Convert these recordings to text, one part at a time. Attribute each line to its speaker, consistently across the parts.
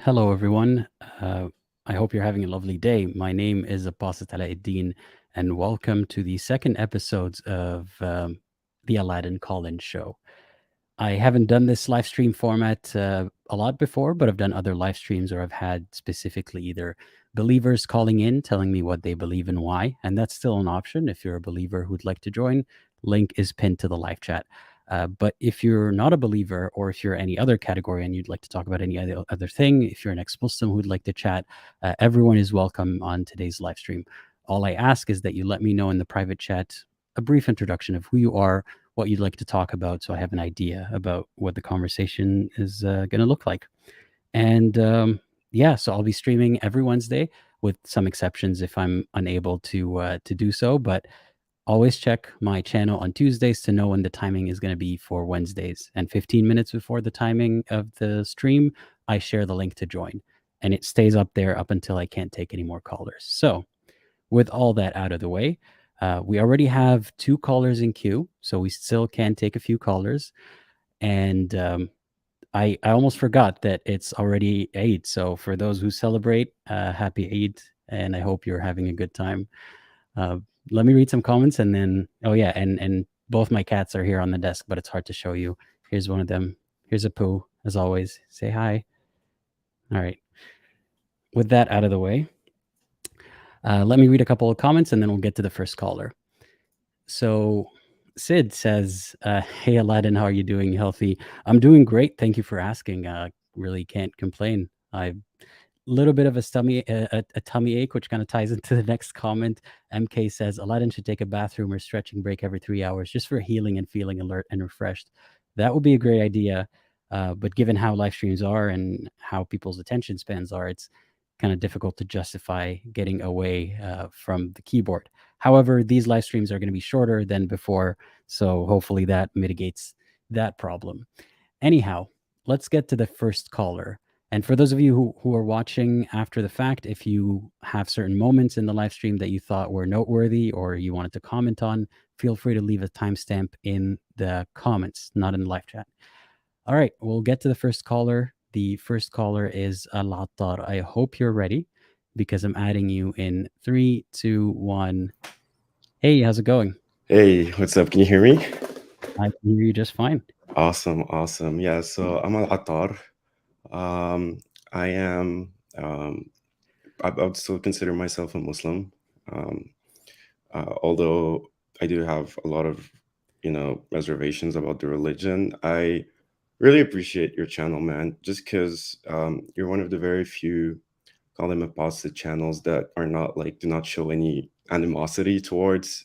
Speaker 1: Hello, everyone. I hope you're having a lovely day. My name is Apostate Aladdin, and welcome to the second episodes of the Aladdin call-in show. I haven't done this live stream format a lot before, but I've done other live streams where I've had specifically either believers calling in, telling me what they believe and why, and that's still an option if you're a believer who'd like to join. Link is pinned to the live chat. But if you're not a believer, or if you're any other category and you'd like to talk about any other thing, if you're an ex-Muslim who'd like to chat, everyone is welcome on today's live stream. All I ask is that you let me know in the private chat a brief introduction of who you are, what you'd like to talk about, so I have an idea about what the conversation is going to look like. And yeah, so I'll be streaming every Wednesday, with some exceptions if I'm unable to do so. But always check my channel on Tuesdays to know when the timing is going to be for Wednesdays. And 15 minutes before the timing of the stream, I share the link to join. And it stays up there up until I can't take any more callers. So, with all that out of the way, we already have 2 callers in queue, so we still can take a few callers. And I almost forgot that it's already Eid. So, for those who celebrate, happy Eid, and I hope you're having a good time. Uh, Let me read some comments and then, oh yeah, and both my cats are here on the desk, but it's hard to show you. Here's one of them. Here's a poo, as always. Say hi. All right. With that out of the way, let me read a couple of comments and then we'll get to the first caller. So Sid says, "Hey Aladdin, how are you doing? Healthy? I'm doing great. Thank you for asking. Really can't complain. I little bit of a tummy ache, which kind of ties into the next comment. MK says Aladdin should take a bathroom or stretching break every 3 hours just for healing and feeling alert and refreshed. That would be a great idea. But given how live streams are and how people's attention spans are, it's kind of difficult to justify getting away from the keyboard. However, these live streams are going to be shorter than before, so hopefully that mitigates that problem. Anyhow, let's get to the first caller. And for those of you who are watching after the fact, if you have certain moments in the live stream that you thought were noteworthy or you wanted to comment on, feel free to leave a timestamp in the comments, not in the live chat. All right, we'll get to the first caller. The first caller is Al-Atar. I hope you're ready because I'm adding you in 3, 2, 1. Hey, how's it going?
Speaker 2: Hey, what's up? Can you hear me?
Speaker 1: I can hear you just fine.
Speaker 2: Awesome. Yeah, so I'm Al-Atar. Um, I am, I would still consider myself a Muslim, um, although I do have a lot of, reservations about the religion. I really appreciate your channel, man, just because you're one of the very few, call them apostate channels that are not like, do not show any animosity towards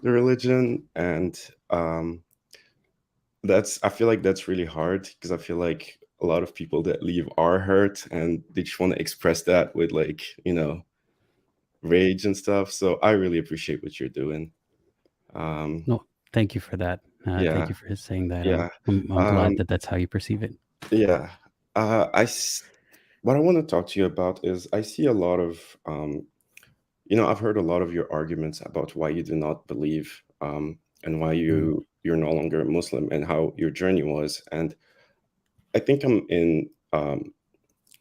Speaker 2: the religion. And I feel like that's really hard because I feel like a lot of people that leave are hurt and they just want to express that with like, rage and stuff. So I really appreciate what you're doing. Um,
Speaker 1: No, thank you for that. Thank
Speaker 2: yeah,
Speaker 1: you for saying that.
Speaker 2: yeah,
Speaker 1: I'm glad
Speaker 2: um,
Speaker 1: that that's how you perceive it.
Speaker 2: yeah. What I want to talk to you about is I see a lot of, I've heard a lot of your arguments about why you do not believe, and why
Speaker 1: Mm.
Speaker 2: you're no longer a Muslim and how your journey was. And I think I'm in,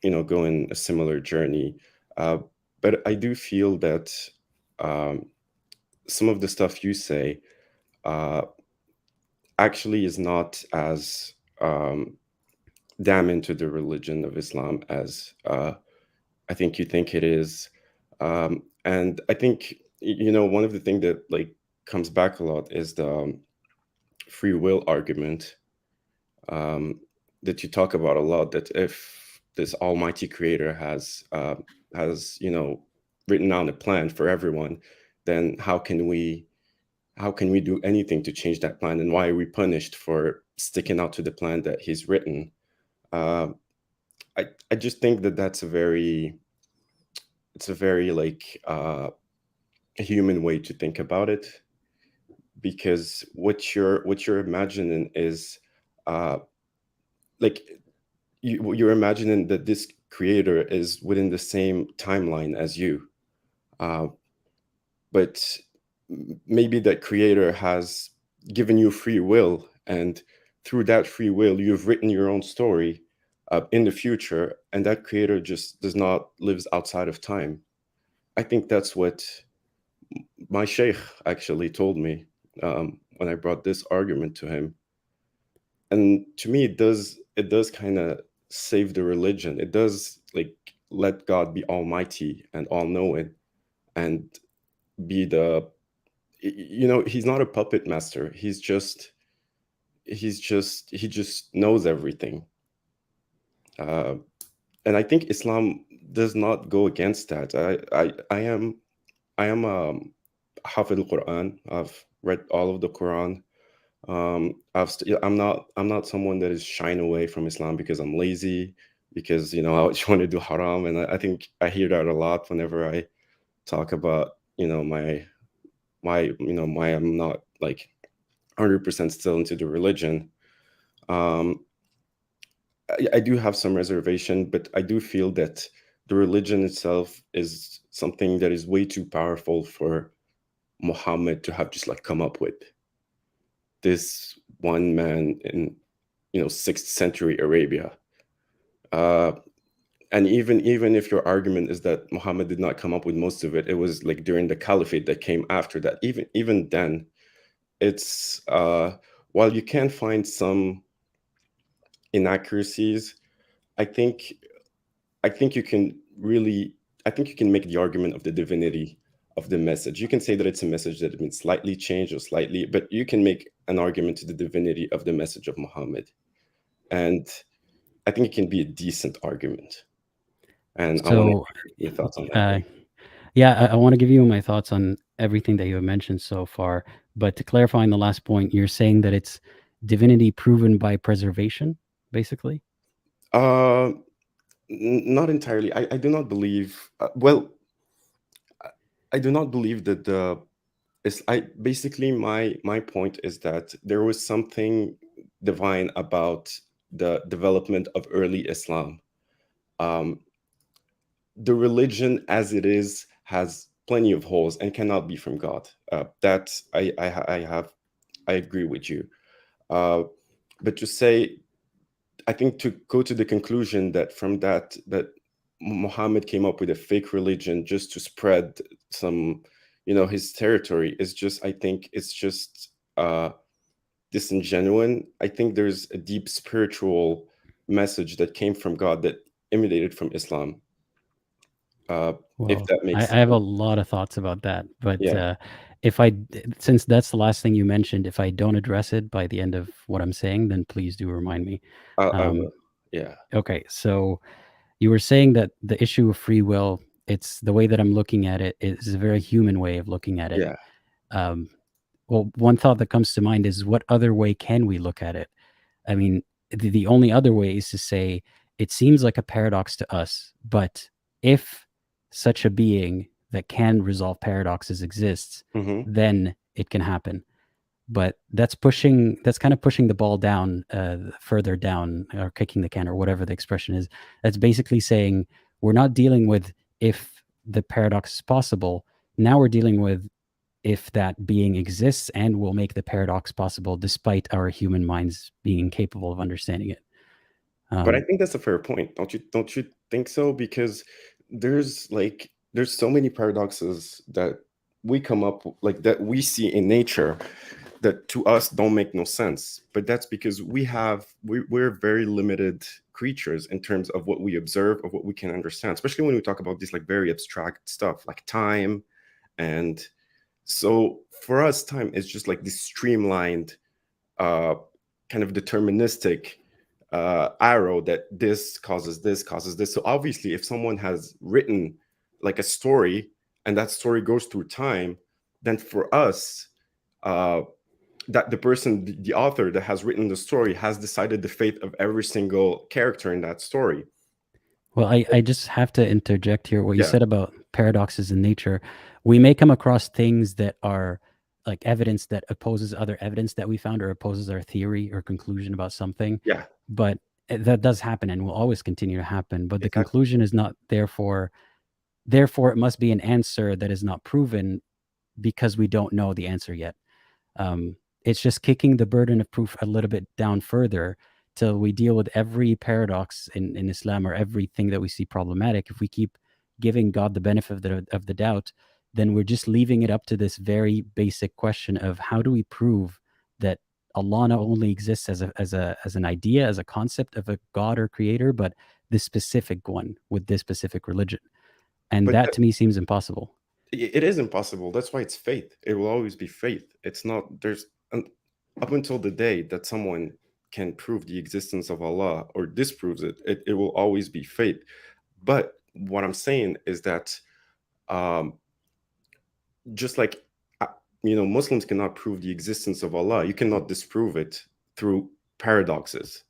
Speaker 2: going a similar journey. Uh, but I do feel that um, some of the stuff you say uh, actually is not as damning to the religion of Islam as I think you think it is. And I think, one of the things that like comes back a lot is the free will argument, um, that you talk about a lot. That if this almighty creator has written down a plan for everyone, then how can we do anything to change that plan, and why are we punished for sticking out to the plan that he's written? uh, I just think that it's a very like human way to think about it, because what you're imagining is uh, like you're imagining that this creator is within the same timeline as you, uh, but maybe that creator has given you free will, and through that free will you've written your own story, in the future, and that creator just does not lives outside of time. I think that's what my sheikh actually told me when I brought this argument to him. And to me, it does kind of save the religion. It does like let God be almighty and all knowing, and be he's not a puppet master. He just knows everything. uh, and I think Islam does not go against that. I am Hafid al-Quran. I've read all of the Quran. I'm not someone that is shying away from Islam because I'm lazy, because I just want to do haram. And I think I hear that a lot whenever I talk about my I'm not like 100% still into the religion. um I do have some reservation, but I do feel that the religion itself is something that is way too powerful for Muhammad to have just like come up with. This one man in 6th century Arabia. uh and even if your argument is that Muhammad did not come up with most of it, it was like during the caliphate that came after that. Even then, it's while you can find some inaccuracies, I think I think you can really I think you can make the argument of the divinity of the message. You can say that it's a message that has been slightly changed or slightly, but you can make an argument to the divinity of the message of Muhammad. And I think it can be a decent argument. And I want to
Speaker 1: So,
Speaker 2: hear your thoughts on that.
Speaker 1: uh, yeah, I want to give you my thoughts on everything that you have mentioned so far. But to clarify on the last point, you're saying that it's divinity proven by preservation, basically?
Speaker 2: Uh, Not entirely. I do not believe. Well, I do not believe that the. It's, I basically my point is that there was something divine about the development of early Islam. Um, the religion as it is has plenty of holes and cannot be from God. That I agree with you. Uh, but to say, I think to go to the conclusion that from that Muhammad came up with a fake religion just to spread some, his territory is just, I think it's just disingenuous. I think there's a deep spiritual message that came from God that emanated from Islam. Uh, if
Speaker 1: Well,
Speaker 2: that makes
Speaker 1: I have a
Speaker 2: sense.
Speaker 1: lot of thoughts about that. But
Speaker 2: Yeah,
Speaker 1: since that's the last thing you mentioned, if I don't address it by the end of what I'm saying, then please do remind me.
Speaker 2: I
Speaker 1: Um,
Speaker 2: will. Yeah,
Speaker 1: okay, so you were saying that the issue of free will, it's the way that I'm looking at it is a very human way of looking at it.
Speaker 2: yeah.
Speaker 1: Um, well, one thought that comes to mind is, what other way can we look at it? I mean, the only other way is to say it seems like a paradox to us, but if such a being that can resolve paradoxes exists,
Speaker 2: Hmm.
Speaker 1: then it can happen. But that's kind of pushing the ball down, further down, or kicking the can, or whatever the expression is. That's basically saying we're not dealing with if the paradox is possible. Now we're dealing with if that being exists and will make the paradox possible despite our human minds being incapable of understanding it.
Speaker 2: But I
Speaker 1: Um,
Speaker 2: think that's a fair point. Don't you think so? Because there's so many paradoxes that we come up like that we see in nature that to us don't make no sense. But that's because we're very limited creatures in terms of what we observe, of what we can understand, especially when we talk about this like very abstract stuff like time. And so for us, time is just like this streamlined, uh, kind of deterministic arrow that this causes this causes this. So obviously, if someone has written like a story and that story goes through time, then for us, uh, that the person, the author that has written the story, has decided the fate of every single character in that story.
Speaker 1: well, I just have to interject here. What you
Speaker 2: Yeah,
Speaker 1: said about paradoxes in nature, we may come across things that are like evidence that opposes other evidence that we found, or opposes our theory or conclusion about something.
Speaker 2: yeah,
Speaker 1: But that does happen and will always continue to happen. But the
Speaker 2: exactly.
Speaker 1: conclusion is not therefore it must be an answer that is not proven, because we don't know the answer yet. It's just kicking the burden of proof a little bit down further till we deal with every paradox in Islam or everything that we see problematic. If we keep giving God the benefit of the doubt, then we're just leaving it up to this very basic question of how do we prove that Allah not only exists as an idea, as a concept of a God or creator, but this specific one with this specific religion. And
Speaker 2: But
Speaker 1: that to me seems impossible.
Speaker 2: it is impossible. That's why it's faith. It will always be faith. It's not, up until the day that someone can prove the existence of Allah or disproves it will always be faith. But what I'm saying is that, um, just like, Muslims cannot prove the existence of Allah, you cannot disprove it through paradoxes.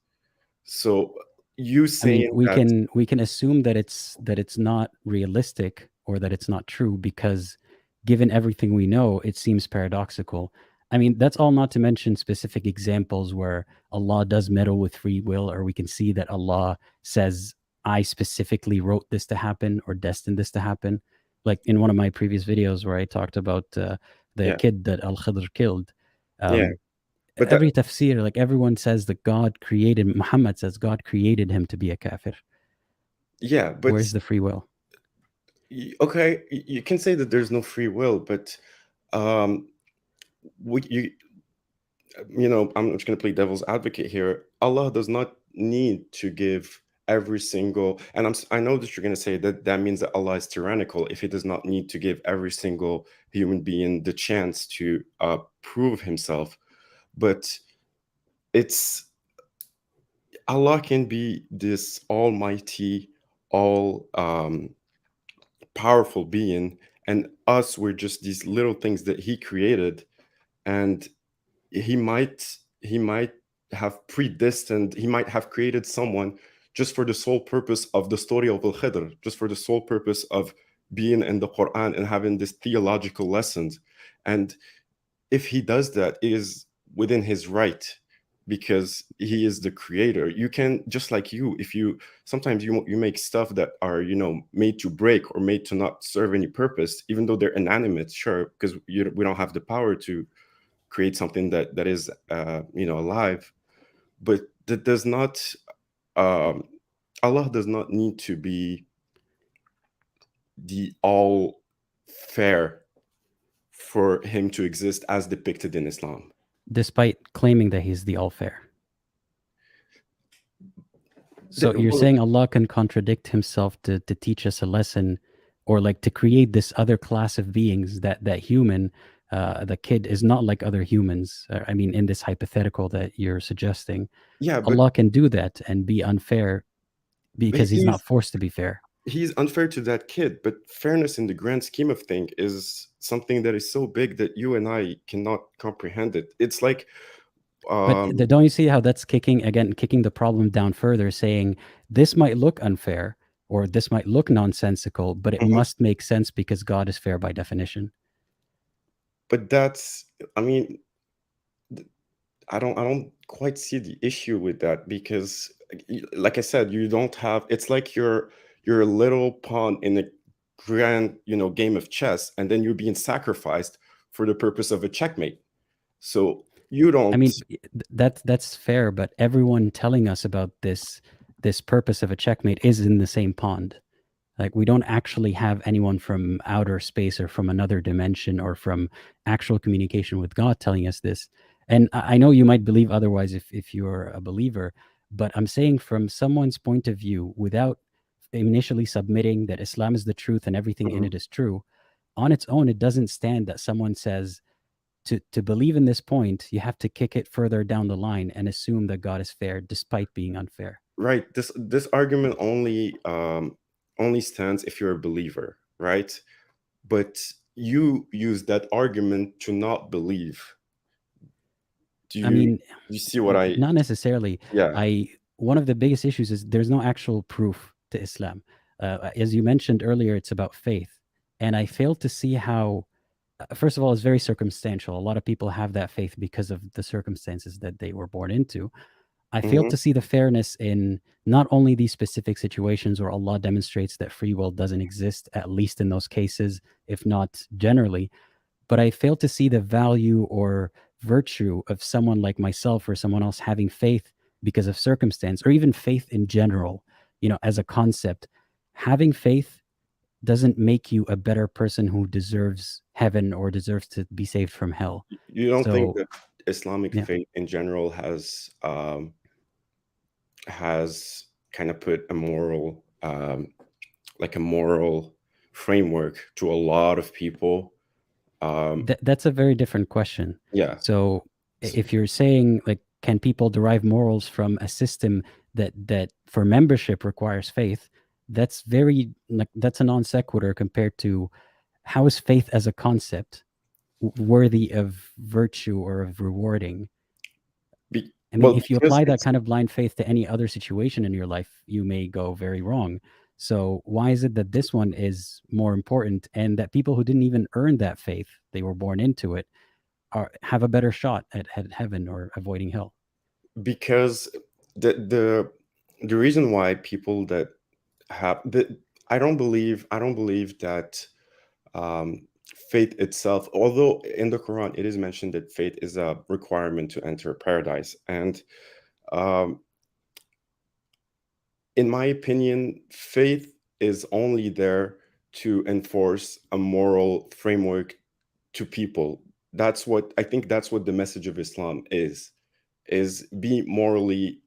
Speaker 2: So you
Speaker 1: I mean,
Speaker 2: saying that,
Speaker 1: we can assume that it's not realistic or that it's not true because given everything we know, it seems paradoxical. I mean, that's all not to mention specific examples where Allah does meddle with free will, or we can see that Allah says, I specifically wrote this to happen or destined this to happen. Like in one of my previous videos where I talked about the
Speaker 2: yeah,
Speaker 1: kid that Al-Khidr killed.
Speaker 2: yeah,
Speaker 1: Um,
Speaker 2: but that,
Speaker 1: every tafsir, like everyone says that God created, Muhammad says God created him to be a kafir.
Speaker 2: yeah, but
Speaker 1: Where's the free will?
Speaker 2: okay, you can say that there's no free will, but um, would you, I'm just going to play devil's advocate here. Allah does not need to give every single, and I know that you're going to say that that means that Allah is tyrannical if He does not need to give every single human being the chance to prove Himself. But it's Allah can be this almighty, all powerful being, and us, we're just these little things that He created, and he might have predestined, he might have created someone just for the sole purpose of the story of Al-Khidr, just for the sole purpose of being in the Quran and having these theological lessons. And if he does that, it is within his right, because he is the creator. You can, just like if you sometimes you make stuff that are made to break or made to not serve any purpose, even though they're inanimate, sure, because we don't have the power to create something that is alive, but that does not, um, Allah does not need to be the all fair for Him to exist as depicted in Islam.
Speaker 1: Despite claiming that he's the all fair. So you're
Speaker 2: Well,
Speaker 1: saying Allah can contradict himself to teach us a lesson, or like to create this other class of beings, that human, the kid is not like other humans. I mean, in this hypothetical that you're suggesting,
Speaker 2: yeah, but
Speaker 1: Allah can do that and be unfair because he's not
Speaker 2: he's
Speaker 1: forced to be fair.
Speaker 2: he's unfair to that kid. But fairness in the grand scheme of things is something that is so big that you and I cannot comprehend it. It's like,
Speaker 1: But
Speaker 2: um,
Speaker 1: don't you see how that's kicking the problem down further, saying this might look unfair or this might look nonsensical, but it
Speaker 2: mhm.
Speaker 1: must make sense because God is fair by definition.
Speaker 2: But that's, I mean, I don't quite see the issue with that, because like I said, you don't have, it's like you're a little pawn in a grand, game of chess, and then you're being sacrificed for the purpose of a checkmate. So you
Speaker 1: I
Speaker 2: don't.
Speaker 1: mean, that's fair, but everyone telling us about this purpose of a checkmate is in the same pond. Like we don't actually have anyone from outer space or from another dimension or from actual communication with God telling us this. And I know you might believe otherwise if you're a believer, but I'm saying from someone's point of view, without initially submitting that Islam is the truth and everything in
Speaker 2: Mhm.
Speaker 1: it is true, on its own, it doesn't stand that someone says to believe in this point, you have to kick it further down the line and assume that God is fair despite being unfair.
Speaker 2: Right. This argument only stands if you're a believer, right? But you use that argument to not believe. Do
Speaker 1: I
Speaker 2: you
Speaker 1: mean,
Speaker 2: you see what I?
Speaker 1: not necessarily.
Speaker 2: Yeah.
Speaker 1: I One of the biggest issues is there's no actual proof to Islam. As you mentioned earlier, it's about faith, and I fail to see how. First of all, it's very circumstantial. A lot of people have that faith because of the circumstances that they were born into. I fail
Speaker 2: Hmm.
Speaker 1: to see the fairness in not only these specific situations where Allah demonstrates that free will doesn't exist, at least in those cases, if not generally, but I fail to see the value or virtue of someone like myself or someone else having faith because of circumstance, or even faith in general, as a concept. Having faith doesn't make you a better person who deserves heaven or deserves to be saved from hell.
Speaker 2: You don't think
Speaker 1: So,
Speaker 2: that Islamic
Speaker 1: yeah,
Speaker 2: faith in general has kind of put a moral like a moral framework to a lot of people?
Speaker 1: that's a very different question.
Speaker 2: Yeah.
Speaker 1: So, if you're saying, like, can people derive morals from a system that for membership requires faith, that's very, like, that's a non sequitur compared to how is faith as a concept worthy of virtue or of rewarding. I mean,
Speaker 2: Well,
Speaker 1: if you
Speaker 2: because
Speaker 1: apply that
Speaker 2: it's
Speaker 1: kind of blind faith to any other situation in your life, you may go very wrong. So, why is it that this one is more important, and that people who didn't even earn that faith, they were born into it, have a better shot at heaven or avoiding hell?
Speaker 2: because the reason why people that have the I don't believe that faith itself, although in the Quran it is mentioned that faith is a requirement to enter paradise, and um, in my opinion, faith is only there to enforce a moral framework to people. That's what I think. That's what the message of Islam is be morally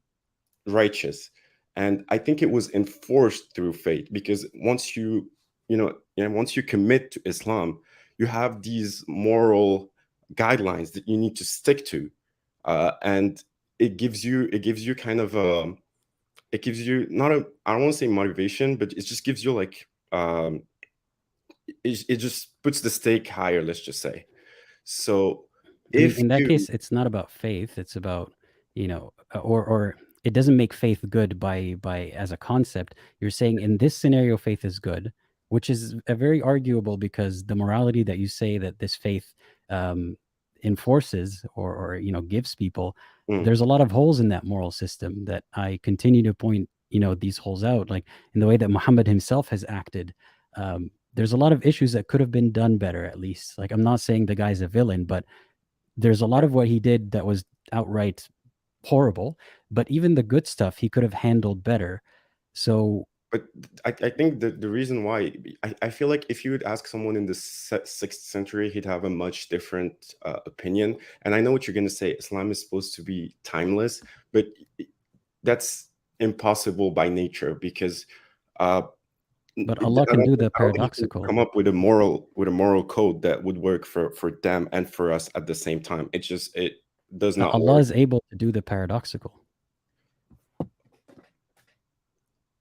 Speaker 2: righteous. And I think it was enforced through faith, because once you commit to Islam, you have these moral guidelines that you need to stick to, and it gives you kind of it gives you not a I don't want to say motivation, but it just gives you like it just puts the stake higher, let's just say. So
Speaker 1: I mean,
Speaker 2: if
Speaker 1: in that
Speaker 2: you
Speaker 1: case, it's not about faith. It's about, or it doesn't make faith good by as a concept. You're saying in this scenario, faith is good, which is a very arguable, because the morality that you say that this faith um, enforces, or gives people,
Speaker 2: mm,
Speaker 1: there's a lot of holes in that moral system that I continue to point these holes out, like in the way that Muhammad himself has acted. There's a lot of issues that could have been done better, at least. Like, I'm not saying the guy's a villain, but there's a lot of what he did that was outright horrible, but even the good stuff he could have handled better. So,
Speaker 2: but I think the reason why I feel like if you would ask someone in the sixth century, he'd have a much different opinion. And I know what you're going to say. Islam is supposed to be timeless, but that's impossible by nature, because uh,
Speaker 1: but Allah
Speaker 2: I
Speaker 1: can
Speaker 2: don't
Speaker 1: do
Speaker 2: think,
Speaker 1: the
Speaker 2: I don't think you can
Speaker 1: paradoxical.
Speaker 2: come up with a moral code that would work for them and for us at the same time. It does not
Speaker 1: Allah
Speaker 2: work.
Speaker 1: is able to do the paradoxical.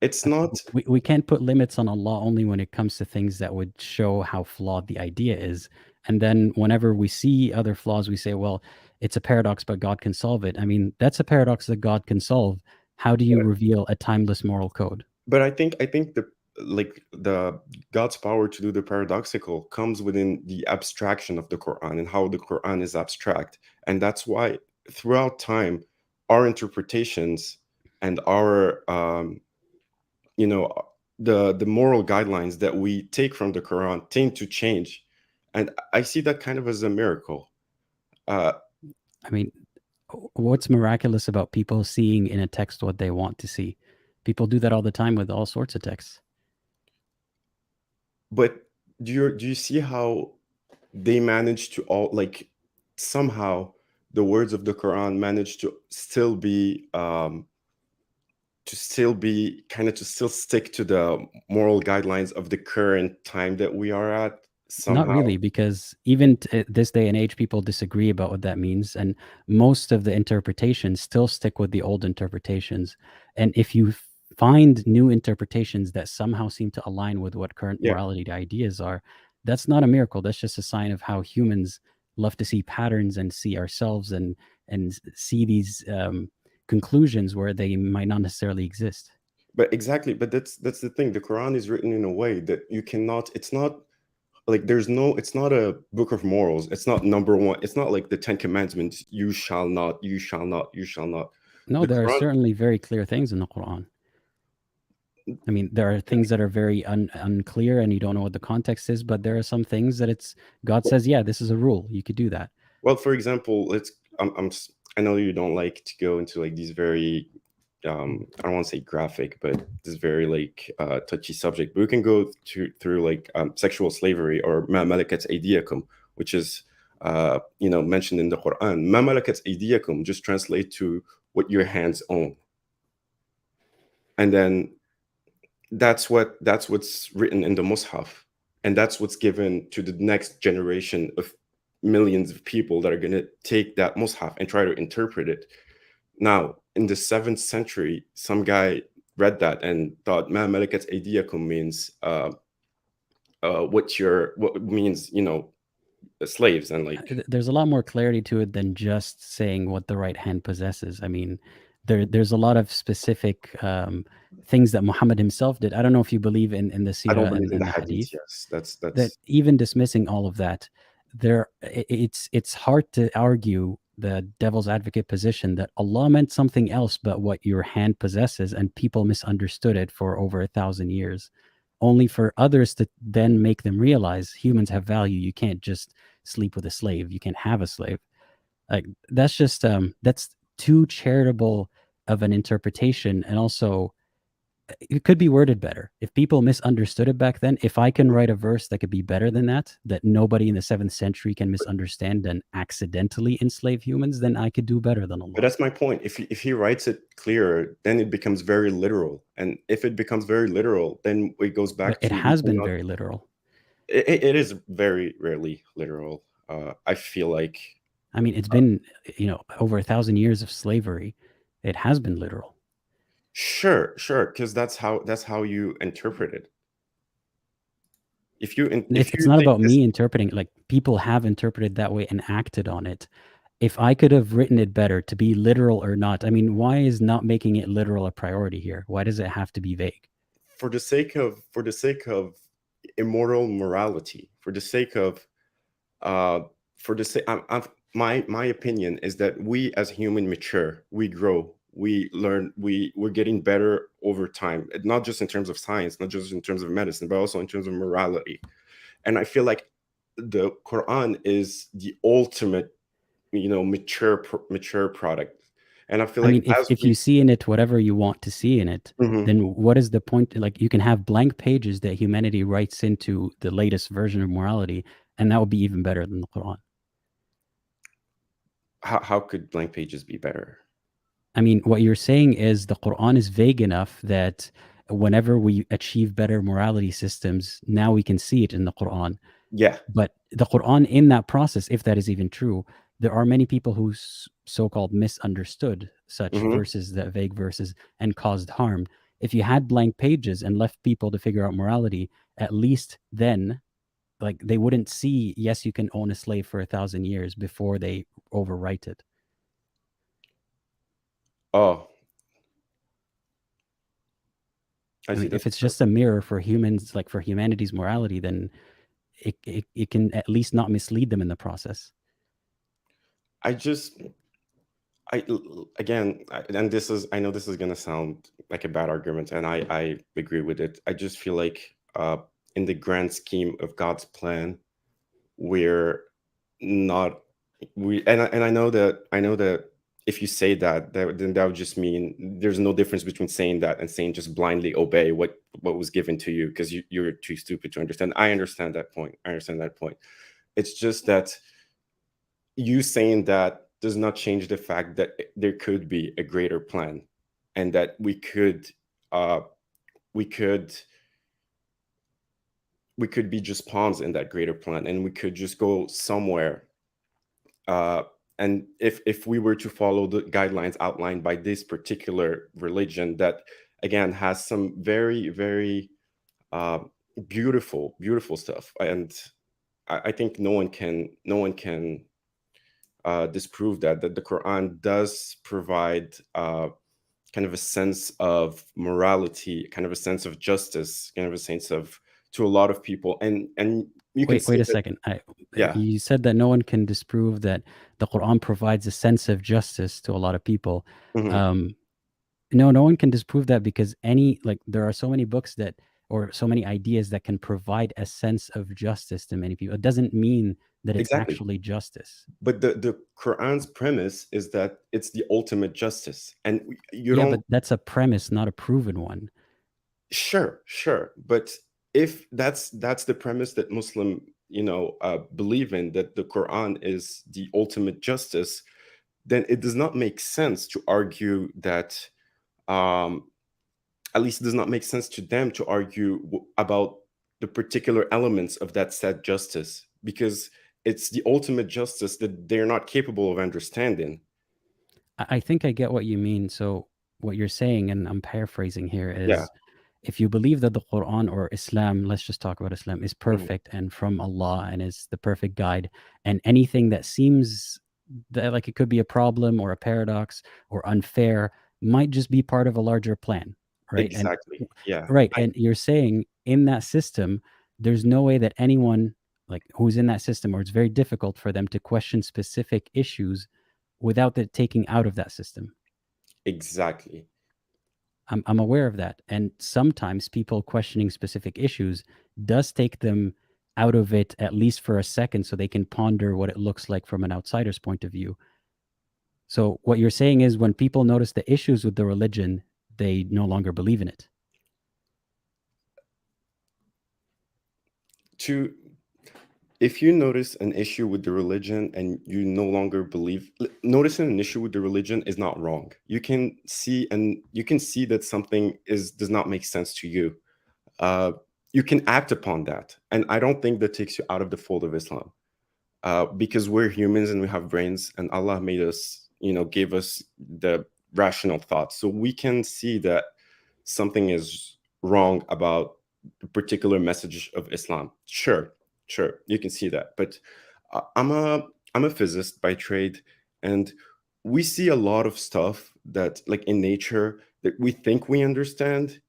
Speaker 2: It's not.
Speaker 1: We can't put limits on Allah only when it comes to things that would show how flawed the idea is. And then whenever we see other flaws, we say, well, it's a paradox, but God can solve it. I mean, that's a paradox that God can solve. How do you reveal a timeless moral code?
Speaker 2: But I think the God's power to do the paradoxical comes within the abstraction of the Quran and how the Quran is abstract. And that's why throughout time our interpretations and our you know the moral guidelines that we take from the Quran tend to change. And I see that kind of as a miracle. Uh,
Speaker 1: I mean, what's miraculous about people seeing in a text what they want to see? People do that all the time with all sorts of texts.
Speaker 2: but do you see how they manage to all like somehow the words of the Quran manage to still stick to the moral guidelines of the current time that we are at
Speaker 1: Not
Speaker 2: somehow.
Speaker 1: really, because even this day and age, people disagree about what that means, and most of the interpretations still stick with the old interpretations. And if you find new interpretations that somehow seem to align with what current
Speaker 2: Yeah,
Speaker 1: morality ideas are, that's not a miracle. That's just a sign of how humans love to see patterns and see ourselves, and see these conclusions where they might not necessarily exist.
Speaker 2: but exactly, but that's the thing. The Quran is written in a way that you cannot it's not like it's not a book of morals. It's not number one. It's not like the 10 commandments: you shall not, you shall not, you shall not.
Speaker 1: No,
Speaker 2: The
Speaker 1: there are
Speaker 2: Quran.
Speaker 1: certainly very clear things in the Quran. I mean, there are things that are very unclear, and you don't know what the context is, but there are some things that God says, yeah, this is a rule. You could do that.
Speaker 2: Well, for example, let's I know you don't like to go into like these very I don't want to say graphic, but this very like touchy subject. But we can go through like sexual slavery or ma malakat aydiyakum, which is mentioned in the Quran. Ma malakat aydiyakum just translate to what your hands own, and then that's what's written in the Mus'haf, and that's what's given to the next generation of millions of people that are going to take that Mus'haf and try to interpret it. Now, in the 7th century, some guy read that and thought, "Ma malakat aydiyakum" means what means, slaves, and like
Speaker 1: There's a lot more clarity to it than just saying what the right hand possesses. I mean, there's a lot of specific things that Muhammad himself did. I don't know if you believe in the
Speaker 2: I don't
Speaker 1: Sirah
Speaker 2: believe in
Speaker 1: and
Speaker 2: the
Speaker 1: the
Speaker 2: hadith.
Speaker 1: Hadith.
Speaker 2: Yes,
Speaker 1: That
Speaker 2: that's
Speaker 1: even dismissing all of that, it's hard to argue the devil's advocate position that Allah meant something else but what your hand possesses, and people misunderstood it for over 1,000 years, only for others to then make them realize humans have value. You can't just sleep with a slave. You can't have a slave. Like that's just that's too charitable of an interpretation, and also it could be worded better. If people misunderstood it back then, if I can write a verse that could be better than that nobody in the 7th century can misunderstand and accidentally enslave humans, then I could do better than
Speaker 2: but
Speaker 1: Allah.
Speaker 2: that's my point. If he writes it clearer, then it becomes very literal, and if it becomes very literal, then it goes
Speaker 1: But
Speaker 2: back
Speaker 1: it
Speaker 2: to you
Speaker 1: has been
Speaker 2: cannot.
Speaker 1: very literal.
Speaker 2: It is very rarely literal. I feel like
Speaker 1: I mean, it's been, over 1,000 years of slavery. It has been literal.
Speaker 2: sure, because that's how you interpret it. If you
Speaker 1: It's
Speaker 2: if
Speaker 1: it's
Speaker 2: you
Speaker 1: not
Speaker 2: think
Speaker 1: about
Speaker 2: this,
Speaker 1: me interpreting. Like people have interpreted that way and acted on it. If I could have written it better to be literal or not, I mean, why is not making it literal a priority here? Why does it have to be vague?
Speaker 2: for the sake of immoral morality, for the sake of uh for the sake my opinion is that we as human mature, we grow, we learn, we're getting better over time, not just in terms of science, not just in terms of medicine, but also in terms of morality. And I feel like the Quran is the ultimate, mature product. And I feel
Speaker 1: I
Speaker 2: like
Speaker 1: mean, if you see in it whatever you want to see in it,
Speaker 2: Mhm.
Speaker 1: then what is the point? Like you can have blank pages that humanity writes into the latest version of morality, and that would be even better than the Quran.
Speaker 2: How could blank pages be better?
Speaker 1: I mean, what you're saying is the Quran is vague enough that whenever we achieve better morality systems, now we can see it in the Quran.
Speaker 2: Yeah.
Speaker 1: But the Quran, in that process, if that is even true, there are many people who so-called misunderstood such
Speaker 2: Hmm.
Speaker 1: verses, that vague verses, and caused harm. If you had blank pages and left people to figure out morality, at least then, like they wouldn't see, yes, you can own a slave for 1,000 years before they overwrite it.
Speaker 2: Oh, I
Speaker 1: I
Speaker 2: see.
Speaker 1: mean,
Speaker 2: That's
Speaker 1: if it's just a mirror for humans, like for humanity's morality, then it can at least not mislead them in the process.
Speaker 2: I just I again, and I know this is gonna sound like a bad argument, and I agree with it. I just feel like in the grand scheme of God's plan, we're not we and I know that if you say that, then that would just mean there's no difference between saying that and saying just blindly obey what was given to you because you're too stupid to understand. I understand that point. I understand that point. It's just that you saying that does not change the fact that there could be a greater plan, and that uh we could we could be just pawns in that greater plan, and we could just go somewhere. uh and if we were to follow the guidelines outlined by this particular religion that again has some very very uh beautiful stuff, and I think no one can disprove that the Quran does provide kind of a sense of morality, kind of a sense of justice, kind of a sense of to a lot of people, and you can
Speaker 1: Wait
Speaker 2: say
Speaker 1: a
Speaker 2: that.
Speaker 1: second.
Speaker 2: Yeah.
Speaker 1: You said that no one can disprove that the Quran provides a sense of justice to a lot of people.
Speaker 2: Hmm.
Speaker 1: Um, no one can disprove that because there are so many books that or so many ideas that can provide a sense of justice to many people. It doesn't mean that it's
Speaker 2: Exactly.
Speaker 1: actually justice.
Speaker 2: But the Quran's premise is that it's the ultimate justice, and you
Speaker 1: Yeah,
Speaker 2: don't.
Speaker 1: but that's a premise, not a proven one.
Speaker 2: Sure, sure, but if that's the premise that Muslim, believe in, that the Quran is the ultimate justice, then it does not make sense to argue that. Um, at least it does not make sense to them to argue about the particular elements of that said justice, because it's the ultimate justice that they're not capable of understanding.
Speaker 1: I think I get what you mean. So what you're saying, and I'm paraphrasing here,
Speaker 2: Yeah.
Speaker 1: is if you believe that the Quran or Islam, let's just talk about Islam, is
Speaker 2: Mhm.
Speaker 1: perfect and from Allah and is the perfect guide, and anything that seems that like it could be a problem or a paradox or unfair might just be part of a larger plan, right? And
Speaker 2: Exactly. Yeah.
Speaker 1: right, and you're saying in that system, there's no way that anyone like who's in that system, or it's very difficult for them to question specific issues without it taking out of that system.
Speaker 2: Exactly.
Speaker 1: I'm aware of that. And sometimes people questioning specific issues does take them out of it at least for a second so they can ponder what it looks like from an outsider's point of view. So what you're saying is when people notice the issues with the religion, they no longer believe in it.
Speaker 2: To If you notice an issue with the religion and you no longer believe, noticing an issue with the religion is not wrong. You can see that something is does not make sense to you. uh, you can act upon that, and I don't think that takes you out of the fold of Islam, because we're humans and we have brains, and Allah made us, gave us the rational thought, so we can see that something is wrong about the particular message of Islam. Sure, sure, you can see that. But I'm a physicist by trade, and we see a lot of stuff that, like in nature, that we think we understand,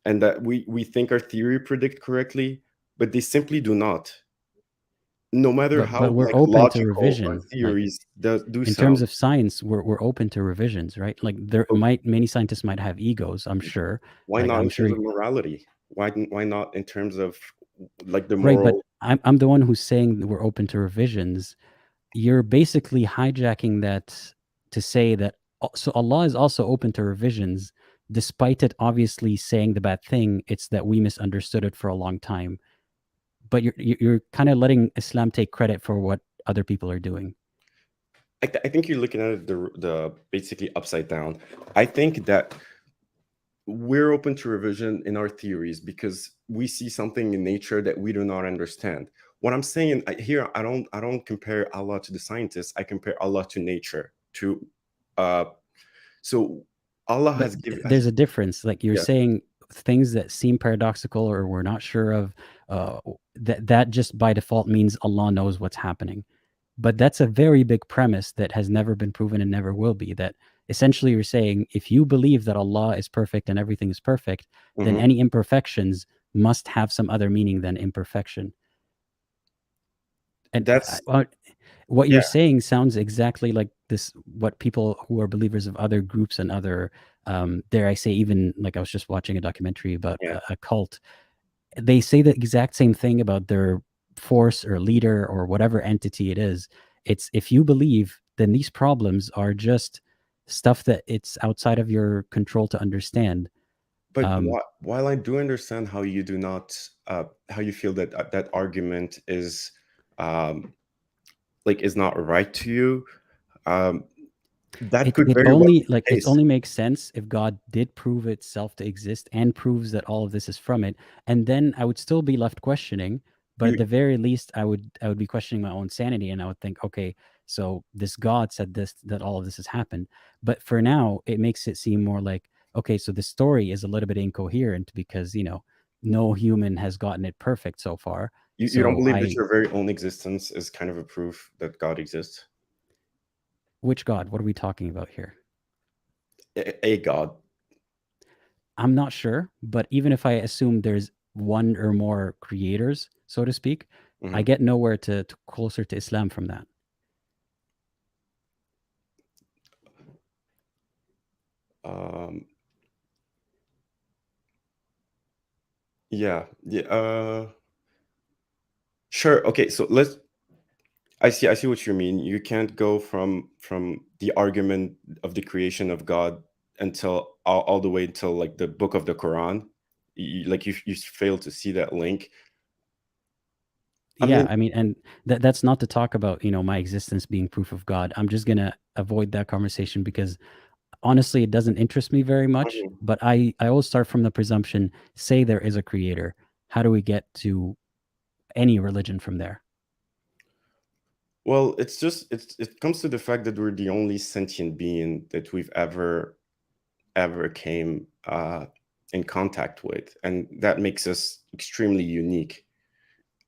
Speaker 2: and that we think our theory predict correctly, but they simply do not. No matter
Speaker 1: But
Speaker 2: how
Speaker 1: we're
Speaker 2: like
Speaker 1: open to
Speaker 2: logical our
Speaker 1: revision. Like
Speaker 2: theories do
Speaker 1: in terms
Speaker 2: sound.
Speaker 1: of science, we're open to revisions, right? Like there
Speaker 2: But
Speaker 1: might many scientists might have egos, I'm sure.
Speaker 2: why
Speaker 1: Like
Speaker 2: not
Speaker 1: I'm
Speaker 2: in
Speaker 1: sure
Speaker 2: terms of morality? Why not in terms of like the
Speaker 1: right, but
Speaker 2: moral?
Speaker 1: I'm the one who's saying that we're open to revisions. You're basically hijacking that to say that so Allah is also open to revisions, despite it obviously saying the bad thing. It's that we misunderstood it for a long time. But you're kind of letting Islam take credit for what other people are doing.
Speaker 2: I think you're looking at it the basically upside down. I think that we're open to revision in our theories because we see something in nature that we do not understand. What I'm saying here, I don't compare Allah to the scientists. I compare Allah to nature. To uh, so Allah
Speaker 1: But
Speaker 2: has given
Speaker 1: there's a difference. Like you're
Speaker 2: yeah.
Speaker 1: saying things that seem paradoxical or we're not sure of, that just by default means Allah knows what's happening. But that's a very big premise that has never been proven and never will be. That essentially you're saying if you believe that Allah is perfect and everything is perfect, then
Speaker 2: Mhm.
Speaker 1: any imperfections must have some other meaning than imperfection. And
Speaker 2: That's
Speaker 1: what you're
Speaker 2: yeah,
Speaker 1: saying sounds exactly like this what people who are believers of other groups and other dare I say, even like I was just watching a documentary about
Speaker 2: yeah.
Speaker 1: a cult. They say the exact same thing about their force or leader or whatever entity it is. It's if you believe, then these problems are just stuff that it's outside of your control to understand.
Speaker 2: But
Speaker 1: um,
Speaker 2: while I do understand how you do not, how you feel that that argument is, um, like, is not right to you, um, that could
Speaker 1: it
Speaker 2: very well
Speaker 1: only
Speaker 2: be
Speaker 1: like
Speaker 2: the
Speaker 1: it
Speaker 2: case.
Speaker 1: only makes sense if God did prove itself to exist and proves that all of this is from it, and then I would still be left questioning. But
Speaker 2: You
Speaker 1: at the very least, I would be questioning my own sanity, and I would think, okay, so this God said this, that all of this has happened. But for now, it makes it seem more like, okay, so the story is a little bit incoherent because no human has gotten it perfect so far.
Speaker 2: you don't
Speaker 1: So
Speaker 2: believe that your very own existence is kind of a proof that God exists?
Speaker 1: which God? What are we talking about here?
Speaker 2: A God.
Speaker 1: I'm not sure, but even if I assume there's one or more creators, so to speak, I
Speaker 2: Mhm.
Speaker 1: get nowhere to closer to Islam from that.
Speaker 2: Um, Yeah. Yeah. Sure. Okay. So let's. I see what you mean. You can't go from the argument of the creation of God until all the way until like the book of the Quran. Like you fail to see that link. I
Speaker 1: Yeah,
Speaker 2: mean,
Speaker 1: I mean, and that's not to talk about, my existence being proof of God. I'm just gonna avoid that conversation because honestly, it doesn't interest me very much.
Speaker 2: mhm.
Speaker 1: But I always start from the presumption, say there is a creator. How do we get to any religion from there?
Speaker 2: Well, it's just it comes to the fact that we're the only sentient being that we've ever came in contact with, and that makes us extremely unique.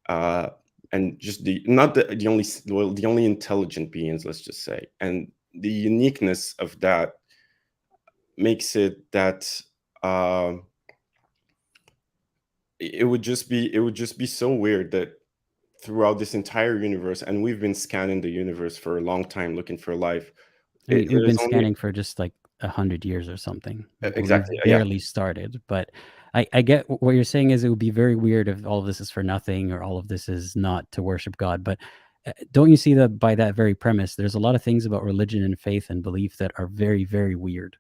Speaker 2: Uh, and just the not the only well, the only intelligent beings, let's just say, and the uniqueness of that makes it that uh, it would just be so weird that throughout this entire universe, and we've been scanning the universe for a long time looking for life.
Speaker 1: I mean, we've
Speaker 2: There's
Speaker 1: been
Speaker 2: only
Speaker 1: scanning for just like 100 years or something. Like we've
Speaker 2: exactly yeah.
Speaker 1: barely started. But I get what you're saying is it would be very weird if all of this is for nothing or all of this is not to worship God. But don't you see that by that very premise, there's a lot of things about religion and faith and belief that are very, very weird.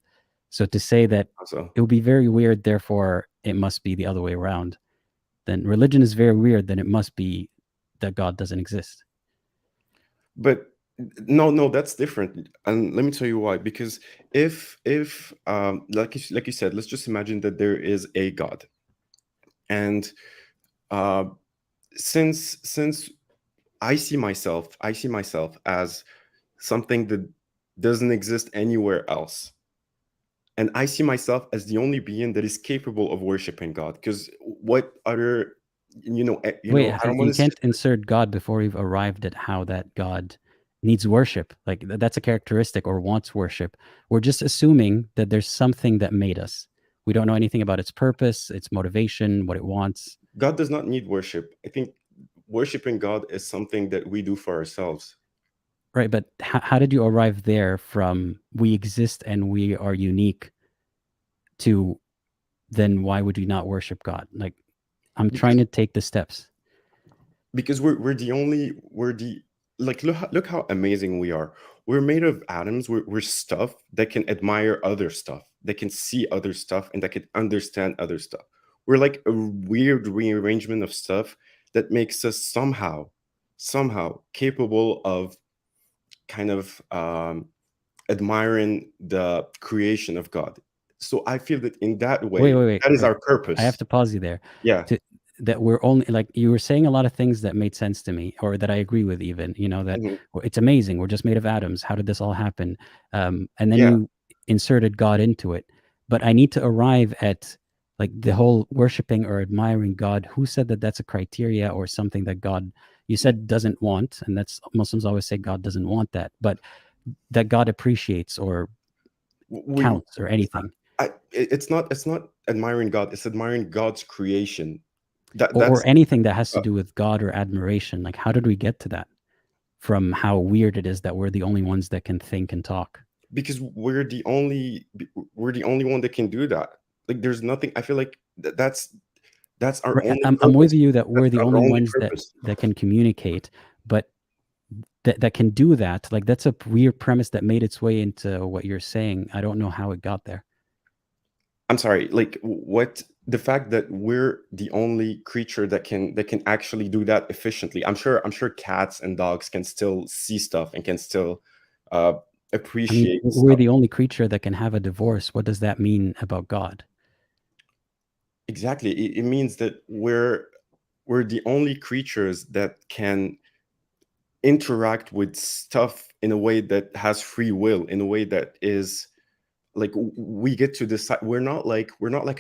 Speaker 1: So to say that
Speaker 2: So,
Speaker 1: it would be very weird, therefore it must be the other way around, then religion is very weird, then it must be that God doesn't exist.
Speaker 2: but no, that's different, and let me tell you why. Because if like you said, let's just imagine that there is a God, and uh, since I see myself as something that doesn't exist anywhere else. And I see myself as the only being that is capable of worshiping God. Because what other,
Speaker 1: Wait,
Speaker 2: I don't want
Speaker 1: you
Speaker 2: to say,
Speaker 1: can't insert God before you've arrived at how that God needs worship. Like that's a characteristic or wants worship. We're just assuming that there's something that made us. We don't know anything about its purpose, its motivation, what it wants.
Speaker 2: God does not need worship. I think worshiping God is something that we do for ourselves.
Speaker 1: Right, but how did you arrive there from we exist and we are unique to then why would we not worship God? Like I'm trying
Speaker 2: Because
Speaker 1: to take the steps.
Speaker 2: we're the only we're the like look how amazing we are. We're made of atoms. We're stuff that can admire other stuff, that can see other stuff, and that can understand other stuff. We're like a weird rearrangement of stuff that makes us somehow capable of kind of admiring the creation of God. So I feel that in that
Speaker 1: Wait,
Speaker 2: way,
Speaker 1: wait, wait,
Speaker 2: that is
Speaker 1: wait.
Speaker 2: our
Speaker 1: I have
Speaker 2: purpose.
Speaker 1: to pause you there.
Speaker 2: Yeah.
Speaker 1: To that we're only like you were saying a lot of things that made sense to me, or that I agree with. Even that
Speaker 2: Mhm.
Speaker 1: it's amazing. We're just made of atoms. How did this all happen? And then
Speaker 2: Yeah.
Speaker 1: you inserted God into it. But I need to arrive at like the whole worshiping or admiring God. Who said that that's a criteria or something that God? You said doesn't want, and that's Muslims always say God doesn't want that, but that God appreciates or
Speaker 2: We
Speaker 1: counts or anything.
Speaker 2: it's not admiring God, it's admiring God's creation.
Speaker 1: Or
Speaker 2: That's
Speaker 1: anything that has to
Speaker 2: uh,
Speaker 1: do with God or admiration. Like, how did we get to that? From how weird it is that we're the only ones that can think and talk.
Speaker 2: because we're the only one that can do that. Like there's nothing. I feel like that's our
Speaker 1: Right,
Speaker 2: only
Speaker 1: I'm with
Speaker 2: purpose.
Speaker 1: you that we're
Speaker 2: That's
Speaker 1: the
Speaker 2: our
Speaker 1: only
Speaker 2: only
Speaker 1: ones that
Speaker 2: purpose.
Speaker 1: that can communicate, but that can do that. Like that's a weird premise that made its way into what you're saying. I don't know how it got there.
Speaker 2: I'm sorry, like what the fact that we're the only creature that can actually do that efficiently. I'm sure cats and dogs can still see stuff and can still uh
Speaker 1: I mean,
Speaker 2: appreciate
Speaker 1: we're
Speaker 2: stuff.
Speaker 1: the only creature that can have a divorce. What does that mean about God?
Speaker 2: Exactly. It means that we're the only creatures that can interact with stuff in a way that has free will, in a way that is like we get to decide. We're not like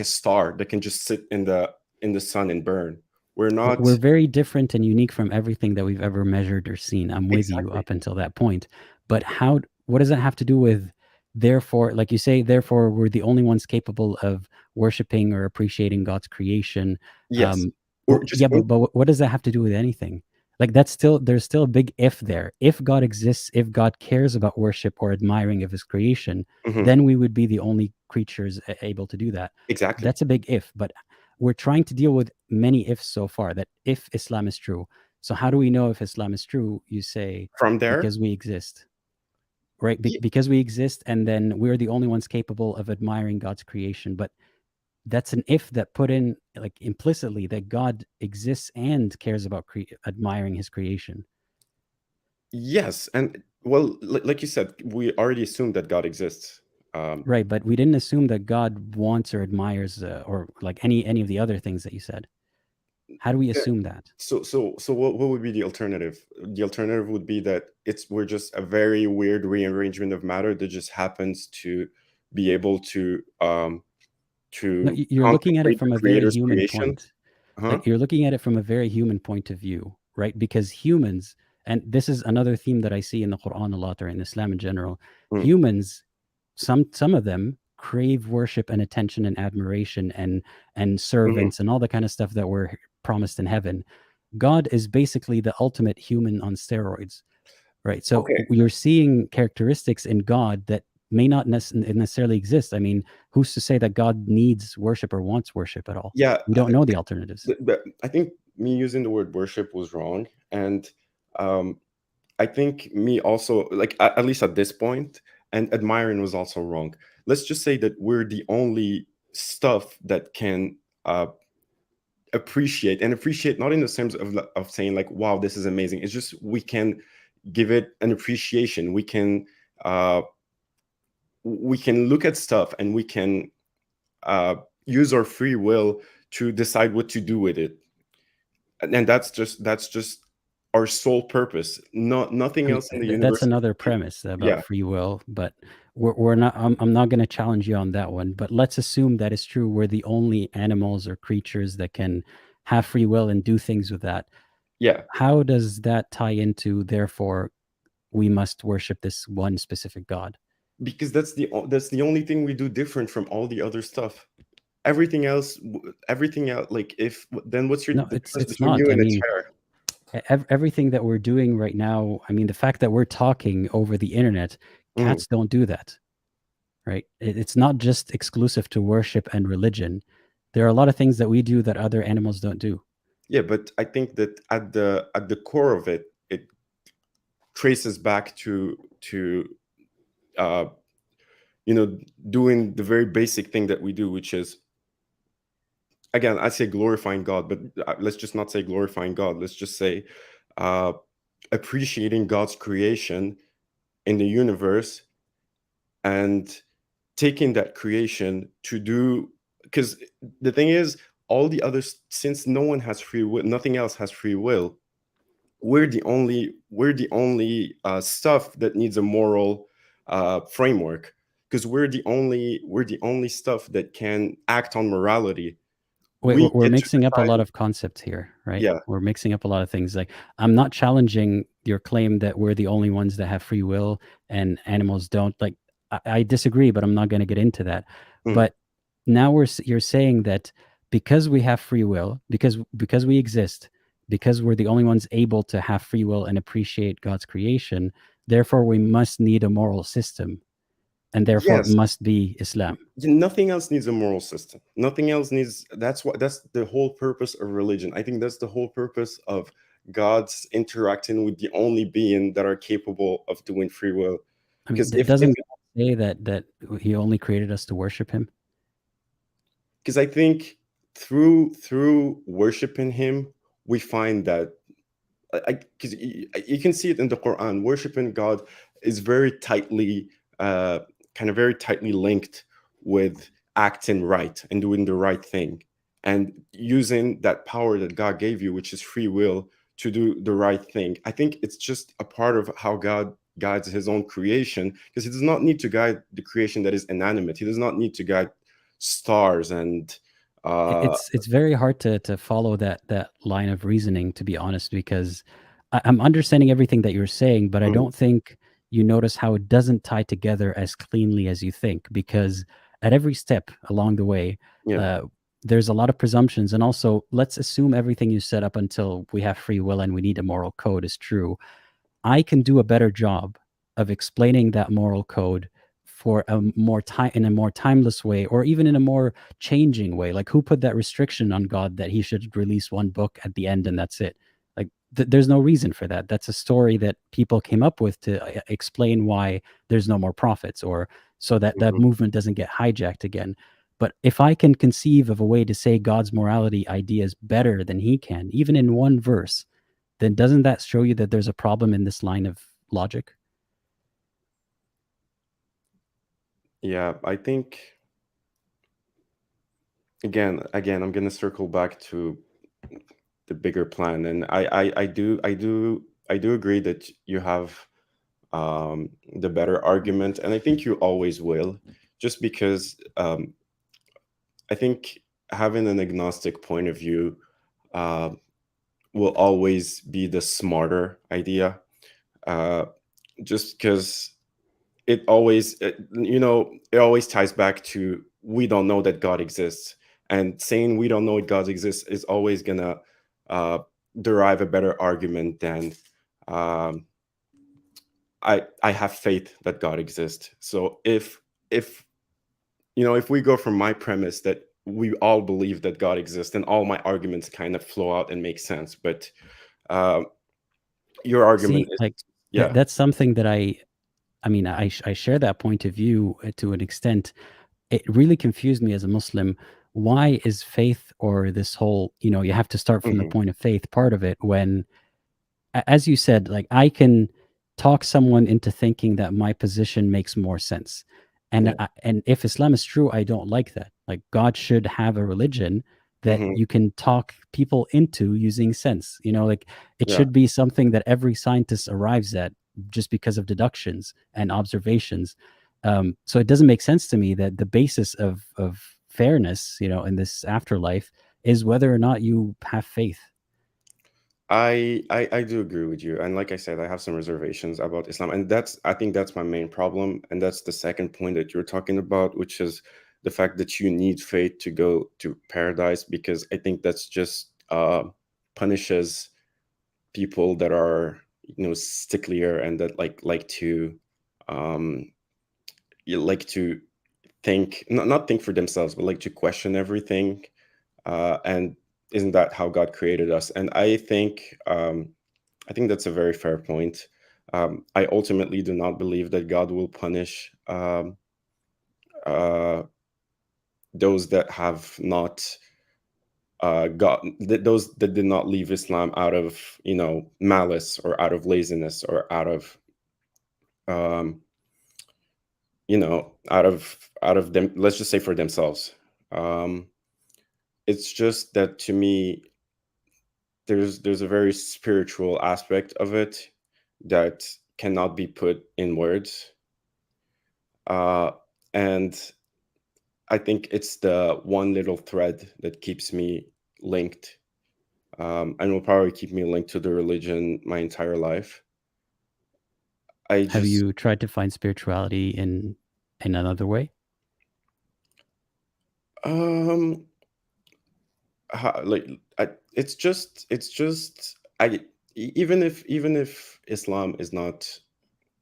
Speaker 2: a star that can just sit in the sun and burn. We're not
Speaker 1: We're very different and unique from everything that we've ever measured or seen. I'm with you
Speaker 2: exactly.
Speaker 1: up until that point. But what does that have to do with, therefore, like you say, therefore, we're the only ones capable of worshiping or appreciating God's creation?
Speaker 2: Yes.
Speaker 1: Um,
Speaker 2: Or just
Speaker 1: yeah, but what does that have to do with anything? Like there's still a big if there. If God exists, if God cares about worship or admiring of his creation,
Speaker 2: mhm,
Speaker 1: then we would be the only creatures able to do that.
Speaker 2: exactly.
Speaker 1: That's a big if, but we're trying to deal with many ifs so far, that if Islam is true. So how do we know if Islam is true? You say,
Speaker 2: From there,
Speaker 1: because we exist, right?
Speaker 2: y-
Speaker 1: Because we exist, and then we're the only ones capable of admiring God's creation. But that's an if that put in like implicitly that God exists and cares about admiring his creation.
Speaker 2: yes, and well, like you said, we already assumed that God exists. Um,
Speaker 1: Right, but we didn't assume that God wants or admires or like any of the other things that you said. How do we
Speaker 2: yeah,
Speaker 1: assume that?
Speaker 2: so what would be the alternative? The alternative would be that we're just a very weird rearrangement of matter that just happens to be able
Speaker 1: No,
Speaker 2: to
Speaker 1: you're looking at it
Speaker 2: contemplate the
Speaker 1: from a very
Speaker 2: creator's
Speaker 1: human
Speaker 2: creation.
Speaker 1: point.
Speaker 2: Huh?
Speaker 1: Like you're looking at it from a very human point of view, right? Because humans, and this is another theme that I see in the Quran a lot or in Islam in general,
Speaker 2: Mm,
Speaker 1: humans, some of them crave worship and attention and admiration and
Speaker 2: mhm.
Speaker 1: servants and all the kind of stuff that we're promised in heaven. God is basically the ultimate human on steroids, right? So
Speaker 2: Okay.
Speaker 1: you're seeing characteristics in God that may not necessarily exist. I mean, who's to say that God needs worship or wants worship at all?
Speaker 2: Yeah,
Speaker 1: We don't know the alternatives.
Speaker 2: but I think me using the word worship was wrong, and um, I think me also, like, at least at this point, and admiring was also wrong. Let's just say that we're the only stuff that can appreciate, and appreciate not in the terms of saying like, wow, this is amazing. It's just we can give it an appreciation. Uh, we can look at stuff, and we can use our free will to decide what to do with it, and that's just our sole purpose. Not
Speaker 1: I
Speaker 2: nothing
Speaker 1: mean,
Speaker 2: else in the
Speaker 1: that's
Speaker 2: universe.
Speaker 1: another premise about
Speaker 2: Yeah,
Speaker 1: free will, but we're not. I'm not going to challenge you on that one. But let's assume that is true. We're the only animals or creatures that can have free will and do things with that.
Speaker 2: yeah,
Speaker 1: How does that tie into? Therefore, we must worship this one specific God.
Speaker 2: because that's the only thing we do different from all the other stuff. Everything else, like, if then what's
Speaker 1: No,
Speaker 2: the difference
Speaker 1: it's
Speaker 2: between
Speaker 1: not.
Speaker 2: you
Speaker 1: I
Speaker 2: and a
Speaker 1: mean,
Speaker 2: chair?
Speaker 1: everything that we're doing right now. I mean, the fact that we're talking over the internet,
Speaker 2: Mm.
Speaker 1: cats don't do that, right? It's not just exclusive to worship and religion. There are a lot of things that we do that other animals don't do.
Speaker 2: Yeah, but I think that at the core of it, it traces back to uh, doing the very basic thing that we do, which is, again, I say glorifying God, but let's just not say glorifying God. Let's just say uh, appreciating God's creation in the universe, and taking that creation to do, because the thing is, all the others, since no one has free will, nothing else has free will, we're the only stuff that needs a moral framework, because we're the only stuff that can act on morality.
Speaker 1: Wait,
Speaker 2: We
Speaker 1: we're
Speaker 2: get to
Speaker 1: mixing up a lot
Speaker 2: decide.
Speaker 1: of concepts here, right?
Speaker 2: Yeah.
Speaker 1: We're mixing up a lot of things. Like, I'm not challenging your claim that we're the only ones that have free will and animals don't. Like, I disagree, but I'm not going to get into that.
Speaker 2: Mm.
Speaker 1: But now you're saying that because we have free will, because we exist, because we're the only ones able to have free will and appreciate God's creation, therefore we must need a moral system, and therefore it
Speaker 2: Yes.
Speaker 1: must be Islam.
Speaker 2: Nothing else needs a moral system. Nothing else needs. That's the whole purpose of religion. I think that's the whole purpose of God's interacting with the only being that are capable of doing free will.
Speaker 1: I mean,
Speaker 2: Because if
Speaker 1: doesn't God say that he only created us to worship him?
Speaker 2: because I think through worshiping Him, we find that, because you can see it in the Quran. Worshiping God is very tightly, uh, kind of very tightly linked with acting right and doing the right thing, and using that power that God gave you, which is free will, to do the right thing. I think it's just a part of how God guides His own creation, because He does not need to guide the creation that is inanimate. He does not need to guide stars and uh,
Speaker 1: It's very hard to follow that line of reasoning, to be honest, because I'm understanding everything that you're saying, but I
Speaker 2: mm,
Speaker 1: don't think you notice how it doesn't tie together as cleanly as you think. Because at every step along the way,
Speaker 2: yeah.
Speaker 1: uh, there's a lot of presumptions, and also let's assume everything you said up until we have free will and we need a moral code is true. I can do a better job of explaining that moral code for a more time in a more timeless way, or even in a more changing way? Like, who put that restriction on God that he should release one book at the end and that's it? Like, there's no reason for that. That's a story that people came up with to explain why there's no more prophets, or so that that
Speaker 2: Mhm.
Speaker 1: movement doesn't get hijacked again. But if I can conceive of a way to say God's morality idea is better than he can, even in one verse, then doesn't that show you that there's a problem in this line of logic?
Speaker 2: Yeah, I think again, I'm gonna circle back to the bigger plan, and I do agree that you have the better argument, and I think you always will, just because I think having an agnostic point of view uh, will always be the smarter idea, uh, just because it always ties back to we don't know that God exists, and saying we don't know that God exists is always gonna uh, derive a better argument than um, I have faith that God exists. So if if we go from my premise that we all believe that God exists, then all my arguments kind of flow out and make sense. But uh, your argument
Speaker 1: See,
Speaker 2: is,
Speaker 1: like
Speaker 2: yeah.
Speaker 1: that's something that I mean, I share that point of view to an extent. It really confused me as a Muslim. Why is faith, or this whole, you have to start from the
Speaker 2: Hmm.
Speaker 1: point of faith part of it, when as you said, like, I can talk someone into thinking that my position makes more sense. And
Speaker 2: Yeah.
Speaker 1: and if Islam is true, I don't like that. Like, God should have a religion that
Speaker 2: Hmm.
Speaker 1: you can talk people into using sense. Like, it
Speaker 2: Yeah.
Speaker 1: should be something that every scientist arrives at just because of deductions and observations. So it doesn't make sense to me that the basis of fairness, in this afterlife, is whether or not you have faith.
Speaker 2: I do agree with you, and like I said, I have some reservations about Islam, and I think that's my main problem, and that's the second point that you're talking about, which is the fact that you need faith to go to paradise, because I think that's just punishes people that are sticklier and that like to um like to think, not think for themselves, but like to question everything, and isn't that how God created us? And I think that's a very fair point. I ultimately do not believe that God will punish uh, those that have not those that did not leave Islam out of malice, or out of laziness, or out of um, out of them. Let's just say for themselves. Um, it's just that to me, there's a very spiritual aspect of it that cannot be put in words, uh, and I think it's the one little thread that keeps me linked, and will probably keep me linked to the religion my entire life. I
Speaker 1: Have
Speaker 2: just
Speaker 1: you tried to find spirituality in another way?
Speaker 2: um like I even if Islam is not,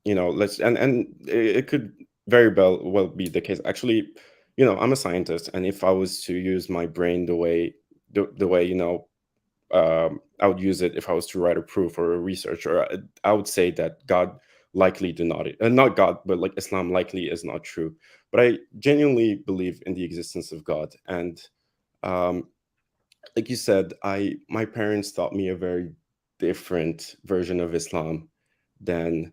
Speaker 2: let's and it could very well be the case. Actually, I'm a scientist, and if I was to use my brain the way I would use it if I was to write a proof or a research, or I would say that God likely do not, not God, but like Islam likely is not true. But I genuinely believe in the existence of God, and um, like you said, I my parents taught me a very different version of Islam than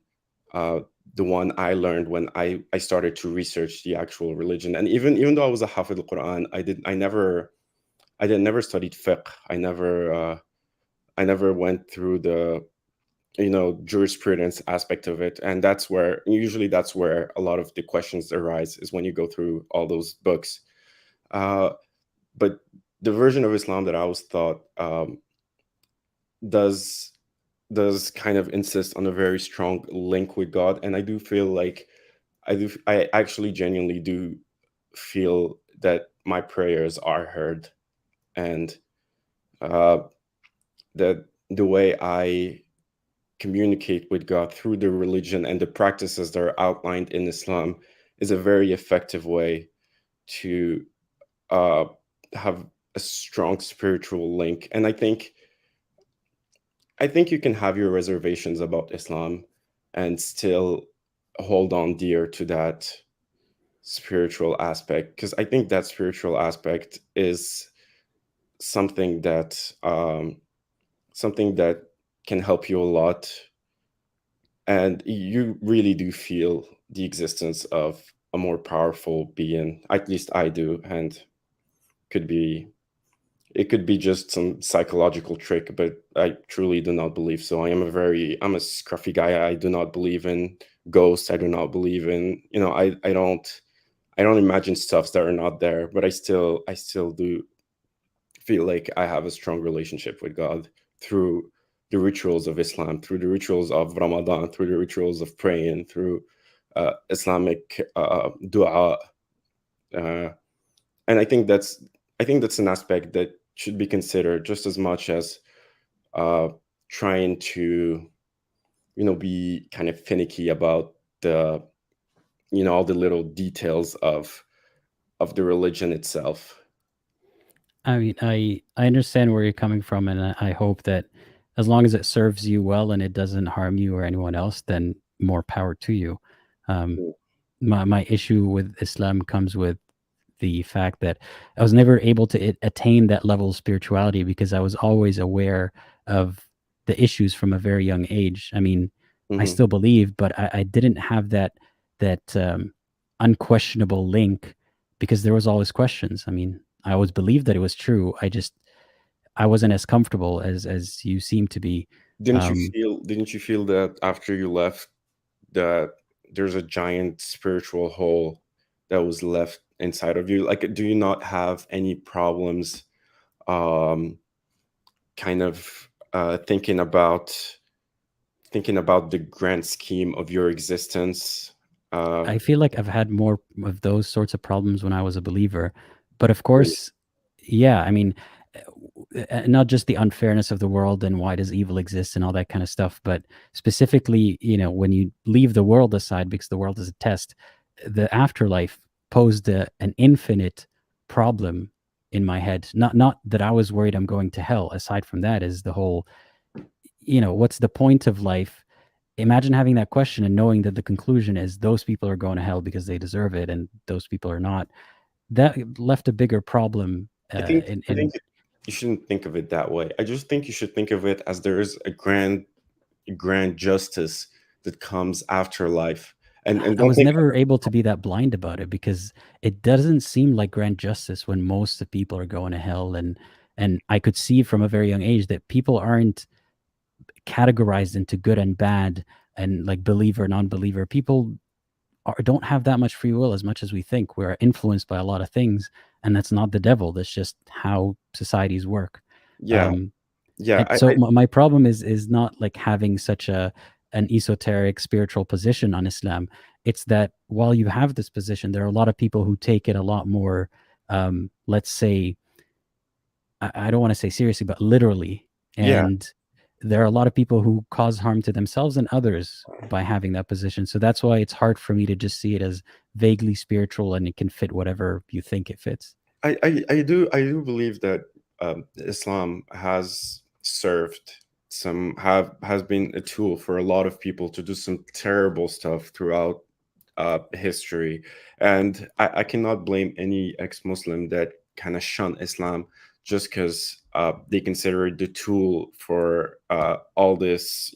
Speaker 2: uh, the one I learned when I started to research the actual religion. And even though I was a Hafid al-Quran, I never studied fiqh. I never went through the jurisprudence aspect of it, and that's where a lot of the questions arise, is when you go through all those books. Uh, but the version of Islam that I was taught does does kind of insist on a very strong link with God, and I do feel like I actually genuinely do feel that my prayers are heard, and uh, that the way I communicate with God through the religion and the practices that are outlined in Islam is a very effective way to uh, have a strong spiritual link. And I think you can have your reservations about Islam and still hold on dear to that spiritual aspect, because I think that spiritual aspect is something that something that can help you a lot, and you really do feel the existence of a more powerful being. At least I do, and could be it could be just some psychological trick, but I truly do not believe so. I'm a scruffy guy. I do not believe in ghosts. I do not believe in, I don't imagine stuffs that are not there, but I still do feel like I have a strong relationship with God through the rituals of Islam, through the rituals of Ramadan, through the rituals of praying, through Islamic dua, uh, and I think that's an aspect that should be considered just as much as uh, trying to be kind of finicky about the all the little details of the religion itself.
Speaker 1: I mean, I understand where you're coming from, and I hope that as long as it serves you well and it doesn't harm you or anyone else, then more power to you. Um,
Speaker 2: Mm.
Speaker 1: my issue with Islam comes with the fact that I was never able to attain that level of spirituality because I was always aware of the issues from a very young age. I mean, I
Speaker 2: Mhm.
Speaker 1: still believe, but I didn't have that unquestionable link because there was always questions. I mean, I always believed that it was true. I wasn't as comfortable as you seem to be. Um,
Speaker 2: Didn't you feel that after you left, that there's a giant spiritual hole that was left inside of you? Like, do you not have any problems um kind of thinking about the grand scheme of your existence?
Speaker 1: I feel like I've had more of those sorts of problems when I was a believer, but of
Speaker 2: Really?
Speaker 1: course, yeah, I mean, not just the unfairness of the world and why does evil exist and all that kind of stuff, but specifically, when you leave the world aside because the world is a test, the afterlife posed an infinite problem in my head. Not that I was worried I'm going to hell. Aside from that, is the whole, what's the point of life? Imagine having that question and knowing that the conclusion is those people are going to hell because they deserve it and those people are not. That left a bigger problem
Speaker 2: I think I
Speaker 1: in
Speaker 2: think you shouldn't think of it that way. I just think you should think of it as there is a grand justice that comes after life. And
Speaker 1: I
Speaker 2: don't
Speaker 1: was
Speaker 2: think
Speaker 1: never able to be that blind about it because it doesn't seem like grand justice when most of people are going to hell, and I could see from a very young age that people aren't categorized into good and bad and like believer non-believer. People don't have that much free will as much as we think. We're influenced by a lot of things, and that's not the devil. That's just how societies work.
Speaker 2: yeah,
Speaker 1: Um,
Speaker 2: yeah,
Speaker 1: and so my problem is not like having such an esoteric spiritual position on Islam. It's that while you have this position, there are a lot of people who take it a lot more, let's say, I don't want to say seriously, but literally.
Speaker 2: yeah.
Speaker 1: And there are a lot of people who cause harm to themselves and others by having that position. So that's why it's hard for me to just see it as vaguely spiritual and it can fit whatever you think it fits.
Speaker 2: I do believe that Islam has served has been a tool for a lot of people to do some terrible stuff throughout history, and I cannot blame any ex-Muslim that kind of shun Islam just because they consider it the tool for all this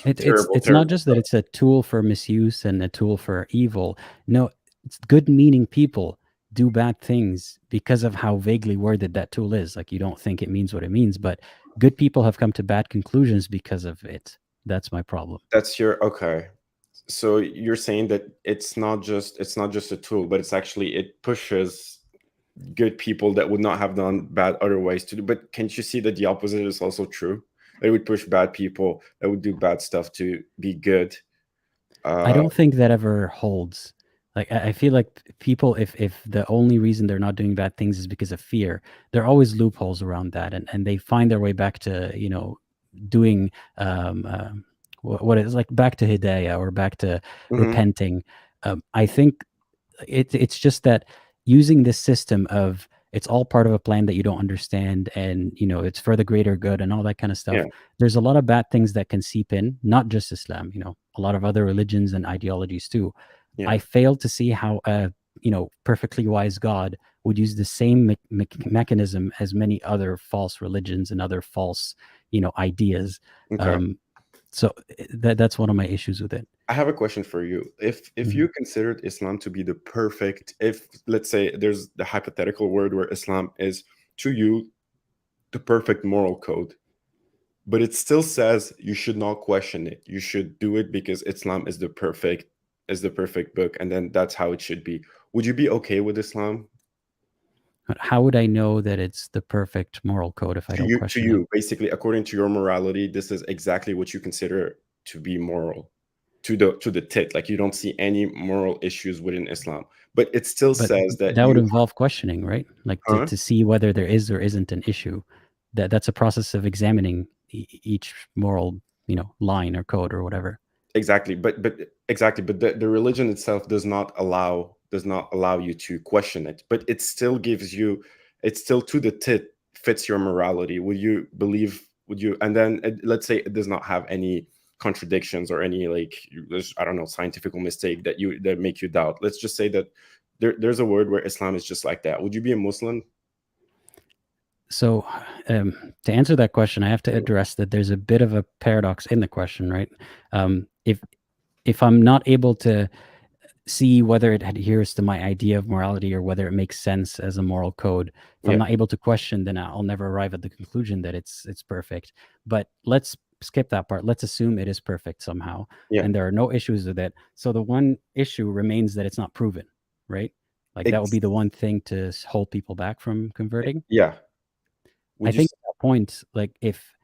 Speaker 1: It's
Speaker 2: terrible,
Speaker 1: it's not
Speaker 2: terrible
Speaker 1: just that
Speaker 2: stuff.
Speaker 1: it's a tool for misuse and a tool for evil. No, it's good meaning people do bad things because of how vaguely worded that tool is. Like you don't think it means what it means, but good people have come to bad conclusions because of it. That's my problem.
Speaker 2: That's your okay. So you're saying that it's not just a tool, but it pushes good people that would not have done bad other ways to do. But can't you see that the opposite is also true? They would push bad people that would do bad stuff to be good.
Speaker 1: I
Speaker 2: Uh,
Speaker 1: don't think that ever holds. Like I feel like people, if the only reason they're not doing bad things is because of fear, there are always loopholes around that, and they find their way back to doing what is like back to hidayah or back to
Speaker 2: mhm.
Speaker 1: repenting. I think it's just that using this system of it's all part of a plan that you don't understand, and it's for the greater good and all that kind of stuff.
Speaker 2: Yeah,
Speaker 1: There's a lot of bad things that can seep in, not just Islam, a lot of other religions and ideologies too.
Speaker 2: yeah,
Speaker 1: I fail to see how a perfectly wise God would use the same mechanism as many other false religions and other false ideas.
Speaker 2: okay.
Speaker 1: um so that's one of my issues with it.
Speaker 2: I have a question for you. If
Speaker 1: Mhm.
Speaker 2: you considered Islam to be the perfect, if let's say there's the hypothetical word where Islam is to you the perfect moral code, but it still says you should not question it. You should do it because Islam is the perfect book, and then that's how it should be. Would you be okay with Islam?
Speaker 1: But how would I know that it's the perfect moral code if I don't
Speaker 2: To
Speaker 1: question it?
Speaker 2: you, basically, according to your morality, this is exactly what you consider to be moral, to the tit. Like you don't see any moral issues within Islam, but it still
Speaker 1: But
Speaker 2: says that
Speaker 1: that would
Speaker 2: you,
Speaker 1: involve questioning, right? Like to,
Speaker 2: huh?
Speaker 1: to see whether there is or isn't an issue. That's a process of examining each moral, line or code or whatever.
Speaker 2: Exactly, but exactly, but the religion itself does not allow you to question it, but it still gives you, it's still to the tit fits your morality. Would you believe? Would you? And then let's say it does not have any contradictions or any like there's, I don't know, scientific mistake that make you doubt. Let's just say that there's a word where Islam is just like that. Would you be a Muslim?
Speaker 1: So, to answer that question, I have to address that there's a bit of a paradox in the question, right? If I'm not able to see whether it adheres to my idea of morality or whether it makes sense as a moral code, if I'm
Speaker 2: Yeah,
Speaker 1: not able to question, then I'll never arrive at the conclusion that it's perfect. But let's skip that part. Let's assume it is perfect somehow,
Speaker 2: yeah,
Speaker 1: and there are no issues with it. So the one issue remains that it's not proven, right? Like that would be
Speaker 2: ex-
Speaker 1: the one thing to hold people back from converting.
Speaker 2: yeah.
Speaker 1: I
Speaker 2: Would you?
Speaker 1: think at that point, like if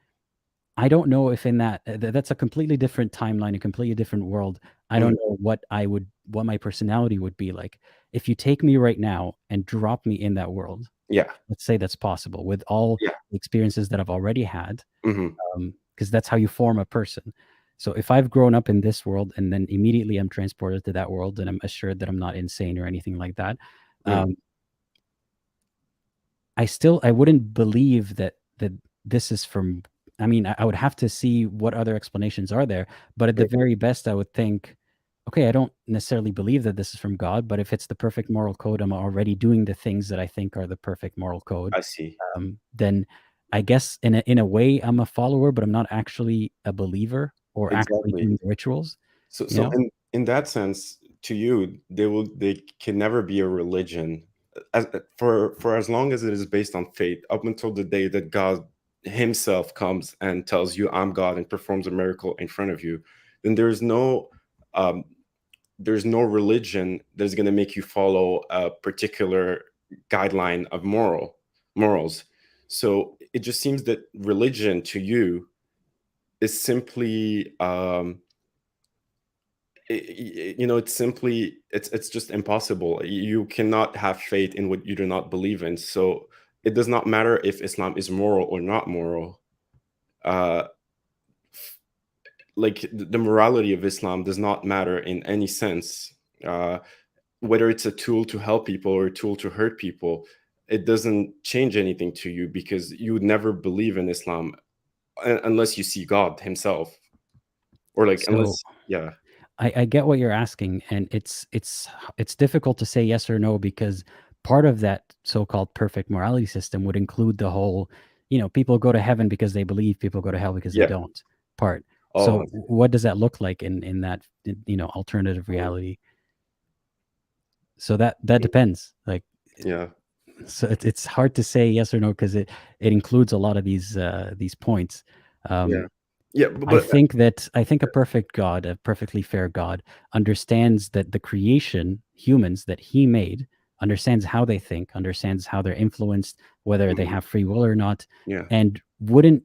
Speaker 1: I don't know if in that that's a completely different timeline, a completely different world. I don't
Speaker 2: Mhm.
Speaker 1: know what my personality would be like. If you take me right now and drop me in that world,
Speaker 2: Yeah,
Speaker 1: let's say that's possible with all
Speaker 2: yeah,
Speaker 1: the experiences that I've already had,
Speaker 2: hmm,
Speaker 1: because that's how you form a person. So if I've grown up in this world and then immediately I'm transported to that world and I'm assured that I'm not insane or anything like that,
Speaker 2: yeah,
Speaker 1: um, I wouldn't believe that this is from. I mean, I would have to see what other explanations are there, but at the
Speaker 2: yeah.
Speaker 1: very best, I would think, okay, I don't necessarily believe that this is from God, but if it's the perfect moral code, I'm already doing the things that I think are the perfect moral code.
Speaker 2: I see.
Speaker 1: Then I guess in a way, I'm a follower, but I'm not actually a believer or actually
Speaker 2: Exactly.
Speaker 1: doing the rituals. You
Speaker 2: So
Speaker 1: know,
Speaker 2: in that sense, to you, they can never be a religion for as long as it is based on faith, up until the day that God Himself comes and tells you, "I'm God," and performs a miracle in front of you. Then um, there's no religion that's going to make you follow a particular guideline of morals. So it just seems that religion to you is simply it's simply it's just impossible. You cannot have faith in what you do not believe in. So it does not matter if Islam is moral or not moral. uh like the morality of Islam does not matter in any sense. uh Whether it's a tool to help people or a tool to hurt people, it doesn't change anything to you, because you would never believe in Islam unless you see God Himself, or like
Speaker 1: so
Speaker 2: unless, yeah,
Speaker 1: I get what you're asking, and it's difficult to say yes or no because part of that so-called perfect morality system would include the whole, people go to heaven because they believe, people go to hell because they
Speaker 2: yeah.
Speaker 1: don't part.
Speaker 2: Oh,
Speaker 1: So what does that look like in that alternative
Speaker 2: oh,
Speaker 1: reality? So that depends. Like
Speaker 2: yeah,
Speaker 1: so it's hard to say yes or no because it includes a lot of these points.
Speaker 2: yeah,
Speaker 1: Um,
Speaker 2: yeah,
Speaker 1: I think a perfect God, a perfectly fair God, understands that the creation, humans that he made, understands how they think, understands how they're influenced, whether they
Speaker 2: mhm,
Speaker 1: have free will or not,
Speaker 2: yeah,
Speaker 1: and wouldn't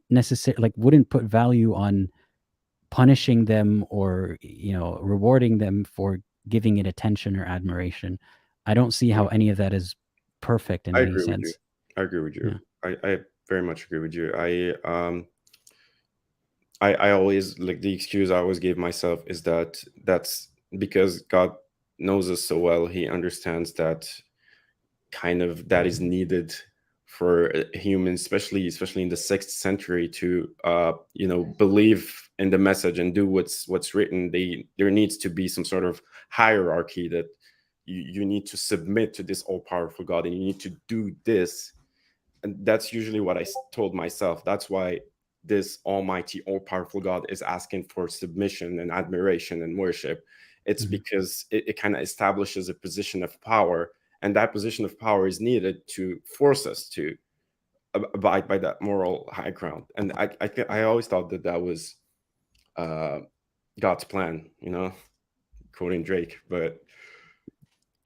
Speaker 1: put value on punishing them or rewarding them for giving it attention or admiration. I don't see
Speaker 2: yeah.
Speaker 1: how any of that is perfect in
Speaker 2: I
Speaker 1: any
Speaker 2: agree with you.
Speaker 1: sense.
Speaker 2: I agree with you.
Speaker 1: Yeah.
Speaker 2: I very much agree with you. I always, like, the excuse I always give myself is that that's because God knows us so well, he understands that kind of that is needed for humans, especially in the 6th century, to believe in the message and do what's written. There needs to be some sort of hierarchy that you need to submit to this all-powerful God, and you need to do this. And that's usually what I told myself. That's why this almighty, all-powerful God is asking for submission and admiration and worship. It's because it kind of establishes a position of power, and that position of power is needed to force us to abide by that moral high ground. And I always thought that was God's plan, quoting Drake. But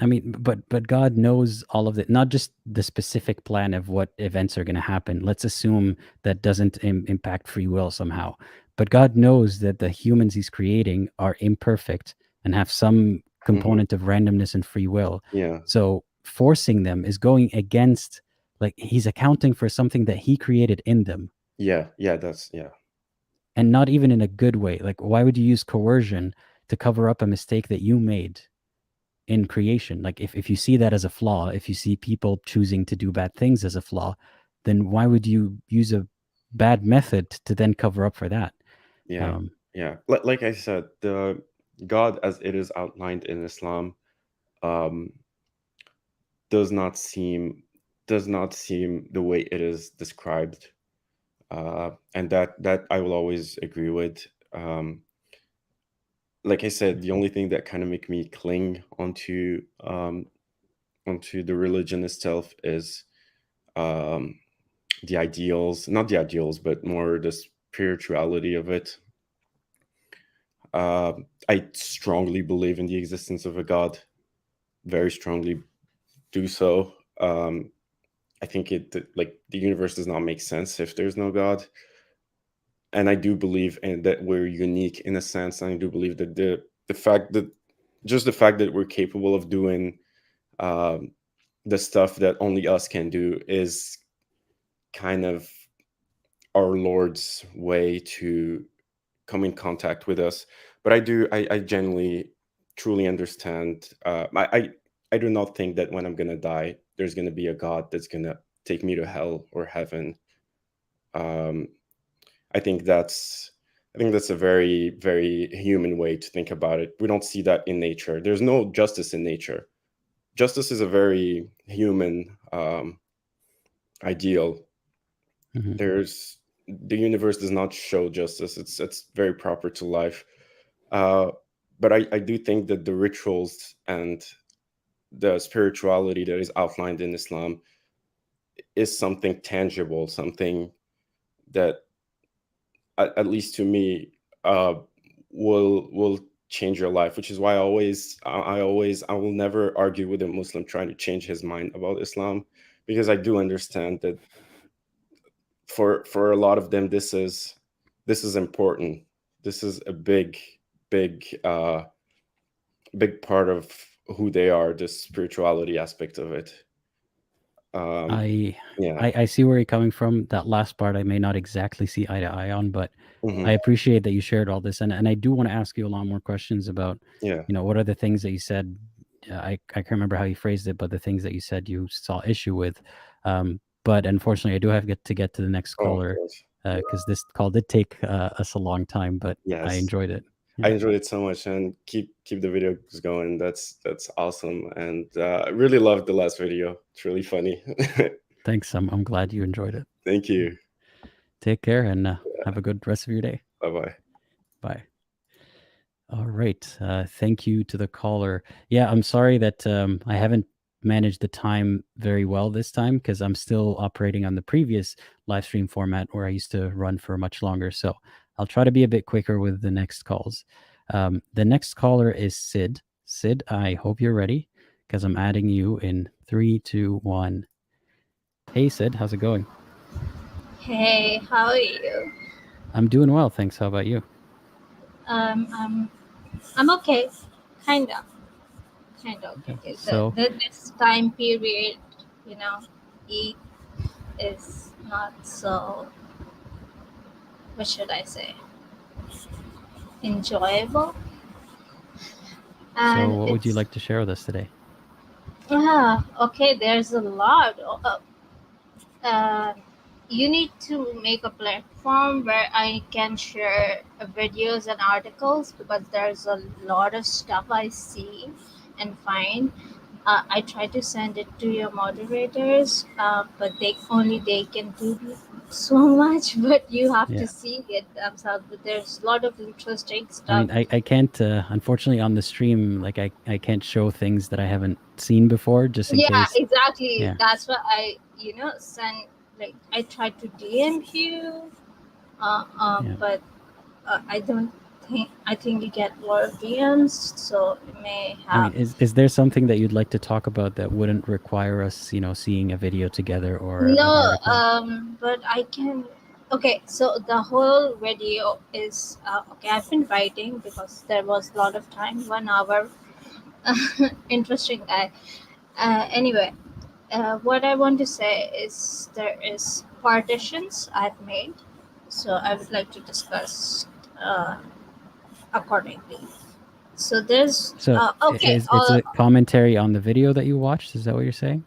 Speaker 1: I mean, but God knows all of it, not just the specific plan of what events are going to happen. Let's assume that doesn't impact free will somehow. But God knows that the humans he's creating are imperfect and have some component of randomness and free will.
Speaker 2: yeah,
Speaker 1: So forcing them is going against, like, he's accounting for something that he created in them,
Speaker 2: that's
Speaker 1: and not even in a good way. Like, why would you use coercion to cover up a mistake that you made in creation? Like, if you see that as a flaw, if you see people choosing to do bad things as a flaw, then why would you use a bad method to then cover up for that?
Speaker 2: Yeah, like I said, the God as it is outlined in Islam um, does not seem the way it is described, and that I will always agree with. Like I said, the only thing that kind of make me cling onto the religion itself is the ideals, not the ideals, but more the spirituality of it. I strongly believe in the existence of a God, very strongly do so. I think like the universe does not make sense if there's no God. And I do believe in that we're unique in a sense. And I do believe that the fact that we're capable of doing the stuff that only us can do is kind of our Lord's way to come in contact with us. But I genuinely truly understand. I do not think that when I'm gonna die there's gonna be a God that's gonna take me to hell or heaven. um i think that's I think that's a very, very human way to think about it. We don't see that in nature. There's no justice in nature. Justice is a very human ideal. There's The universe does not show justice. It's very proper to life. But I do think that the rituals and the spirituality that is outlined in Islam is something tangible, something that, at least to me, will change your life. Which is why I will never argue with a Muslim trying to change his mind about Islam, because I do understand that for a lot of them this is important. This is a big big part of who they are, the spirituality aspect of it.
Speaker 1: I,
Speaker 2: Yeah.
Speaker 1: I see where you're coming from. That last part I may not exactly see eye to eye on, but
Speaker 2: Hmm.
Speaker 1: I appreciate that you shared all this, and I do want to ask you a lot more questions about,
Speaker 2: Yeah.
Speaker 1: what are the things that you said. I can't remember how you phrased it, but the things that you said you saw issue with. But unfortunately, I do have to get to the next
Speaker 2: Oh, of
Speaker 1: caller,
Speaker 2: course.
Speaker 1: because this call did take us a long time, but I
Speaker 2: Yes.
Speaker 1: enjoyed it.
Speaker 2: I
Speaker 1: Yeah.
Speaker 2: enjoyed it so much, and keep the videos going. That's awesome. And I really loved the last video. It's really funny.
Speaker 1: Thanks. I'm glad you enjoyed it.
Speaker 2: Thank
Speaker 1: Yeah.
Speaker 2: you.
Speaker 1: Take care and have a good rest of your day.
Speaker 2: Bye bye.
Speaker 1: Bye. All right. Thank you to the caller. Yeah, I'm sorry that I haven't managed the time very well this time, because I'm still operating on the previous live stream format where I used to run for much longer. So I'll try to be a bit quicker with the next calls. The next caller is Sid. Sid, I hope you're ready, because I'm adding you in 3, 2, 1. Hey, Sid, how's it going?
Speaker 3: Hey, how are you?
Speaker 1: I'm doing well, thanks. How about you?
Speaker 3: I'm okay, kind of
Speaker 1: Yeah.
Speaker 3: okay.
Speaker 1: So,
Speaker 3: This time period, you know, it is not so. What should I say? Enjoyable.
Speaker 1: So,
Speaker 3: and
Speaker 1: what would you
Speaker 3: it's
Speaker 1: like to share with us today?
Speaker 3: okay. There's a lot. Uh, you need to make a platform where I can share videos and articles, because there's a lot of stuff I see and find. I try to send it to your moderators, but they can do so much. But you have to
Speaker 1: Yeah.
Speaker 3: see it themselves. But there's a lot of interesting
Speaker 1: I
Speaker 3: stuff.
Speaker 1: mean, I can't, unfortunately, on the stream, like, I can't show things that I haven't seen before, just in
Speaker 3: Yeah,
Speaker 1: case.
Speaker 3: exactly.
Speaker 1: Yeah.
Speaker 3: That's what I send. Like, I try to DM you,
Speaker 1: Yeah.
Speaker 3: but I don't think I think you get more DMs, so it may
Speaker 1: I mean,
Speaker 3: have.
Speaker 1: is there something that you'd like to talk about that wouldn't require us, seeing a video together or an
Speaker 3: No,
Speaker 1: article?
Speaker 3: but I can. Okay, so the whole video is okay. I've been writing because there was a lot of time, 1 hour. Interesting guy. Anyway, what I want to say is there is partitions I've made, so I would like to discuss accordingly. So there's
Speaker 1: So,
Speaker 3: okay.
Speaker 1: it's a commentary on the video that you watched? Is that what you're saying?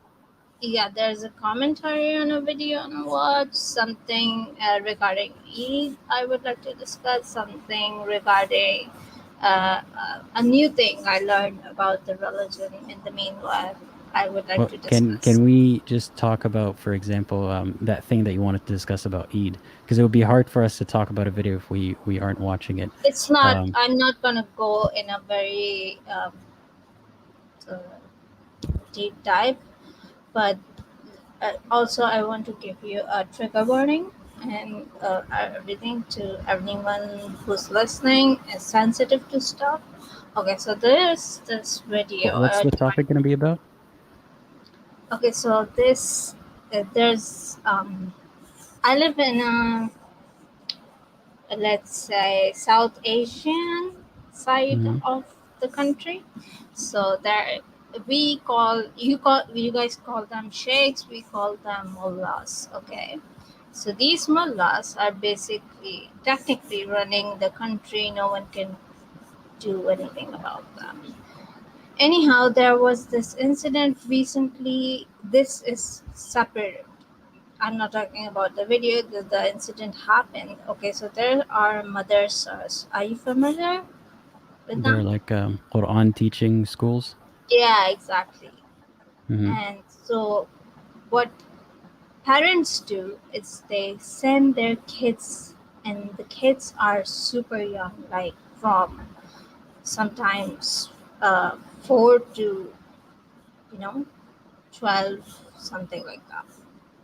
Speaker 3: Yeah, there's a commentary on a video on a watch, something regarding Eid. I would like to discuss something regarding a new thing I learned about the religion in the meanwhile. I would like
Speaker 1: Well,
Speaker 3: to
Speaker 1: can
Speaker 3: discuss.
Speaker 1: we just talk about, for example, that thing that you wanted to discuss about Eid? Because it would be hard for us to talk about a video if we aren't watching it.
Speaker 3: It's not.
Speaker 1: Um,
Speaker 3: I'm not gonna go in a very uh, deep dive, but also I want to give you a trigger warning, and everything to everyone who's listening is sensitive to stuff. Okay, so there's this video.
Speaker 1: what's the topic going to be about?
Speaker 3: Okay, so this there's I live in a, let's say, South Asian side
Speaker 1: Hmm.
Speaker 3: of the country. So there, you guys call them sheikhs, we call them mullahs. Okay, so these mullahs are basically technically running the country. No one can do anything about them. Anyhow, there was this incident recently. This is separate. I'm not talking about the video. The incident happened. Okay, so there are madrasas. Are you familiar with
Speaker 1: They're
Speaker 3: them?
Speaker 1: like Quran teaching schools.
Speaker 3: Yeah, exactly.
Speaker 1: Hmm.
Speaker 3: And so, what parents do is they send their kids, and the kids are super young, like from sometimes 4 to, you know 12, something like that.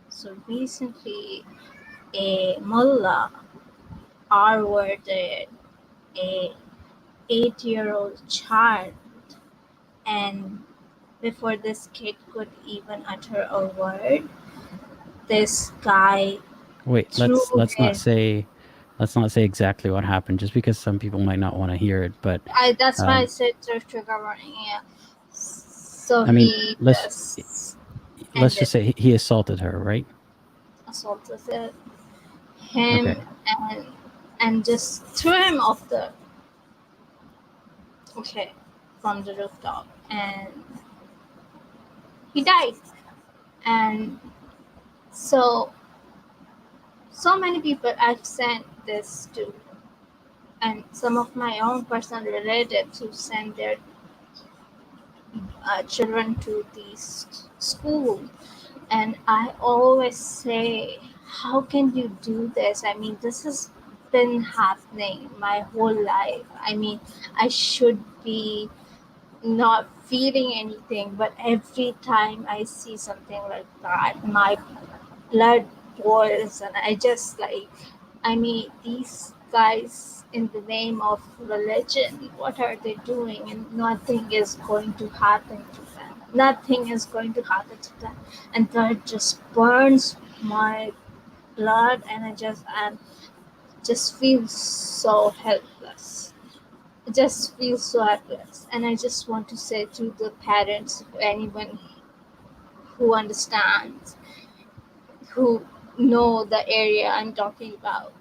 Speaker 3: So recently, a mullah R-worded a 8-year-old child, and before this kid could even utter a word, this guy
Speaker 1: Wait,
Speaker 3: threw his.
Speaker 1: let's not say exactly what happened, just because some people might not want to hear it. But
Speaker 3: That's why I
Speaker 1: um,
Speaker 3: said trigger warning. Yeah. So
Speaker 1: I mean,
Speaker 3: he
Speaker 1: let's
Speaker 3: just
Speaker 1: let's
Speaker 3: ended,
Speaker 1: just say he assaulted her, right?
Speaker 3: assaulted
Speaker 1: Okay.
Speaker 3: him, and just threw him off the, okay, from the rooftop, and he died. And so many people I've sent this to, and some of my own personal relatives who send their children to these school, and I always say, how can you do this? I mean, this has been happening my whole life. I mean, I should be not feeling anything, but every time I see something like that, my blood boils, and I just like, I mean, these guys, in the name of religion, what are they doing? And nothing is going to happen to them. Nothing is going to happen to them. And that just burns my blood, and I just feel so helpless. I just feel so helpless. And I just want to say to the parents, anyone who understands, who know the area I'm talking about,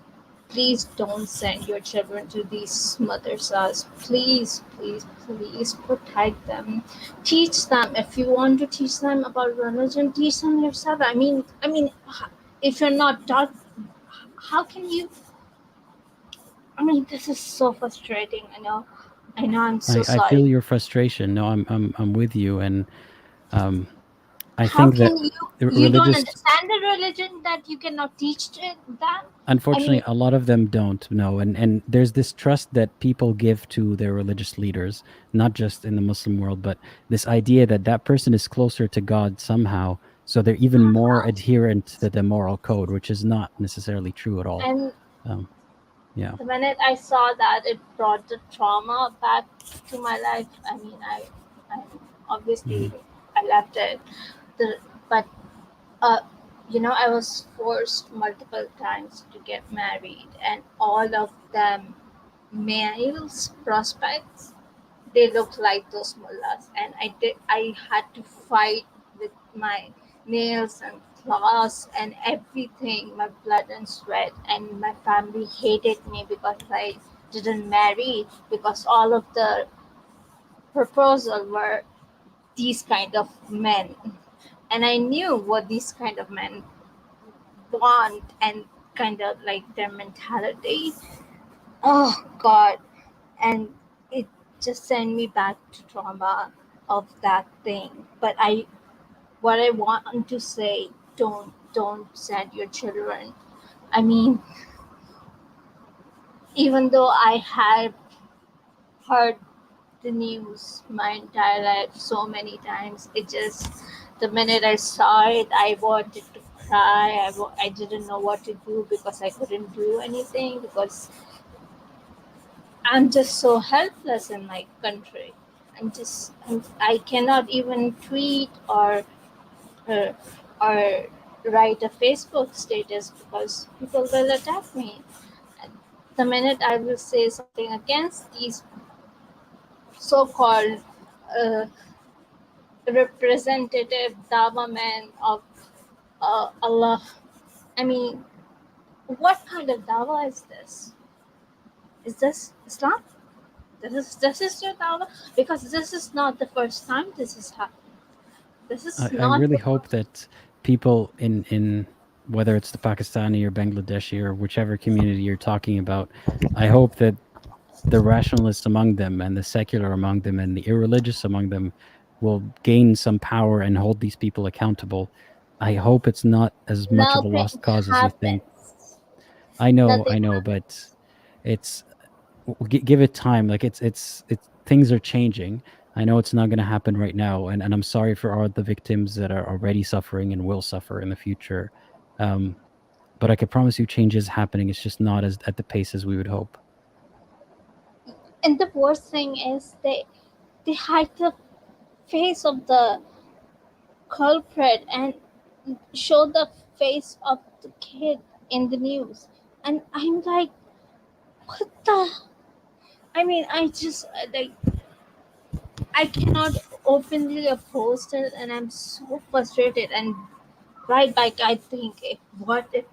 Speaker 3: please don't send your children to these madrasas. Please, please, please protect them. Teach them. If you want to teach them about religion, teach them yourself. If you're not taught, how can you? I mean, this is so frustrating. I know. I know. I'm so
Speaker 1: I feel
Speaker 3: sorry.
Speaker 1: your frustration. No, I'm with you, and um, I
Speaker 3: How
Speaker 1: think that
Speaker 3: can you don't
Speaker 1: religious,
Speaker 3: understand the religion that you cannot teach it that? I
Speaker 1: unfortunately,
Speaker 3: mean,
Speaker 1: a lot of them don't know, and there's this trust that people give to their religious leaders, not just in the Muslim world, but this idea that that person is closer to God somehow, so they're even more adherent to the moral code, which is not necessarily true at all.
Speaker 3: and
Speaker 1: Um, yeah.
Speaker 3: the minute I saw that, it brought the trauma back to my life. I mean, I obviously
Speaker 1: Mhm.
Speaker 3: I left it, but uh, I was forced multiple times to get married, and all of them males prospects, they look like those mullahs, and I had to fight with my nails and claws and everything, my blood and sweat, and my family hated me because I didn't marry, because all of the proposal were these kind of men, and I knew what these kind of men want and kind of like their mentality. Oh God. And it just sent me back to trauma of that thing. But what I want to say, don't send your children. I mean, even though I had heard the news my entire life so many times, it just, the minute I saw it, I wanted to cry. I didn't know what to do because I couldn't do anything, because I'm just so helpless in my country. I cannot even tweet uh, or write a Facebook status because people will attack me. The minute I will say something against these so-called uh, representative Dawah men of Allah, I mean, what kind of Dawah is this? Is this Islam? This is your Dawah? Because this is not the first time this is happening. This is
Speaker 1: I
Speaker 3: not
Speaker 1: really
Speaker 3: the
Speaker 1: hope
Speaker 3: first.
Speaker 1: that people in whether it's the Pakistani or Bangladeshi or whichever community you're talking about, I hope that the rationalists among them and the secular among them and the irreligious among them will gain some power and hold these people accountable. I hope it's not as much of a
Speaker 3: Nothing
Speaker 1: lost cause as you think.
Speaker 3: happens.
Speaker 1: I
Speaker 3: Nothing
Speaker 1: know, but it's give it time. Like it's things are changing. I know it's not going to happen right now, and I'm sorry for all the victims that are already suffering and will suffer in the future. Um, but I can promise you, change is happening. It's just not as at the pace as we would hope.
Speaker 3: And the worst thing is they hide the face of the culprit and show the face of the kid in the news. And I'm like, what the? I mean, I just like, I cannot openly oppose it, and I'm so frustrated. And right back, I think, what if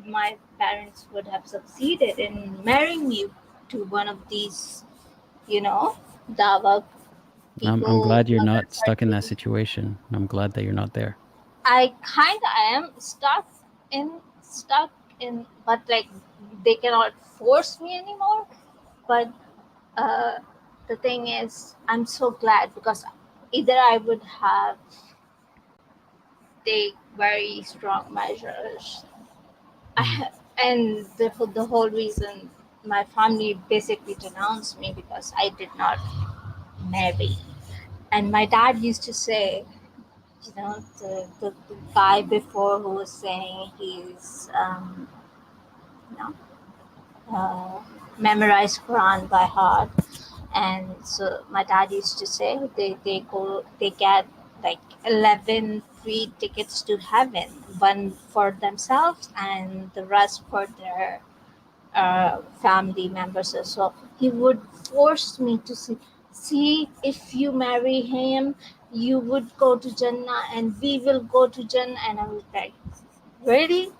Speaker 3: my parents would have succeeded in marrying me to one of these, you know, Dawa
Speaker 1: I'm
Speaker 3: people
Speaker 1: glad you're
Speaker 3: who are
Speaker 1: not stuck in that
Speaker 3: hurting.
Speaker 1: situation. I'm glad that you're not there.
Speaker 3: I kind of am stuck in, but like they cannot force me anymore. But uh, the thing is, I'm so glad because either I would have take very strong measures.
Speaker 1: Mm.
Speaker 3: And the whole reason my family basically denounced me because I did not marry. And my dad used to say, the guy before who was saying he's you know memorized Quran by heart. And so my dad used to say they get like 11 free tickets to heaven, one for themselves and the rest for their family members. So he would force me to see, if you marry him, you would go to Jannah and we will go to Jannah. And I was like, really?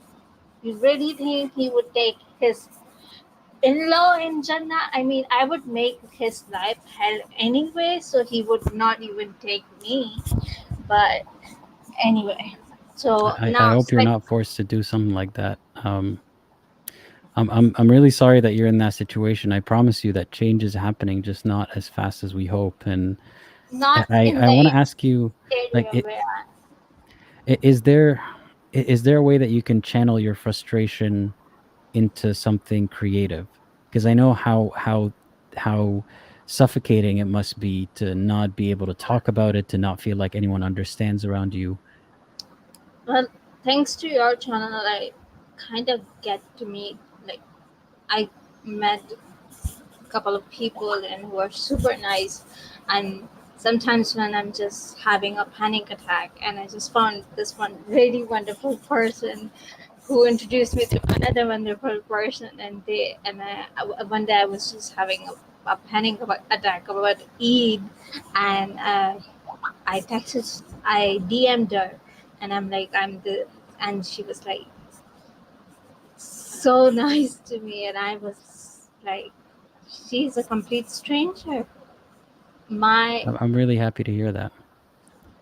Speaker 3: You really think he would take his in-law in Jannah. I mean, I would make his life hell anyway, so he would not even take me. But anyway, so
Speaker 1: I
Speaker 3: now
Speaker 1: hope you're not forced to do something like that. I'm really sorry that you're in that situation. I promise you that change is happening, just not as fast as we hope. And
Speaker 3: not in
Speaker 1: I want
Speaker 3: the
Speaker 1: to ask you, like,
Speaker 3: area where
Speaker 1: is there is there a way that you can channel your frustration into something creative? Because I know how suffocating it must be to not be able to talk about it, to not feel like anyone understands around you.
Speaker 3: well, thanks to your channel, I kind of get to meet, like, I met a couple of people and who are super nice. And sometimes when I'm just having a panic attack, and I just found this one really wonderful person who introduced me to another wonderful person, and one day I was just having a panic attack about Eid, and I DM'd her, and and she was like so nice to me, and I was like, she's a complete stranger. My
Speaker 1: I'm really happy to hear that.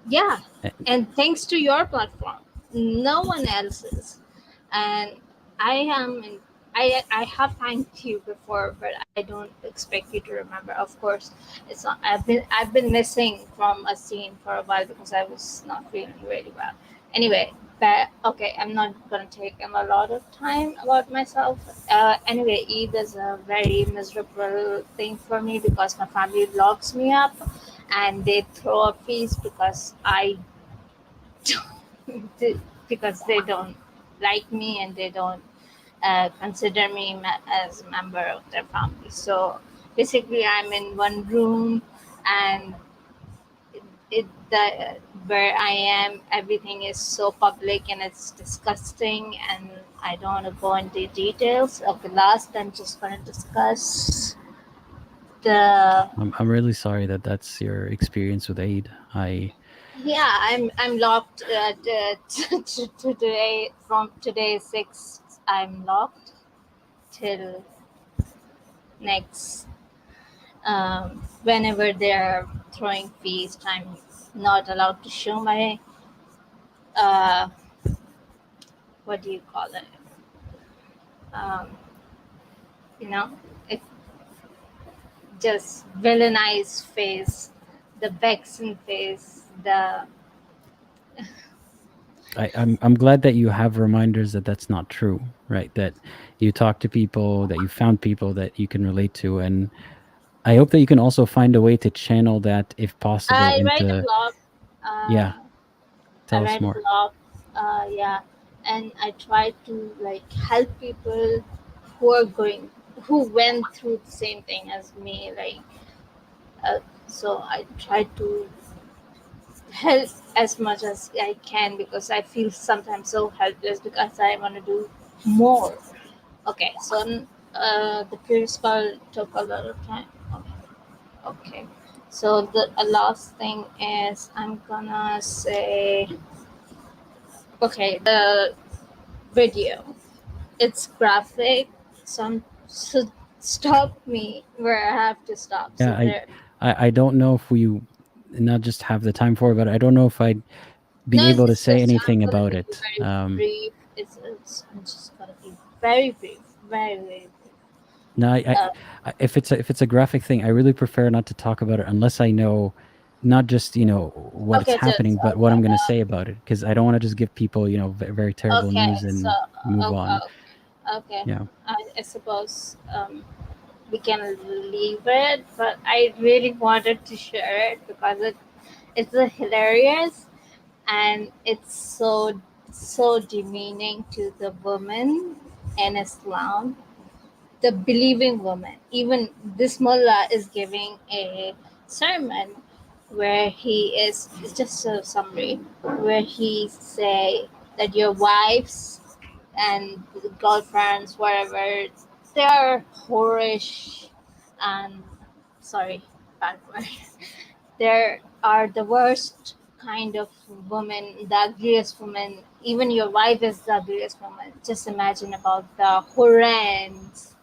Speaker 3: Yeah,
Speaker 1: Eh,
Speaker 3: and thanks to your platform, no one else's. And I am in, I have thanked you before, but I don't expect you to remember. Of course, it's not. I've been missing from a scene for a while because I was not feeling really well. Anyway, but okay, I'm not gonna take a lot of time about myself. Anyway, Eid is a very miserable thing for me because my family locks me up and they throw a feast because I because they don't like me and they don't consider me as a member of their family. So basically, I'm in one room, and the where I am, everything is so public and it's disgusting. And I don't want to go into details of the last. I'm just going to discuss the
Speaker 1: I'm really sorry that that's your experience with Aid.
Speaker 3: Yeah, I'm locked today. From today 6th, I'm locked till next. Whenever they're throwing feast, I'm not allowed to show my uh, what do you call it? Um, you know, it just villainized face, the vexen face, the
Speaker 1: I'm glad that you have reminders that that's not true, right? That you talk to people, that you found people that you can relate to, and I hope that you can also find a way to channel that, if possible,
Speaker 3: I write a
Speaker 1: into
Speaker 3: blog.
Speaker 1: yeah.
Speaker 3: I
Speaker 1: Tell us
Speaker 3: write a
Speaker 1: more.
Speaker 3: blog, yeah, and I try to like help people who are going, who went through the same thing as me. Like, so I try to help as much as I can because I feel sometimes so helpless because I want to do more. Okay, so the previous call took a lot of time. Okay, so the last thing is I'm gonna say, okay, the video. It's graphic, some should stop me where I have to stop. So
Speaker 1: Yeah,
Speaker 3: there,
Speaker 1: I don't know if we not just have the time for it, but I don't know if I'd
Speaker 3: no,
Speaker 1: be able to
Speaker 3: it's
Speaker 1: say
Speaker 3: just I'm
Speaker 1: anything
Speaker 3: gonna
Speaker 1: about
Speaker 3: be
Speaker 1: it.
Speaker 3: very brief. It's I'm just gonna be very brief, very brief.
Speaker 1: No,
Speaker 3: Uh,
Speaker 1: if it's a graphic thing, I really prefer not to talk about it unless I know not just what's
Speaker 3: okay,
Speaker 1: happening,
Speaker 3: just
Speaker 1: but what I'm going to say about it, because I don't want to just give people very terrible
Speaker 3: okay.
Speaker 1: news
Speaker 3: So
Speaker 1: and move on.
Speaker 3: okay.
Speaker 1: Yeah.
Speaker 3: I suppose we can leave it, but I really wanted to share it because it's a hilarious and it's so demeaning to the woman in Islam, the believing woman. Even this mullah is giving a sermon where he is, it's just a summary, where he say that your wives and girlfriends, whatever, they are whorish and sorry, bad word. There are the worst kind of woman, the ugliest woman. Even your wife is the ugliest woman. Just imagine about the horrends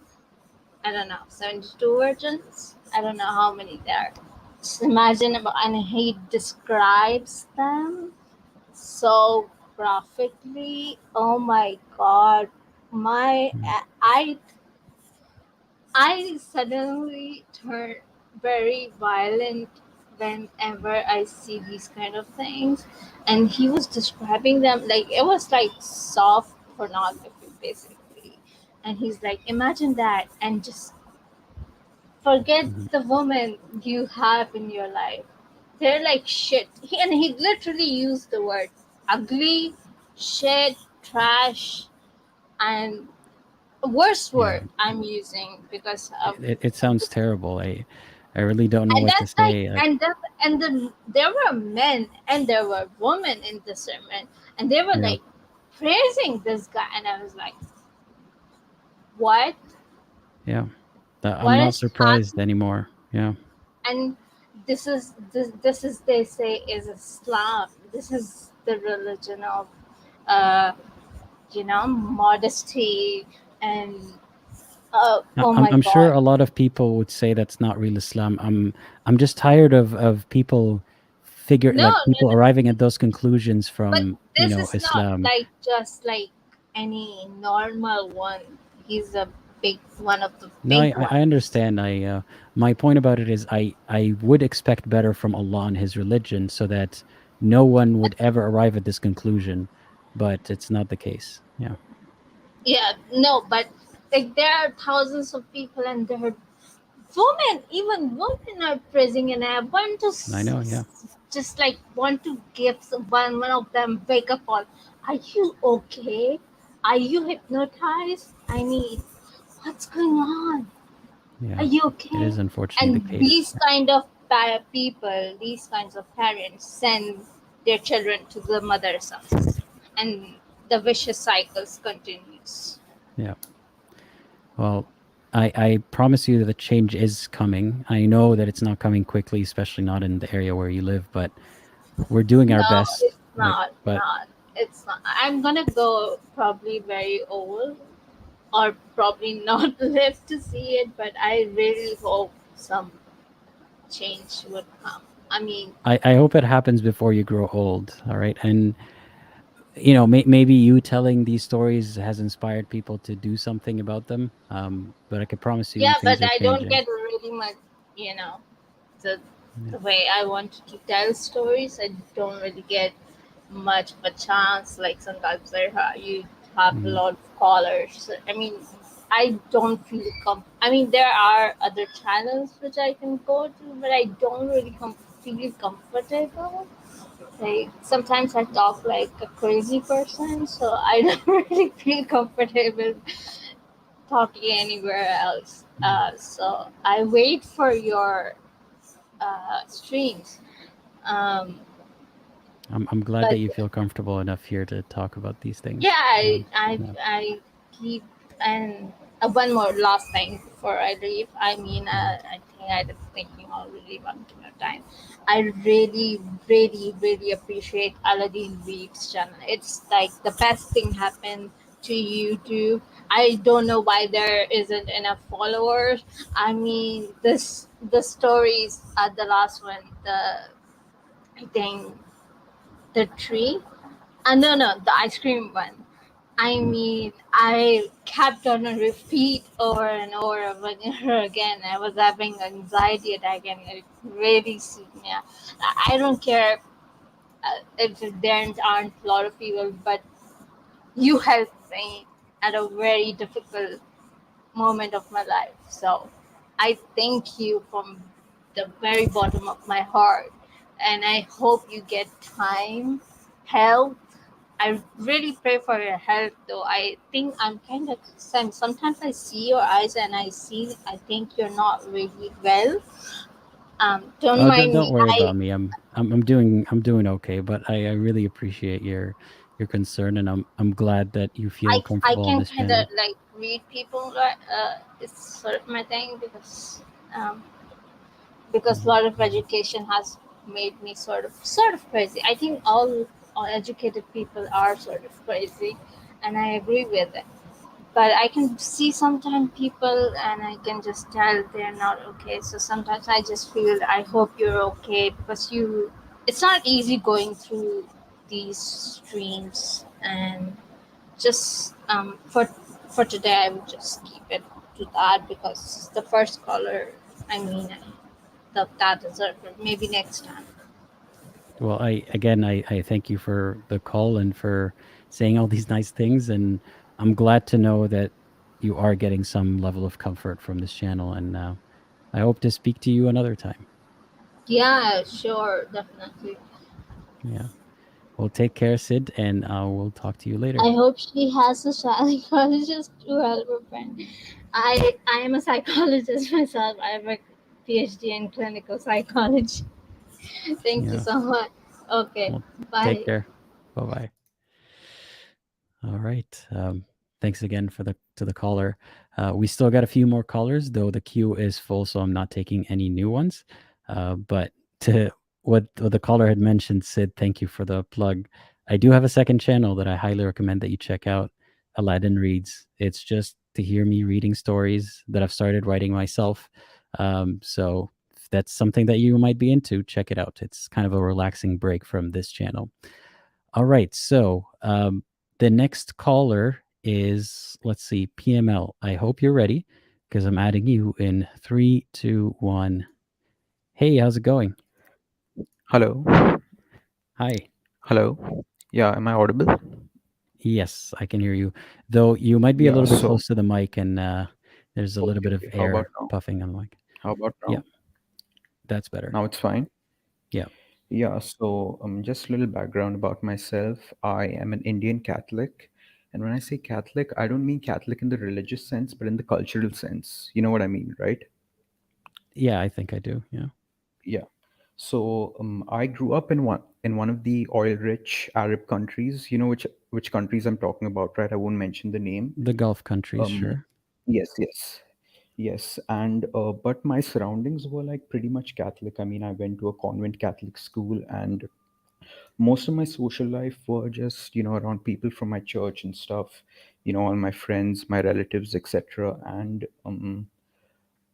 Speaker 3: I don't know, 72 virgins. I don't know how many there are. Just imagine about, and he describes them so graphically. Oh my god, my
Speaker 1: Mm.
Speaker 3: I suddenly turn very violent whenever I see these kind of things. And he was describing them like it was like soft pornography basically. And he's like, imagine that and just forget
Speaker 1: Mhm.
Speaker 3: the woman you have in your life. They're like shit. And he literally used the word ugly, shit, trash, and worst
Speaker 1: Yeah,
Speaker 3: word I'm using because of
Speaker 1: it sounds terrible. I really don't know
Speaker 3: and
Speaker 1: what to
Speaker 3: that's like
Speaker 1: say. Like,
Speaker 3: there were men and there were women in the sermon and they were
Speaker 1: yeah,
Speaker 3: like praising this guy and I was like, what
Speaker 1: yeah. I'm
Speaker 3: what
Speaker 1: not
Speaker 3: is
Speaker 1: surprised
Speaker 3: happening?
Speaker 1: anymore. Yeah.
Speaker 3: And this is they say is Islam. This is the religion of uh modesty and oh my
Speaker 1: I'm sure
Speaker 3: god.
Speaker 1: a lot of people would say that's not real Islam. I'm just tired of people
Speaker 3: No, no,
Speaker 1: people
Speaker 3: no,
Speaker 1: arriving at those conclusions
Speaker 3: but
Speaker 1: from,
Speaker 3: this is not
Speaker 1: Islam.
Speaker 3: like just like any normal one. He's a big one of the
Speaker 1: No,
Speaker 3: big
Speaker 1: I
Speaker 3: ones.
Speaker 1: understand. My point about it is I would expect better from Allah and His religion, so that no one would ever arrive at this conclusion, but it's not the case. Yeah,
Speaker 3: Yeah, no, but like there are thousands of people and there are women, even women are praising, and I want to
Speaker 1: I know. Yeah,
Speaker 3: just like want to give one of them wake up call. Are you okay? Are you hypnotized? I mean, what's going on? Are
Speaker 1: yeah.
Speaker 3: you
Speaker 1: It
Speaker 3: okay?
Speaker 1: is unfortunately the
Speaker 3: And
Speaker 1: case.
Speaker 3: these kind of people, these kinds of parents send their children to the madrasas, and the vicious cycles continues.
Speaker 1: Yeah. Well, I promise you that the change is coming. I know that it's not coming quickly, especially not in the area where you live, but we're doing our
Speaker 3: No,
Speaker 1: best.
Speaker 3: it's
Speaker 1: Like,
Speaker 3: not.
Speaker 1: but
Speaker 3: Not. It's not. I'm gonna go probably very old, or probably not live to see it. But I really hope some change would come. I mean,
Speaker 1: I hope it happens before you grow old. All right, and maybe you telling these stories has inspired people to do something about them. But I can promise you,
Speaker 3: yeah, but
Speaker 1: things are
Speaker 3: I don't
Speaker 1: changing.
Speaker 3: get really much. You know, the
Speaker 1: Yeah.
Speaker 3: the way I want to tell stories, I don't really get much of a chance. Like sometimes you have a
Speaker 1: Mhm.
Speaker 3: lot of callers. I mean, I don't feel I mean, there are other channels which I can go to, but I don't really feel comfortable. Like sometimes I talk like a crazy person, so I don't really feel comfortable talking anywhere else.
Speaker 1: Mm.
Speaker 3: So I wait for your streams. Um,
Speaker 1: I'm glad that
Speaker 3: but
Speaker 1: you feel comfortable enough here to talk about these
Speaker 3: yeah,
Speaker 1: things. Yeah.
Speaker 3: I keep and one more last thing before I leave. I mean,
Speaker 1: Mhm.
Speaker 3: I think I was thinking already one more time. I really, really, really appreciate Aladdin Reed's channel. It's like the best thing happened to YouTube. I don't know why there isn't enough followers. I mean, the stories at the last one, I think the tree. No, the ice cream one. I mean, I kept on a repeat over and over again. I was having anxiety attack, and it really suited me. I don't care if there aren't a lot of people, but you helped me at a very difficult moment of my life. So I thank you from the very bottom of my heart, and I hope you get time, health. I really pray for your health, though. I think I'm kind of sometimes I see your eyes and I think you're not really well. Don't
Speaker 1: Oh,
Speaker 3: mind
Speaker 1: don't
Speaker 3: me.
Speaker 1: worry about me. I'm doing okay, but I really appreciate your concern, and I'm glad that you feel
Speaker 3: I
Speaker 1: comfortable on
Speaker 3: can
Speaker 1: this
Speaker 3: kind of
Speaker 1: channel.
Speaker 3: like read people. Right? It's sort of my thing um, because a
Speaker 1: Mhm.
Speaker 3: lot of education has made me sort of crazy. I think all educated people are sort of crazy, and I agree with it. but I can see sometimes people and I can just tell they're not okay. So sometimes I just feel I hope you're okay because you it's not easy going through these streams and just for today I would just keep it to that because the first caller I mean that deserved it. Maybe next time.
Speaker 1: Well, I thank you for the call and for saying all these nice things, and I'm glad to know that you are getting some level of comfort from this channel, and I hope to speak to you another time.
Speaker 3: Yeah, sure, definitely.
Speaker 1: Yeah. Well, take care, Sid, and we'll talk to you later.
Speaker 3: I hope she has a psychologist to help her friend. I am a psychologist myself. I have a PhD in clinical psychology. Thank you
Speaker 1: Yeah.
Speaker 3: so much. Okay,
Speaker 1: Well, take
Speaker 3: bye.
Speaker 1: care. Bye bye. All right. Thanks again for the to the caller. We still got a few more callers, though the queue is full, so I'm not taking any new ones. But to what the caller had mentioned, Sid, thank you for the plug. I do have a second channel that I highly recommend that you check out. Aladdin Reads. It's just to hear me reading stories that I've started writing myself. So if that's something that you might be into, check it out. It's kind of a relaxing break from this channel. All right. So the next caller is, let's see, PML. I hope you're ready because I'm adding you in three, two, one. Hey, how's it going?
Speaker 4: Hello.
Speaker 1: Hi.
Speaker 4: Hello. Yeah, am I audible?
Speaker 1: Yes, I can hear you. Though you might be a
Speaker 4: Yeah,
Speaker 1: little bit
Speaker 4: so
Speaker 1: close to the mic and there's a little
Speaker 4: okay,
Speaker 1: bit of
Speaker 4: okay. How about
Speaker 1: air
Speaker 4: now?
Speaker 1: puffing on the mic.
Speaker 4: How about
Speaker 1: Yeah,
Speaker 4: now?
Speaker 1: that's better.
Speaker 4: Now it's fine.
Speaker 1: Yeah.
Speaker 4: Yeah, so just a little background about myself. I am an Indian Catholic. And when I say Catholic, I don't mean Catholic in the religious sense, but in the cultural sense. You know what I mean, right?
Speaker 1: Yeah, I think I do. Yeah.
Speaker 4: Yeah. So I grew up in one of the oil-rich Arab countries. You know which countries I'm talking about, right? I won't mention the name.
Speaker 1: The Gulf countries,
Speaker 4: Um,
Speaker 1: sure.
Speaker 4: yes, yes. Yes, and but my surroundings were like pretty much Catholic. I mean, I went to a convent Catholic school, and most of my social life were just around people from my church and stuff. All my friends, my relatives, etc. And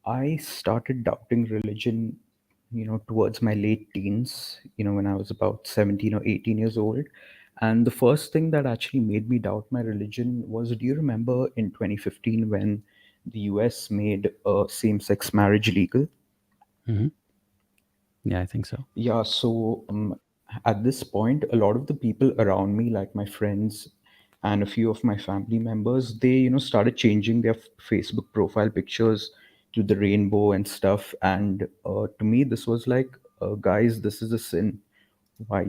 Speaker 4: I started doubting religion, towards my late teens. When I was about 17 or 18 years old. And the first thing that actually made me doubt my religion was, do you remember in 2015 when the US made same-sex marriage legal?
Speaker 1: Hmm. Yeah, I think so.
Speaker 4: Yeah, so at this point, a lot of the people around me, like my friends and a few of my family members, they, started changing their Facebook profile pictures to the rainbow and stuff. And to me, this was like, guys, this is a sin. Why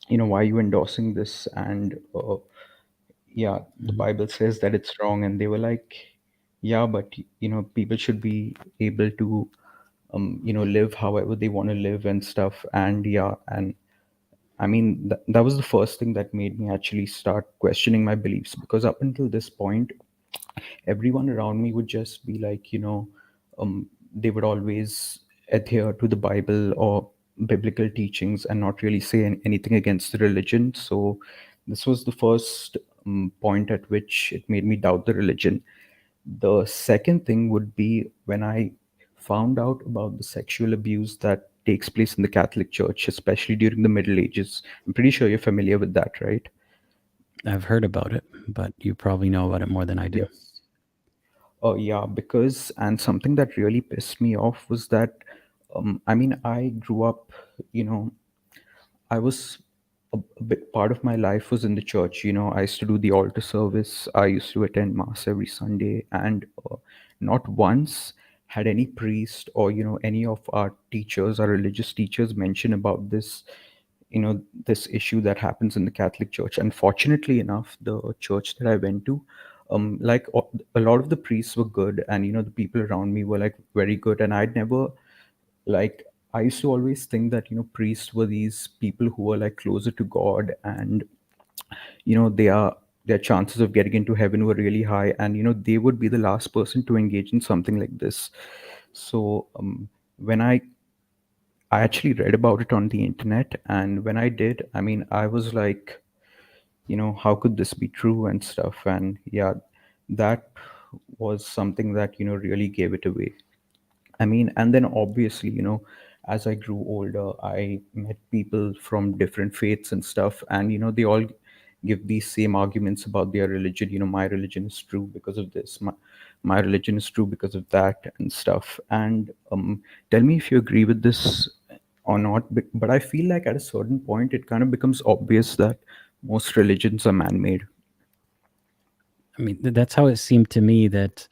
Speaker 4: why you endorsing this? And yeah, the
Speaker 1: Hmm.
Speaker 4: Bible says that it's wrong. And they were like, yeah, but people should be able to live however they want to live and stuff. And yeah, and I mean that was the first thing that made me actually start questioning my beliefs, because up until this point, everyone around me would just be like, they would always adhere to the Bible or biblical teachings and not really say anything against the religion. So this was the first point at which it made me doubt the religion. The second thing would be when I found out about the sexual abuse that takes place in the Catholic Church, especially during the Middle Ages. I'm pretty sure you're familiar with that, right?
Speaker 1: I've heard about it, but you probably know about it more than I do.
Speaker 4: Yes. Oh, yeah, because, and something that really pissed me off was that, I mean, I grew up, you know, I was a big part of my life was in the church. I used to do the altar service. I used to attend mass every Sunday, and not once had any priest or any of our teachers, our religious teachers, mention about this issue that happens in the Catholic Church. And fortunately enough, the church that I went to, like a lot of the priests were good, and the people around me were like very good, and I'd never like I used to always think that priests were these people who were like closer to God, and their chances of getting into heaven were really high, and they would be the last person to engage in something like this. So when I actually read about it on the internet, and when I did, I mean, I was like, how could this be true and stuff. And yeah, that was something that really gave it away. I mean, and then obviously, as I grew older, I met people from different faiths and stuff, and they all give these same arguments about their religion. My religion is true because of this. My religion is true because of that, and stuff. And tell me if you agree with this or not. But I feel like at a certain point, it kind of becomes obvious that most religions are man-made.
Speaker 1: I mean, that's how it seemed to me, that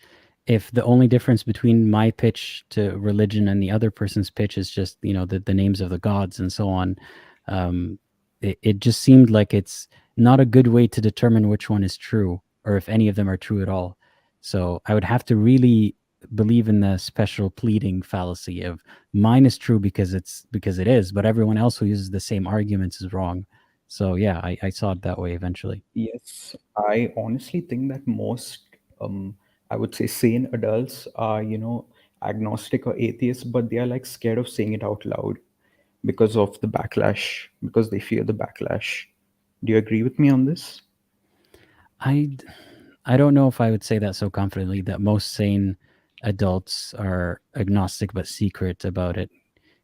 Speaker 1: if the only difference between my pitch to religion and the other person's pitch is just, the names of the gods and so on, um, it just seemed like it's not a good way to determine which one is true or if any of them are true at all. So I would have to really believe in the special pleading fallacy of mine is true because it is, but everyone else who uses the same arguments is wrong. So yeah, I saw it that way eventually.
Speaker 4: Yes, I honestly think that most, I would say, sane adults are, agnostic or atheists, but they are like scared of saying it out loud because of the backlash, because they fear the backlash. Do you agree with me on this?
Speaker 1: I I don't know if I would say that so confidently, that most sane adults are agnostic but secret about it,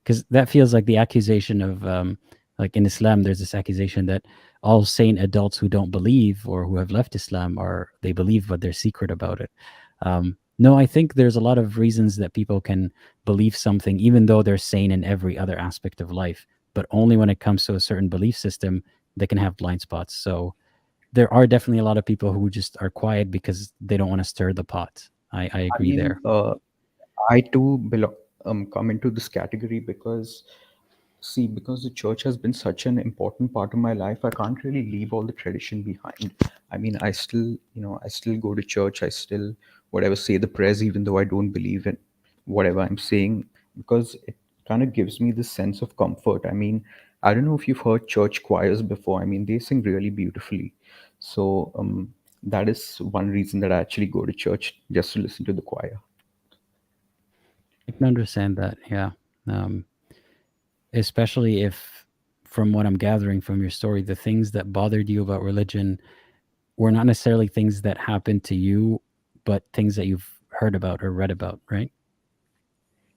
Speaker 1: because that feels like the accusation of like in Islam. There's this accusation that all sane adults who don't believe or who have left Islam are they believe but they're secret about it. No, I think there's a lot of reasons that people can believe something even though they're sane in every other aspect of life, but only when it comes to a certain belief system they can have blind spots. So there are definitely a lot of people who just are quiet because they don't want to stir the pot. I
Speaker 4: I
Speaker 1: agree
Speaker 4: mean,
Speaker 1: there.
Speaker 4: I too come into this category because, see, because the church has been such an important part of my life, I can't really leave all the tradition behind. I mean, I still go to church. I still, whatever, say the prayers, even though I don't believe in whatever I'm saying, because it kind of gives me this sense of comfort. I mean, I don't know if you've heard church choirs before. I mean, they sing really beautifully. So, that is one reason that I actually go to church, just to listen to the choir.
Speaker 1: I can understand that. Yeah. Um, Especially if, from what I'm gathering from your story, the things that bothered you about religion were not necessarily things that happened to you, but things that you've heard about or read about, right?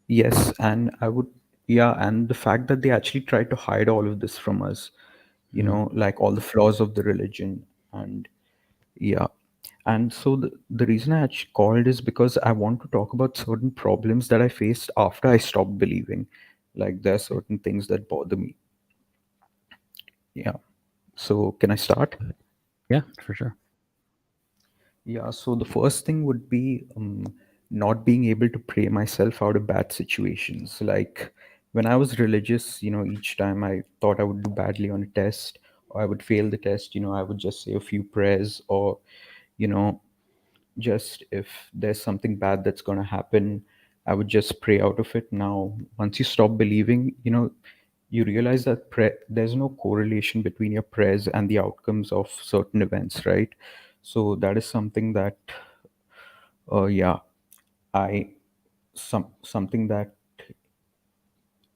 Speaker 4: Yes, and I would, yeah, and the fact that they actually tried to hide all of this from us,
Speaker 1: Mm.
Speaker 4: like all the flaws of the religion. And yeah, and so the reason I actually called is because I want to talk about certain problems that I faced after I stopped believing. Like there are certain things that bother me. Yeah. So can I start?
Speaker 1: Yeah, for sure.
Speaker 4: Yeah, so the first thing would be not being able to pray myself out of bad situations. Like when I was religious, each time I thought I would do badly on a test or I would fail the test, I would just say a few prayers, or, you know, just if there's something bad that's going to happen, I would just pray out of it. Now, once you stop believing, you realize that there's no correlation between your prayers and the outcomes of certain events, right? So that is something that, yeah, I something that,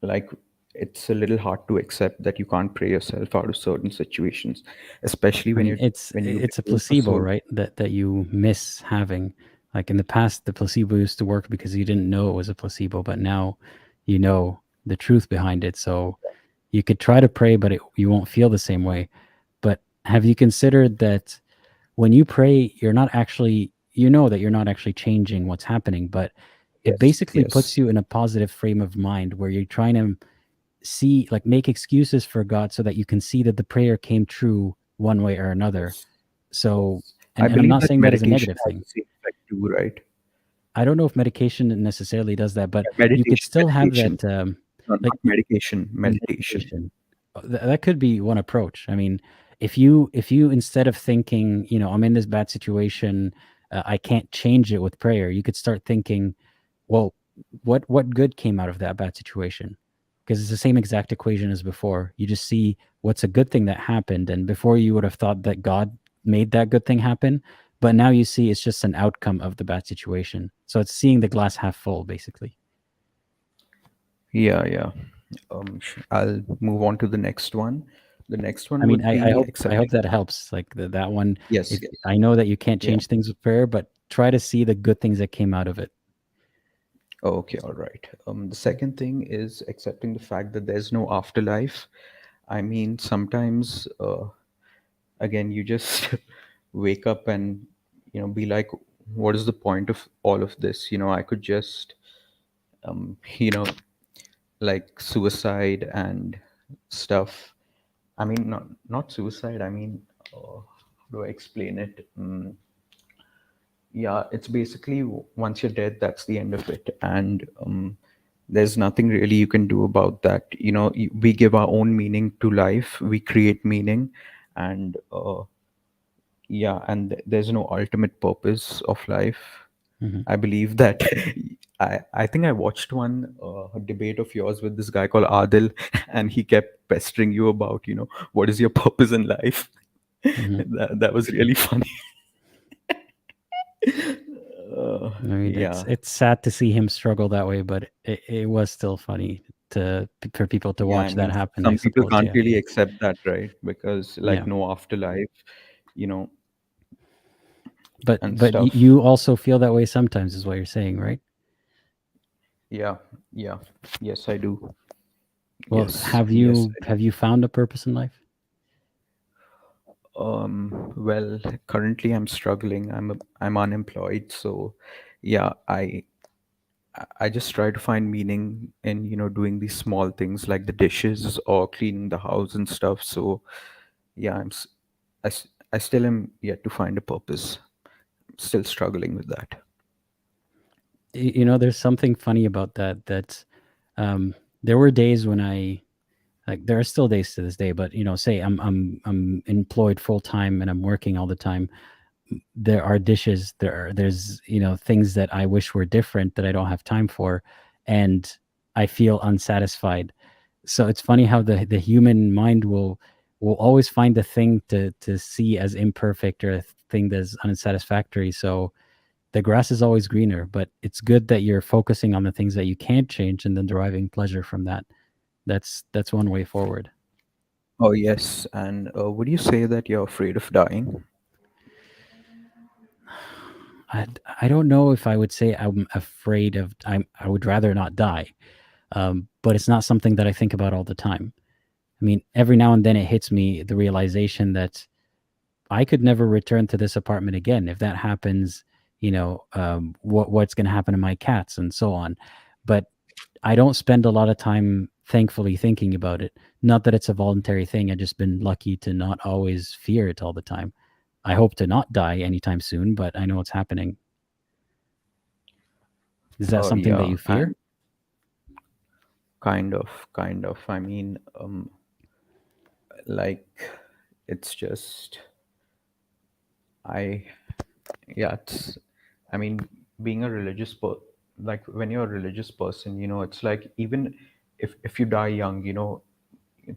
Speaker 4: like, it's a little hard to accept that you can't pray yourself out of certain situations, especially
Speaker 1: I
Speaker 4: when
Speaker 1: mean,
Speaker 4: you
Speaker 1: it's
Speaker 4: when you've
Speaker 1: it's a
Speaker 4: been doing for
Speaker 1: placebo,
Speaker 4: so.
Speaker 1: right? That you miss having. Like in the past, the placebo used to work because you didn't know it was a placebo, but now you know the truth behind it. So you could try to pray, but you won't feel the same way. But have you considered that when you pray, you're not actually, that you're not actually changing what's happening, but it
Speaker 4: Yes,
Speaker 1: basically
Speaker 4: yes.
Speaker 1: puts you in a positive frame of mind where you're trying to see, like, make excuses for God so that you can see that the prayer came true one way or another. So,
Speaker 4: I
Speaker 1: and I'm
Speaker 4: believe
Speaker 1: not
Speaker 4: that
Speaker 1: saying that as a
Speaker 4: medication
Speaker 1: negative
Speaker 4: has
Speaker 1: thing.
Speaker 4: the same effect too, right?
Speaker 1: I don't know if medication necessarily does that, but
Speaker 4: Yeah,
Speaker 1: you could
Speaker 4: meditation,
Speaker 1: still have
Speaker 4: meditation.
Speaker 1: that,
Speaker 4: No,
Speaker 1: like
Speaker 4: not medication, meditation.
Speaker 1: meditation. That could be one approach. I mean, if you instead of thinking, I'm in this bad situation, I can't change it with prayer, you could start thinking, well, what good came out of that bad situation? Because it's the same exact equation as before. You just see what's a good thing that happened, and before you would have thought that God made that good thing happen, but now you see it's just an outcome of the bad situation. So it's seeing the glass half full, basically.
Speaker 4: Yeah, yeah. I'll move on to the next one. The next
Speaker 1: I
Speaker 4: one
Speaker 1: mean,
Speaker 4: would be
Speaker 1: I hope
Speaker 4: accepting.
Speaker 1: that helps. Like that one,
Speaker 4: Yes,
Speaker 1: if
Speaker 4: yes.
Speaker 1: I know that you can't
Speaker 4: Yeah.
Speaker 1: change things with prayer, but try to see the good things that came out of it.
Speaker 4: Oh, okay, all right. The second thing is accepting the fact that there's no afterlife. I mean, sometimes, again, you just wake up and, be like, what is the point of all of this? I could just, you know, like suicide and stuff. I mean, not suicide. I mean, how do I explain it? Yeah, it's basically once you're dead, that's the end of it, and there's nothing really you can do about that. We give our own meaning to life. We create meaning, and yeah, and there's no ultimate purpose of life.
Speaker 1: Hmm.
Speaker 4: I believe that. I think I watched one debate of yours with this guy called Adil, and he kept pestering you about, what is your purpose in life.
Speaker 1: Hmm.
Speaker 4: That was really funny.
Speaker 1: I mean,
Speaker 4: Yeah,
Speaker 1: it's sad to see him struggle that way, but it was still funny for people to
Speaker 4: yeah. I
Speaker 1: watch that
Speaker 4: mean,
Speaker 1: happen, I
Speaker 4: some people
Speaker 1: suppose.
Speaker 4: can't
Speaker 1: Yeah,
Speaker 4: really accept that, right? Because like
Speaker 1: yeah.
Speaker 4: no afterlife, you know,
Speaker 1: But
Speaker 4: and
Speaker 1: you
Speaker 4: stuff.
Speaker 1: also feel that way sometimes, is what you're saying, right?
Speaker 4: Yeah, yeah. Yes, I do.
Speaker 1: Well,
Speaker 4: Yes, yes, I do.
Speaker 1: have you found a purpose in life?
Speaker 4: Well, currently I'm struggling. I'm unemployed, so yeah, I just try to find meaning in, doing these small things like the dishes or cleaning the house and stuff. So yeah, I still am yet to find a purpose. Still struggling with that.
Speaker 1: There's something funny about that. Um, there were days when like there are still days to this day, but say I'm employed full time and I'm working all the time. There are dishes, there's things that I wish were different that I don't have time for, and I feel unsatisfied. So it's funny how the human mind will always find a thing to see as imperfect or a thing that's unsatisfactory. So the grass is always greener, but it's good that you're focusing on the things that you can't change and then deriving pleasure from that. That's one way forward.
Speaker 4: Oh yes, and would you say that you're afraid of dying?
Speaker 1: I, I don't know if I would say I'm afraid of. I would rather not die, but it's not something that I think about all the time. I mean, every now and then it hits me the realization that I could never return to this apartment again. If that happens, what's going to happen to my cats and so on. But I don't spend a lot of time, thankfully, thinking about it. Not that it's a voluntary thing. I've just been lucky to not always fear it all the time. I hope to not die anytime soon, but I know it's happening. Is that
Speaker 4: Oh
Speaker 1: something that
Speaker 4: yeah,
Speaker 1: you
Speaker 4: and
Speaker 1: fear?
Speaker 4: kind of. I mean, like it's just I yeah, I mean, being a like when you're a religious person, it's like even if you die young,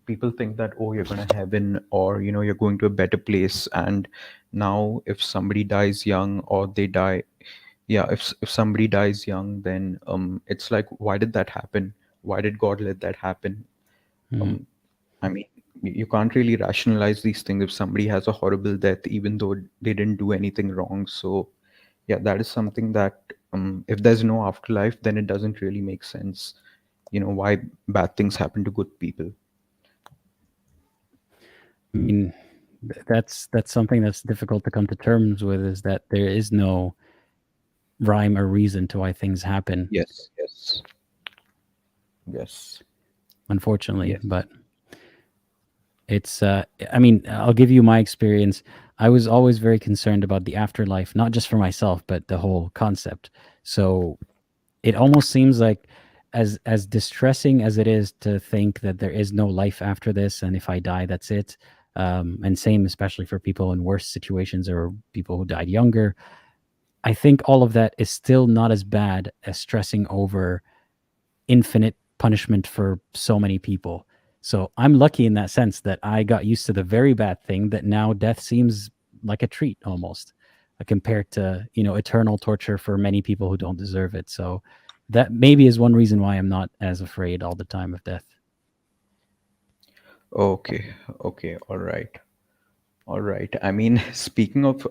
Speaker 4: people think that, oh, you're going to heaven, or you're going to a better place. And now if somebody dies young, or they die, yeah, if somebody dies young, then it's like, why did that happen? Why did God let that happen?
Speaker 1: Hmm.
Speaker 4: um I mean, you can't really rationalize these things if somebody has a horrible death, even though they didn't do anything wrong. So yeah, that is something that, if there's no afterlife, then it doesn't really make sense, why bad things happen to good people.
Speaker 1: I mean, that's something that's difficult to come to terms with, is that there is no rhyme or reason to why things happen,
Speaker 4: Yes, yes, yes,
Speaker 1: unfortunately.
Speaker 4: yes.
Speaker 1: But it's I mean, I'll give you my experience. I was always very concerned about the afterlife, not just for myself, but the whole concept. So it almost seems like, as distressing as it is to think that there is no life after this, and if I die, that's it. And same, especially for people in worse situations or people who died younger. I think all of that is still not as bad as stressing over infinite punishment for so many people. So I'm lucky in that sense that I got used to the very bad thing that now death seems like a treat almost, compared to, eternal torture for many people who don't deserve it. So that maybe is one reason why I'm not as afraid all the time of death.
Speaker 4: Okay, okay, all right. All right. I mean, speaking of,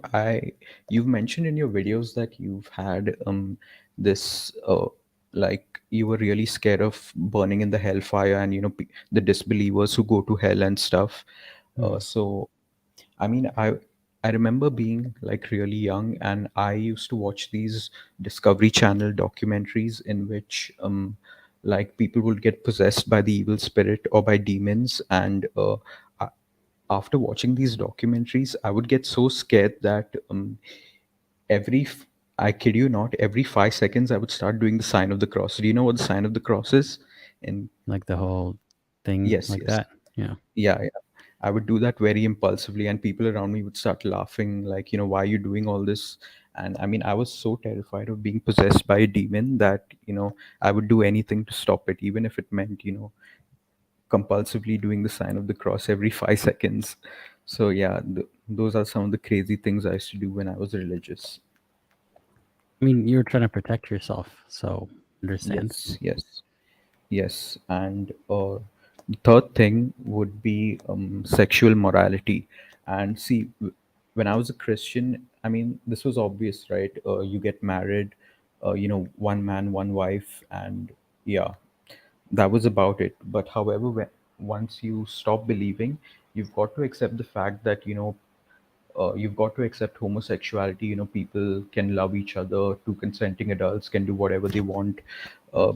Speaker 4: you've mentioned in your videos that you've had this like you were really scared of burning in the hellfire, and the disbelievers who go to hell and stuff.
Speaker 1: Hmm.
Speaker 4: So I mean, I remember being like really young, and I used to watch these Discovery Channel documentaries in which like people would get possessed by the evil spirit or by demons, and after watching these documentaries, I would get so scared that every, f- I kid you not, every 5 seconds I would start doing the sign of the cross. Do you know what the sign of the cross is? And
Speaker 1: Like the whole thing
Speaker 4: yes,
Speaker 1: like
Speaker 4: yes,
Speaker 1: that. Yeah.
Speaker 4: yeah, yeah. I would do that very impulsively, and people around me would start laughing, like, why are you doing all this? And I mean, I was so terrified of being possessed by a demon that, I would do anything to stop it, even if it meant, compulsively doing the sign of the cross every 5 seconds. So yeah, those are some of the crazy things I used to do when I was religious.
Speaker 1: I mean, you're trying to protect yourself, so understand.
Speaker 4: Yes, yes, yes. And the third thing would be sexual morality. And see, when I was a Christian, I mean, this was obvious, right? You get married, one man, one wife, and yeah, that was about it. But however, once you stop believing, you've got to accept the fact that you've got to accept homosexuality. People can love each other. Two consenting adults can do whatever they want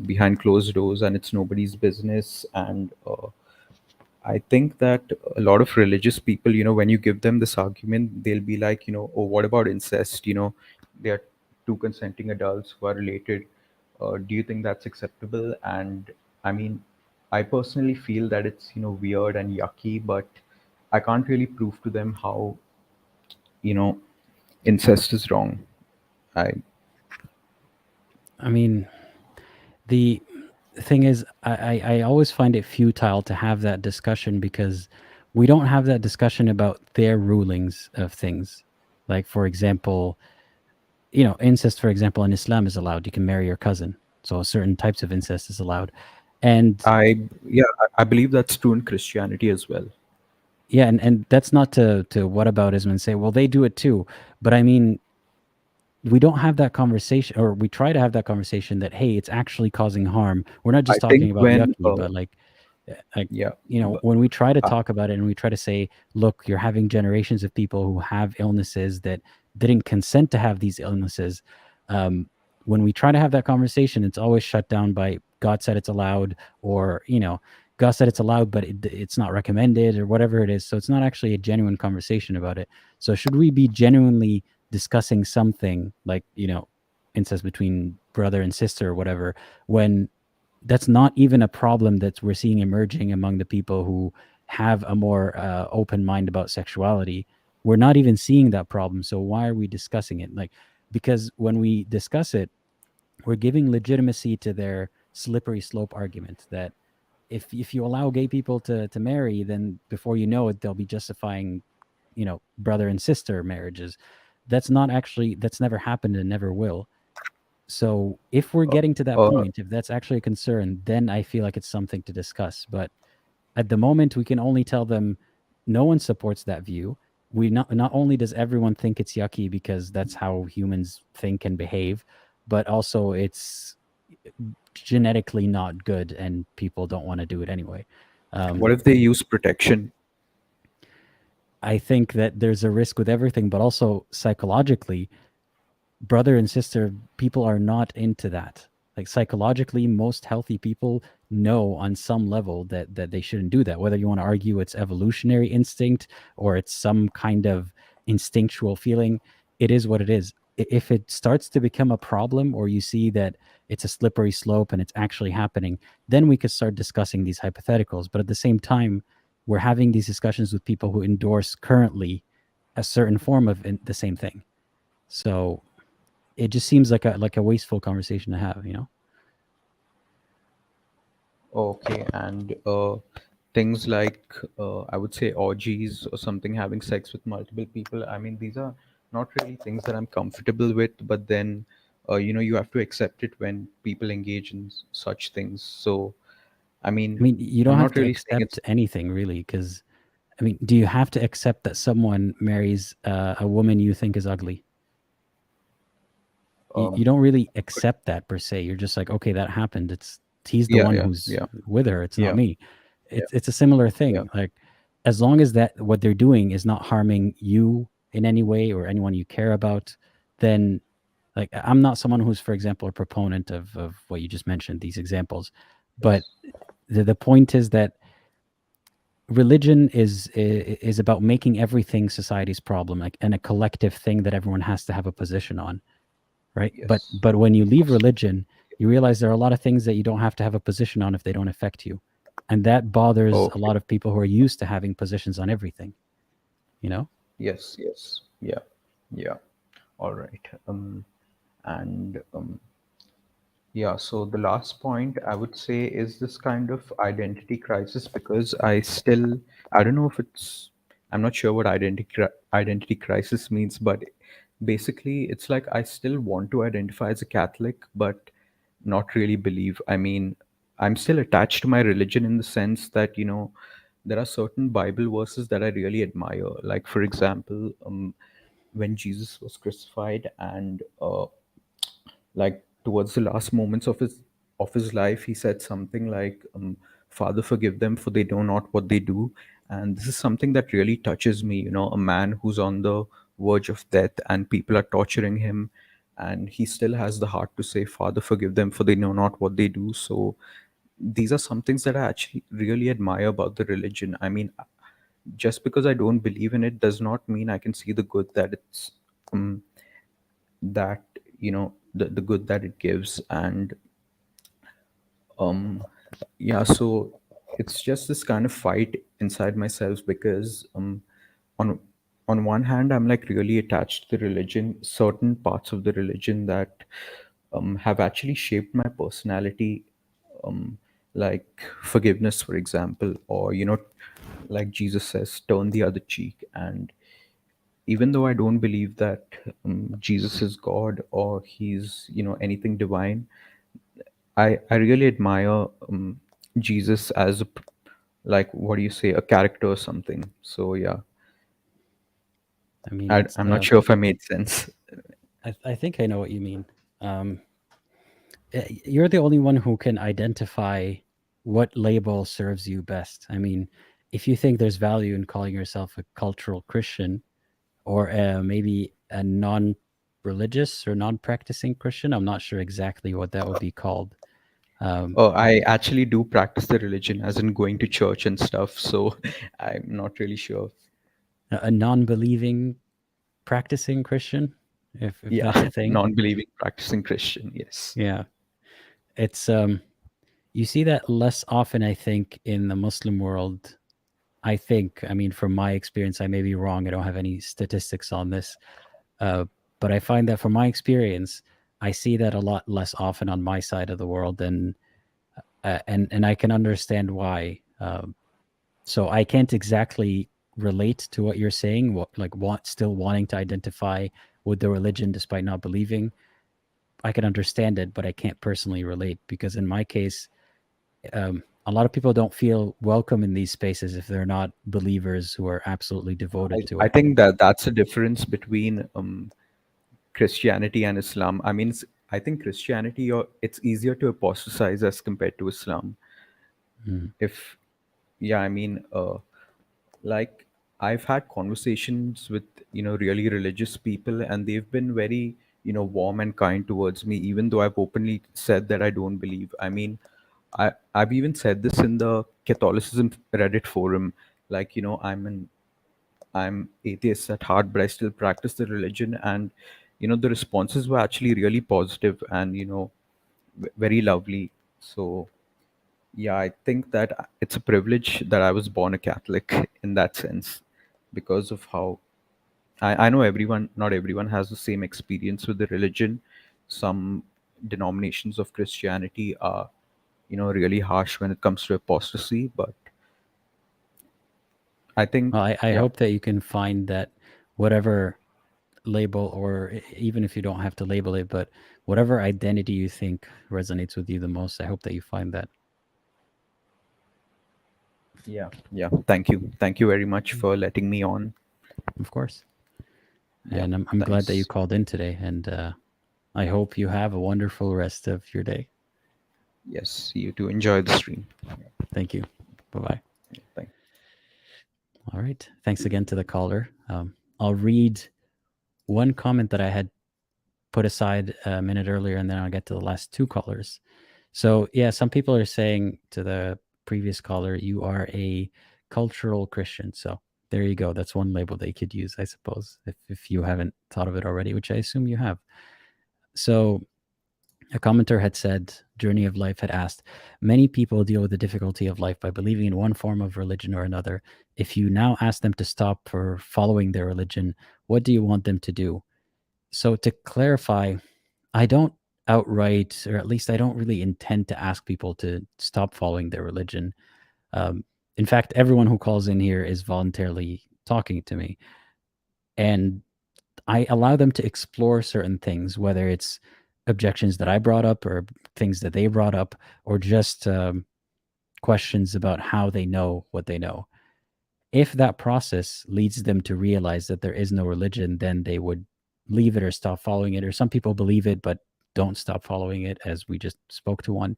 Speaker 4: behind closed doors, and it's nobody's business. And I think that a lot of religious people, when you give them this argument, they'll be like, oh, what about incest? They are two consenting adults who are related. Do you think that's acceptable? And I mean, I personally feel that it's, weird and yucky, but I can't really prove to them how, you know, incest is wrong. I
Speaker 1: I mean, the thing is, I always find it futile to have that discussion because we don't have that discussion about their rulings of things. Like, for example, incest, for example, in Islam is allowed. You can marry your cousin. So certain types of incest is allowed. And
Speaker 4: yeah, I believe that's true in Christianity as well.
Speaker 1: yeah, and that's not to whataboutism and say, well, they do it too. But I mean, we don't have that conversation, or we try to have that conversation that, hey, it's actually causing harm. We're not
Speaker 4: I
Speaker 1: just talking
Speaker 4: think
Speaker 1: about
Speaker 4: when
Speaker 1: yucky, but like
Speaker 4: yeah, but
Speaker 1: when we try to
Speaker 4: uh,
Speaker 1: talk about it and we try to say, look, you're having generations of people who have illnesses that didn't consent to have these illnesses. um, when we try to have that conversation, it's always shut down by God said it's allowed, or God said it's allowed but it's not recommended, or whatever it is. So it's not actually a genuine conversation about it. So should we be genuinely discussing something like incest between brother and sister or whatever, when that's not even a problem that we're seeing emerging among the people who have a more open mind about sexuality? We're not even seeing that problem, so why are we discussing it? Like, because when we discuss it, we're giving legitimacy to their slippery slope argument that if you allow gay people to marry, then before you know it, they'll be justifying brother and sister marriages. That's never happened and never will. So if we're getting to that
Speaker 4: uh,
Speaker 1: point, if that's actually a concern, then I feel like it's something to discuss. But at the moment, we can only tell them no one supports that view. We not only does everyone think it's yucky because that's how humans think and behave, but also it's genetically not good and people don't want to do it anyway.
Speaker 4: what if they use protection?
Speaker 1: I think that there's a risk with everything, but also psychologically, brother and sister, people are not into that. Like, psychologically, most healthy people know on some level that they shouldn't do that. Whether you want to argue it's evolutionary instinct or it's some kind of instinctual feeling, it is what it is. If it starts to become a problem, or you see that it's a slippery slope and it's actually happening, then we could start discussing these hypotheticals. But at the same time, we're having these discussions with people who endorse currently a certain form of the same thing. So it just seems like a wasteful conversation to have.
Speaker 4: Okay, and things like I would say orgies or something, having sex with multiple people. I mean, these are not really things that I'm comfortable with. But then, you have to accept it when people engage in such things. So I
Speaker 1: I mean,
Speaker 4: mean,
Speaker 1: you don't
Speaker 4: I'm
Speaker 1: have
Speaker 4: not
Speaker 1: to
Speaker 4: really saying it's
Speaker 1: accept anything really, because I mean, do you have to accept that someone marries a woman you think is ugly? You
Speaker 4: um
Speaker 1: don't really
Speaker 4: but
Speaker 1: accept that per se. You're just like, okay, that happened. It's he's the
Speaker 4: yeah,
Speaker 1: one
Speaker 4: yeah,
Speaker 1: who's
Speaker 4: yeah,
Speaker 1: with her. It's not
Speaker 4: yeah,
Speaker 1: me.
Speaker 4: yeah,
Speaker 1: It's a similar
Speaker 4: yeah.
Speaker 1: thing. Like, as long as that what they're doing is not harming you in any way or anyone you care about, then like I'm not someone who's, for example, a proponent of what you just mentioned, these examples. But
Speaker 4: Yes.
Speaker 1: the point is that religion is about making everything society's problem, like, and a collective thing that everyone has to have a position on, right? but
Speaker 4: Yes.
Speaker 1: but when you leave
Speaker 4: Awesome.
Speaker 1: religion, you realize there are a lot of things that you don't have to have a position on if they don't affect you, and that bothers a
Speaker 4: Okay.
Speaker 1: lot of people who are used to having positions on everything, you know.
Speaker 4: Yes, yes. Yeah. Yeah. All right. And Yeah, so the last point I would say is this kind of identity crisis, because I don't know if I'm not sure what identity crisis means, but basically it's like I still want to identify as a Catholic, but not really believe. I mean, I'm still attached to my religion in the sense that, there are certain Bible verses that I really admire. Like, for example, when Jesus was crucified, and like towards the last moments of his life, he said something like, Father, forgive them, for they know not what they do. And this is something that really touches me. A man who's on the verge of death and people are torturing him, and he still has the heart to say, Father, forgive them, for they know not what they do. So these are some things that I actually really admire about the religion. I mean, just because I don't believe in it does not mean I can see the good that um, that the good that it gives. And um yeah, so it's just this kind of fight inside myself, because on on one hand, I'm like really attached to the religion, certain parts of the religion that have actually shaped my personality, um like forgiveness, for example, or like Jesus says, turn the other cheek. And even though I don't believe that Jesus is God, or he's anything divine, I really admire Jesus as like, what do you say, a character or something. So yeah,
Speaker 1: I mean, it's
Speaker 4: I'm not sure if I made sense.
Speaker 1: I think I know what you mean. um you're the only one who can identify what label serves you best. I mean, if you think there's value in calling yourself a cultural Christian, or maybe a non-religious or non-practicing Christian. I'm not sure exactly what that would be called. Um,
Speaker 4: Oh, I actually do practice the religion, as in going to church and stuff. So I'm not really sure.
Speaker 1: a non-believing practicing Christian, if
Speaker 4: Yeah,
Speaker 1: that's a thing.
Speaker 4: non-believing practicing Christian. Yes.
Speaker 1: Yeah, it's you see that less often, I think, in the Muslim world. I think, I mean, from my experience, I may be wrong. I don't have any statistics on this, uh, but I find that from my experience, I see that a lot less often on my side of the world, and I can understand why. So I can't exactly relate to what you're saying. What, like, still wanting to identify with the religion despite not believing. I can understand it, but I can't personally relate, because in my case, a lot of people don't feel welcome in these spaces if they're not believers who are absolutely devoted to
Speaker 4: I
Speaker 1: it.
Speaker 4: think that that's a difference between Christianity and Islam. I mean, I think Christianity, it's easier to apostatize as compared to Islam.
Speaker 1: Mm.
Speaker 4: If Yeah, I mean, like, I've had conversations with really religious people, and they've been very warm and kind towards me, even though I've openly said that I don't believe. I mean, I've even said this in the Catholicism Reddit forum, like, I'm atheist at heart, but I still practice the religion. And the responses were actually really positive and very lovely. So yeah, I think that it's a privilege that I was born a Catholic in that sense, because of how I know not everyone has the same experience with the religion. Some denominations of Christianity are, really harsh when it comes to apostasy, but I think,
Speaker 1: Well, I
Speaker 4: yeah,
Speaker 1: hope that you can find that whatever label, or even if you don't have to label it, but whatever identity you think resonates with you the most, I hope that you find that.
Speaker 4: Yeah. Thank you very much for letting me on.
Speaker 1: Of course.
Speaker 4: Yeah,
Speaker 1: And I'm glad that you
Speaker 4: thanks.
Speaker 1: called in today. And I hope you have a wonderful rest of your day.
Speaker 4: Yes, you too. Enjoy the stream.
Speaker 1: Thank you. Bye bye.
Speaker 4: Thank.
Speaker 1: All right. Thanks again to the caller. I'll read one comment that I had put aside a minute earlier, and then I'll get to the last two callers. So, yeah, some people are saying to the previous caller, you are a cultural Christian. So, there you go. That's one label they could use, I suppose, if you haven't thought of it already, which I assume you have. So, a commenter had said, Journey of Life had asked, many people deal with the difficulty of life by believing in one form of religion or another. If you now ask them to stop for following their religion, what do you want them to do? So, to clarify, I don't outright, or at least I don't really intend to ask people to stop following their religion. In fact, everyone who calls in here is voluntarily talking to me. And I allow them to explore certain things, whether it's objections that I brought up or things that they brought up, or just questions about how they know what they know. If that process leads them to realize that there is no religion, then they would leave it or stop following it. Or some people believe it, but don't stop following it, as we just spoke to one.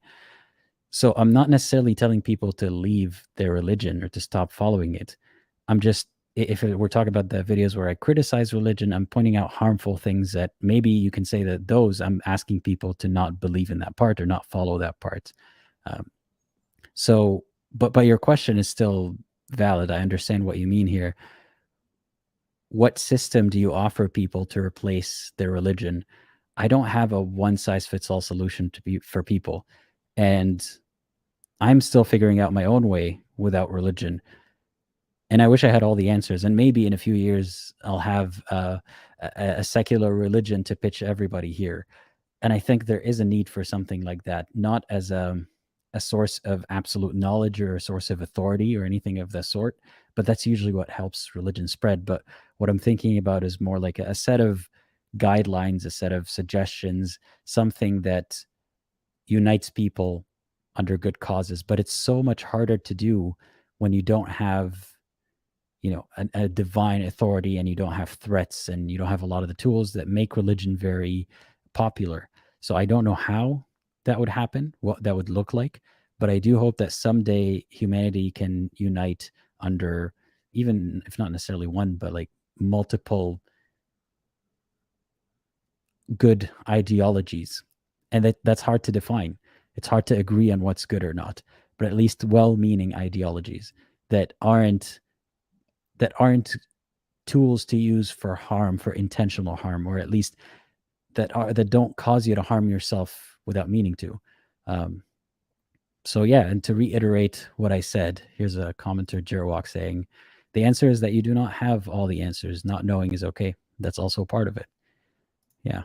Speaker 1: So I'm not necessarily telling people to leave their religion or to stop following it. I'm just, if we're talking about the videos where I criticize religion, I'm pointing out harmful things that maybe you can say that those I'm asking people to not believe in that part or not follow that part. Um, so, but your question is still valid. I understand what you mean here. What system do you offer people to replace their religion? I don't have a one size fits all solution to be for people. And I'm still figuring out my own way without religion. And I wish I had all the answers. And maybe in a few years, I'll have a secular religion to pitch everybody here. And I think there is a need for something like that, not as a source of absolute knowledge or a source of authority or anything of the sort, but that's usually what helps religion spread. But what I'm thinking about is more like a set of guidelines, a set of suggestions, something that unites people under good causes. But it's so much harder to do when you don't have, you know, a divine authority, and you don't have threats, and you don't have a lot of the tools that make religion very popular. So I don't know how that would happen, what that would look like, but I do hope that someday humanity can unite under, even if not necessarily one, but like multiple good ideologies. And that's hard to define. It's hard to agree on what's good or not, but at least well-meaning ideologies that aren't tools to use for harm, for intentional harm, or at least that don't cause you to harm yourself without meaning to. So yeah, and to reiterate what I said, here's a commenter, Jiro, saying, the answer is that you do not have all the answers. Not knowing is okay. That's also part of it. Yeah.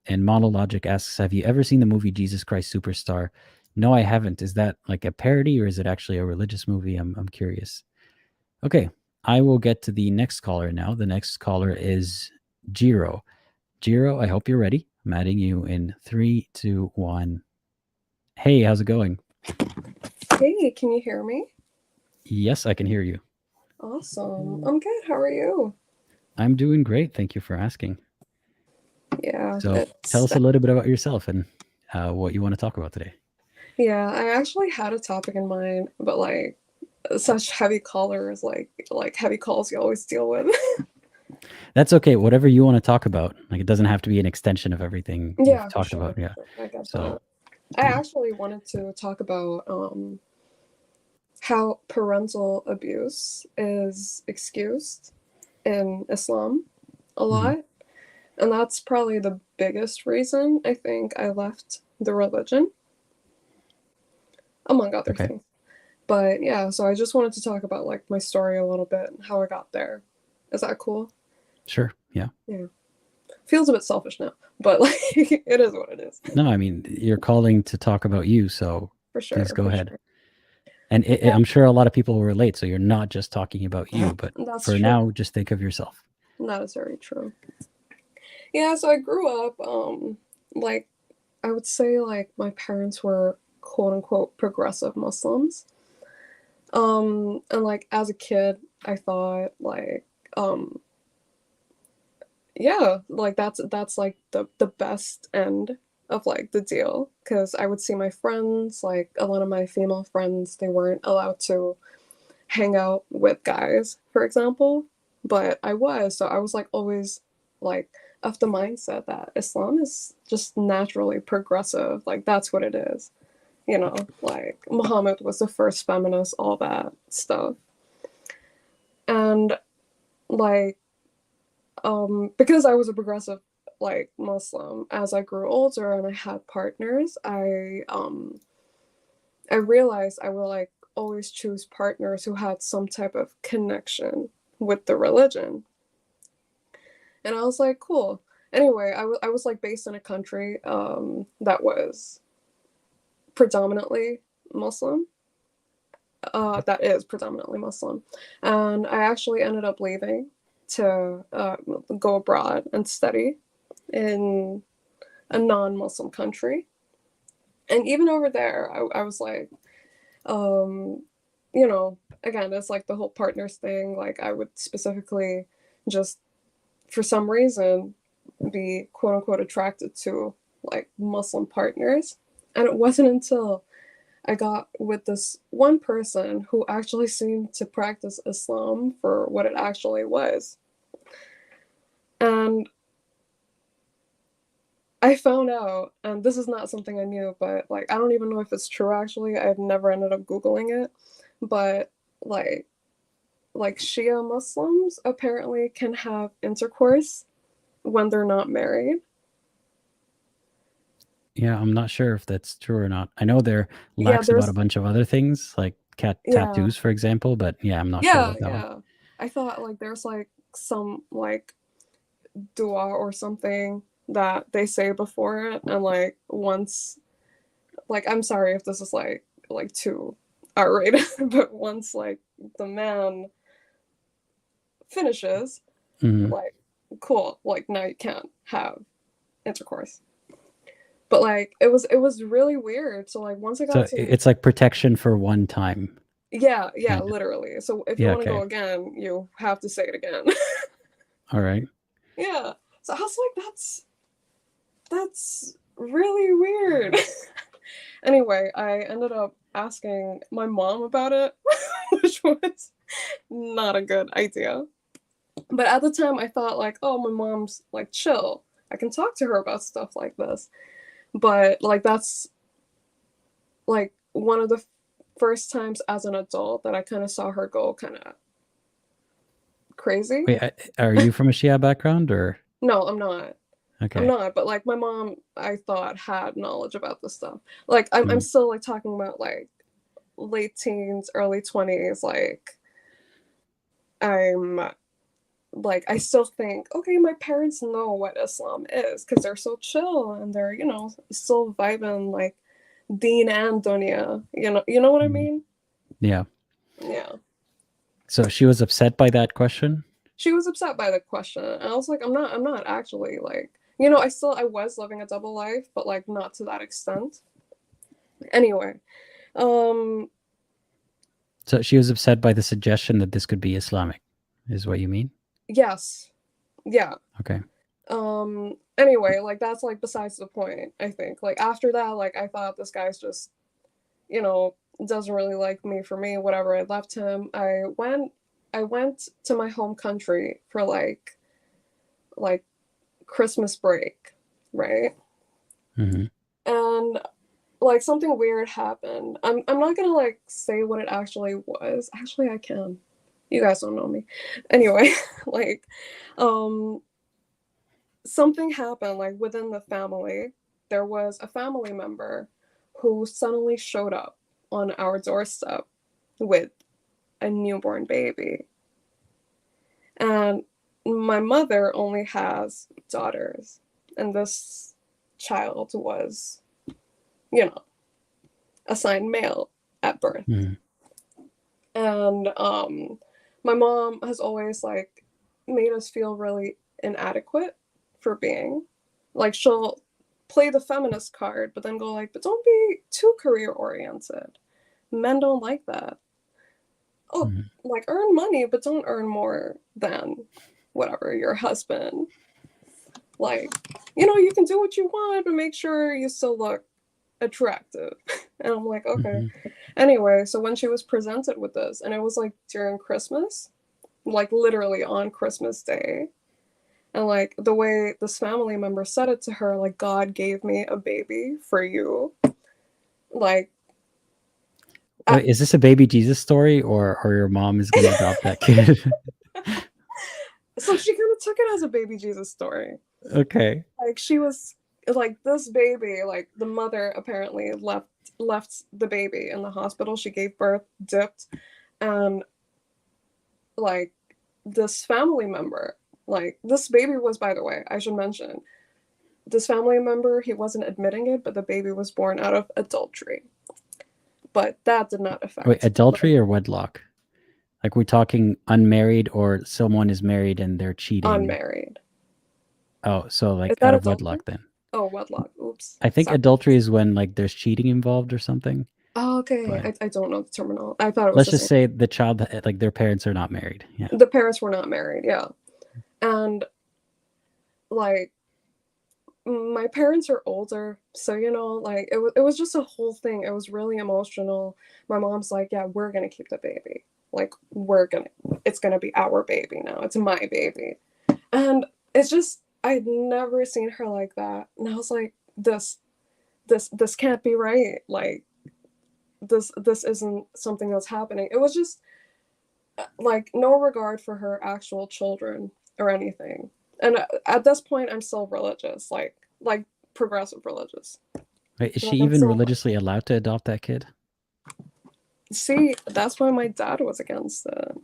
Speaker 1: And Monologic asks, have you ever seen the movie Jesus Christ Superstar? No, I haven't. Is that like a parody or is it actually a religious movie? I'm curious. Okay, I will get to the next caller now. The next caller is Jiro. Jiro, I hope you're ready. I'm adding you in 3, 2, 1. Hey, how's it going?
Speaker 5: Hey, can you hear me?
Speaker 1: Yes, I can hear you.
Speaker 5: Awesome. I'm good. How are you?
Speaker 1: I'm doing great. Thank you for asking.
Speaker 5: Yeah.
Speaker 1: So tell us a little bit about yourself and what you want to talk about today.
Speaker 5: Yeah, I actually had a topic in mind, but like such heavy callers, like heavy calls you always deal with.
Speaker 1: That's okay. Whatever you want to talk about. Like, it doesn't have to be an extension of everything
Speaker 5: Yeah,
Speaker 1: we've
Speaker 5: for
Speaker 1: talked
Speaker 5: sure.
Speaker 1: about. Yeah.
Speaker 5: I get
Speaker 1: So
Speaker 5: that. I actually wanted to talk about how parental abuse is excused in Islam a lot. And that's probably the biggest reason I think I left the religion, among other
Speaker 1: okay.
Speaker 5: things. But yeah, so I just wanted to talk about like my story a little bit and how I got there. Is that cool?
Speaker 1: Sure. Yeah.
Speaker 5: Yeah. Feels a bit selfish now, but like it is what it is.
Speaker 1: No, I mean, you're calling to talk about you, so
Speaker 5: For sure.
Speaker 1: please go ahead.
Speaker 5: Sure.
Speaker 1: And I'm sure a lot of people will relate, so you're not just talking about you, but
Speaker 5: That's
Speaker 1: for
Speaker 5: true.
Speaker 1: now, just think of yourself.
Speaker 5: That is very true. Yeah, so I grew up, like, I would say, like, my parents were quote-unquote progressive Muslims. And like as a kid, I thought like yeah, like that's like the best end of like the deal, because I would see my friends, like a lot of my female friends, they weren't allowed to hang out with guys, for example, but I was. So I was like always like of the mindset that Islam is just naturally progressive. Like that's what it is. You know, like Muhammad was the first feminist, all that stuff. And like because I was a progressive like Muslim, as I grew older and I had partners, I realized I would like always choose partners who had some type of connection with the religion. And I was like, cool. Anyway, I was like based in a country that was predominantly Muslim. That is predominantly Muslim. And I actually ended up leaving to go abroad and study in a non-Muslim country. And even over there, I was like, you know, again, it's like the whole partners thing. Like I would specifically just, for some reason, be quote unquote attracted to like Muslim partners. And it wasn't until I got with this one person who actually seemed to practice Islam for what it actually was. And I found out, and this is not something I knew, but like I don't even know if it's true actually. I've never ended up Googling it. But like Shia Muslims apparently can have intercourse when they're not married.
Speaker 1: Yeah, I'm not sure if that's true or not. I know they're
Speaker 5: Yeah,
Speaker 1: lax about a
Speaker 5: there's
Speaker 1: bunch of other things, like
Speaker 5: yeah.
Speaker 1: tattoos, for example, but yeah, I'm not sure
Speaker 5: Yeah,
Speaker 1: about that one.
Speaker 5: yeah. I thought like there's like some like dua or something that they say before it, and like once, like I'm sorry if this is like too R-rated, but once like the man finishes,
Speaker 1: Mhm.
Speaker 5: like cool, like now you can't have intercourse. But like it was really weird. So like once I
Speaker 1: So
Speaker 5: got to
Speaker 1: it's like protection for one time,
Speaker 5: yeah,
Speaker 1: kind of.
Speaker 5: literally. So if you
Speaker 1: Yeah,
Speaker 5: want to
Speaker 1: okay.
Speaker 5: go again, you have to say it again.
Speaker 1: All right.
Speaker 5: Yeah. So I was like, that's really weird. Anyway, I ended up asking my mom about it, which was not a good idea. But at the time, I thought, like, oh, my mom's like chill. I can talk to her about stuff like this. But, like, that's like one of the first times as an adult that I kind of saw her go kind of crazy.
Speaker 1: Wait, are you from a Shia background or?
Speaker 5: No, I'm not. I'm
Speaker 1: Okay.
Speaker 5: not, but like my mom, I thought had knowledge about this stuff. Like I'm
Speaker 1: Mm.
Speaker 5: still like talking about like late teens, early 20s. Like I'm like I still think, okay, my parents know what Islam is because they're so chill and they're still vibing like Deen and Dunya. You know what I mean?
Speaker 1: Yeah.
Speaker 5: Yeah.
Speaker 1: So she was upset by that question?
Speaker 5: She was upset by the question, and I was like, I'm not actually like I was living a double life, but like not to that extent. Anyway,
Speaker 1: So she was upset by the suggestion that this could be Islamic, is what you mean?
Speaker 5: yes, yeah.
Speaker 1: Okay.
Speaker 5: Anyway, like that's like besides the point. I think like after that, like I thought this guy's just, doesn't really like me for me. Whatever. I left him. I went to my home country for like Christmas break, right?
Speaker 1: Mm-hmm.
Speaker 5: And like something weird happened. I'm not gonna like say what it actually was. Actually, I can. You guys don't know me. Anyway, like something happened like within the family. There was a family member who suddenly showed up on our doorstep with a newborn baby. And my mother only has daughters, and this child was, assigned male at birth.
Speaker 1: Mm-hmm.
Speaker 5: And my mom has always like made us feel really inadequate for being like, she'll play the feminist card, but then go like, but don't be too career oriented. Men don't like that. oh,
Speaker 1: Mhm.
Speaker 5: like earn money, but don't earn more than whatever your husband. Like, you can do what you want, but make sure you still look attractive. And I'm like, okay.
Speaker 1: Mhm.
Speaker 5: Anyway, so when she was presented with this, and it was like during Christmas, like literally on Christmas Day, and like the way this family member said it to her, like, God gave me a baby for you. Like,
Speaker 1: Wait, is this a baby Jesus story, or your mom is gonna adopt that kid?
Speaker 5: so she kind of took it as a baby Jesus story.
Speaker 1: Okay.
Speaker 5: Like, she was like, this baby, like the mother apparently left the baby in the hospital. She gave birth, dipped, and like this family member, like this baby was, by the way, I should mention, this family member, he wasn't admitting it, but the baby was born out of adultery. But that did not
Speaker 1: Wait,
Speaker 5: affect
Speaker 1: adultery or wedlock? Like, we're talking unmarried, or someone is married and they're cheating?
Speaker 5: unmarried.
Speaker 1: Oh, so
Speaker 5: Is
Speaker 1: like
Speaker 5: that
Speaker 1: out of
Speaker 5: adultery?
Speaker 1: wedlock then.
Speaker 5: Oh, wedlock. Oops.
Speaker 1: I think
Speaker 5: Sorry.
Speaker 1: adultery is when like there's cheating involved or something.
Speaker 5: Oh, okay.
Speaker 1: But
Speaker 5: I don't know the terminal. I thought it was
Speaker 1: let's
Speaker 5: the
Speaker 1: just
Speaker 5: same.
Speaker 1: say the child, like their parents are not married. Yeah.
Speaker 5: The parents were not married, yeah. And like my parents are older, so like it was just a whole thing. It was really emotional. My mom's like, yeah, we're gonna keep the baby. Like, it's gonna be our baby now. It's my baby. And it's just, I'd never seen her like that. And I was like, this can't be right. Like, this isn't something that's happening. It was just like no regard for her actual children or anything. And at this point, I'm still religious, like progressive religious.
Speaker 1: Wait, is
Speaker 5: Like,
Speaker 1: she
Speaker 5: I'm
Speaker 1: even
Speaker 5: still
Speaker 1: religiously allowed to adopt that kid?
Speaker 5: see. That's why my dad was against it,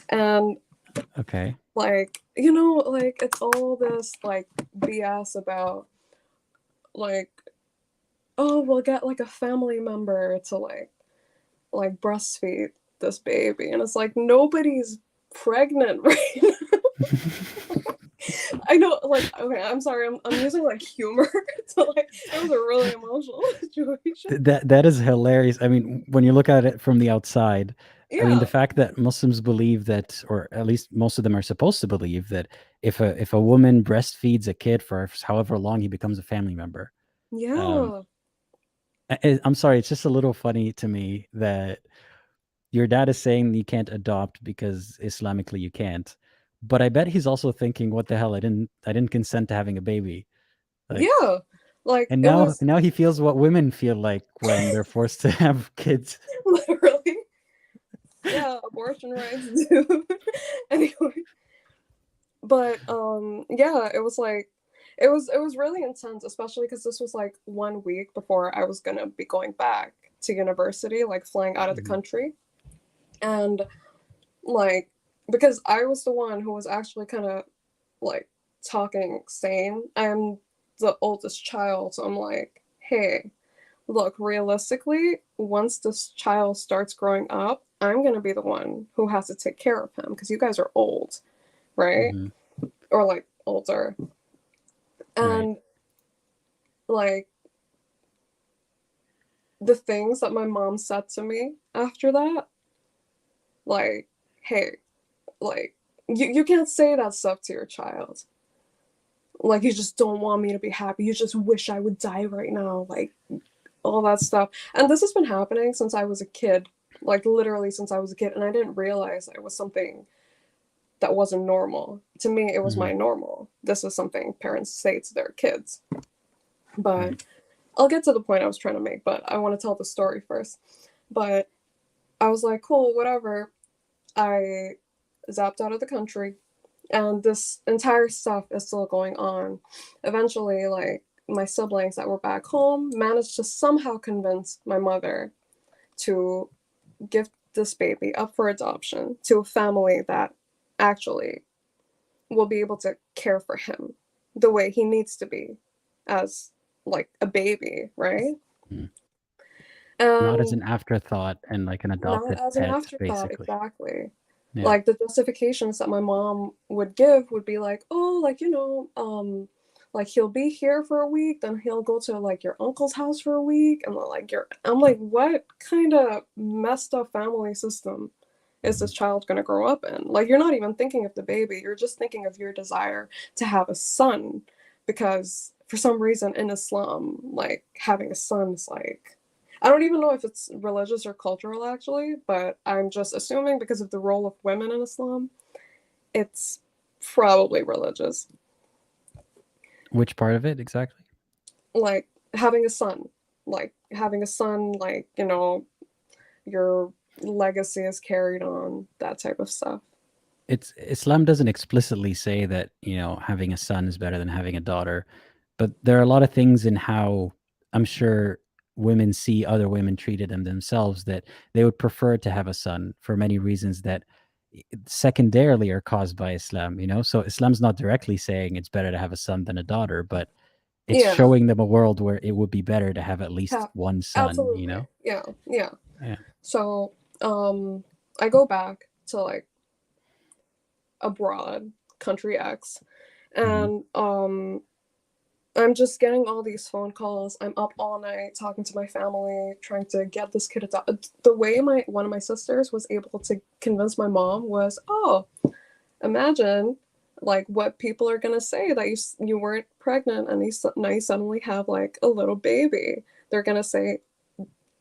Speaker 5: and
Speaker 1: Okay.
Speaker 5: like like it's all this like BS about like, oh, we'll get like a family member to like breastfeed this baby, and it's like nobody's pregnant right now. I know, like, okay, I'm sorry, I'm using like humor to like, it was a really emotional situation.
Speaker 1: That is hilarious. I mean, when you look at it from the outside, I mean, the
Speaker 5: Yeah,
Speaker 1: fact that Muslims believe that, or at least most of them are supposed to believe that, if a woman breastfeeds a kid for however long, he becomes a family member.
Speaker 5: yeah,
Speaker 1: I'm sorry, it's just a little funny to me that your dad is saying you can't adopt because Islamically you can't, but I bet he's also thinking, what the hell? I didn't consent to having a baby. Like,
Speaker 5: yeah. Like
Speaker 1: and
Speaker 5: it
Speaker 1: now
Speaker 5: was
Speaker 1: now he feels what women feel like when they're forced to have kids.
Speaker 5: literally, yeah, abortion rights too. Anyway, but yeah, it was like it was really intense, especially because this was like 1 week before I was gonna be going back to university, like flying out of the
Speaker 1: Mhm.
Speaker 5: country. And like, because I was the one who was actually kind of like talking sane. I'm the oldest child, so I'm like, hey, look, realistically, once this child starts growing up, I'm gonna be the one who has to take care of him because you guys are old, right?
Speaker 1: Mhm.
Speaker 5: Or like older.
Speaker 1: Right.
Speaker 5: And like the things that my mom said to me after that, like, hey, like you can't say that stuff to your child. Like, you just don't want me to be happy. You just wish I would die right now. Like, all that stuff. And this has been happening since I was a kid. Like, literally since I was a kid. And I didn't realize it was something that wasn't normal. To me, it was
Speaker 1: Mhm.
Speaker 5: my normal. This is something parents say to their kids. But
Speaker 1: Right.
Speaker 5: I'll get to the point I was trying to make, but I want to tell the story first. But I was like, cool, whatever. I zapped out of the country, and this entire stuff is still going on. Eventually, like, my siblings that were back home managed to somehow convince my mother to give this baby up for adoption to a family that actually will be able to care for him the way he needs to be as like a baby, right?
Speaker 1: Mhm. Not as
Speaker 5: And
Speaker 1: an afterthought and like an
Speaker 5: not
Speaker 1: adopted
Speaker 5: as an
Speaker 1: pet,
Speaker 5: afterthought,
Speaker 1: basically.
Speaker 5: exactly.
Speaker 1: Yeah.
Speaker 5: Like, the justifications that my mom would give would be like, oh, like, like, he'll be here for a week, then he'll go to like your uncle's house for a week, and then like I'm like, what kind of messed up family system is this child going to grow up in? Like, you're not even thinking of the baby. You're just thinking of your desire to have a son, because for some reason in Islam, like, having a son is like, I don't even know if it's religious or cultural actually, but I'm just assuming because of the role of women in Islam, it's probably religious.
Speaker 1: Which part of it exactly?
Speaker 5: Like having a son, like you know, your legacy is carried on, that type of stuff.
Speaker 1: It's Islam doesn't explicitly say that, having a son is better than having a daughter, but there are a lot of things in how I'm sure women see other women treated them themselves that they would prefer to have a son for many reasons that secondarily are caused by Islam, So Islam's not directly saying it's better to have a son than a daughter, but it's
Speaker 5: Yeah.
Speaker 1: showing them a world where it would be better to have at least one son,
Speaker 5: Absolutely. Yeah.
Speaker 1: Yeah.
Speaker 5: So I go back to like abroad, country X, and I'm just getting all these phone calls. I'm up all night talking to my family, trying to get this kid adopted. The way one of my sisters was able to convince my mom was, oh, imagine like what people are gonna say that you weren't pregnant and now you suddenly have like a little baby. They're gonna say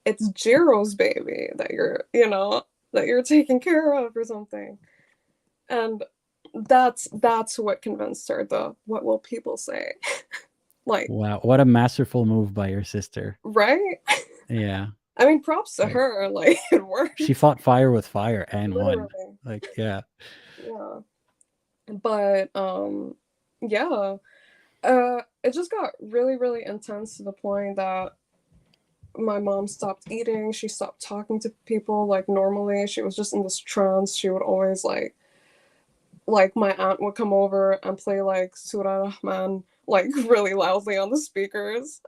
Speaker 5: it's Jiro's baby that you're taking care of or something. And that's what convinced her, the what will people say. Like,
Speaker 1: wow, what a masterful move by your sister.
Speaker 5: Right?
Speaker 1: Yeah.
Speaker 5: I mean, props to her. Like, it worked.
Speaker 1: She fought fire with fire and
Speaker 5: Literally.
Speaker 1: won. Like, yeah.
Speaker 5: Yeah. But yeah. It just got really, really intense to the point that my mom stopped eating. She stopped talking to people like normally. She was just in this trance. She would always like my aunt would come over and play like Surah Rahman like really loudly on the speakers,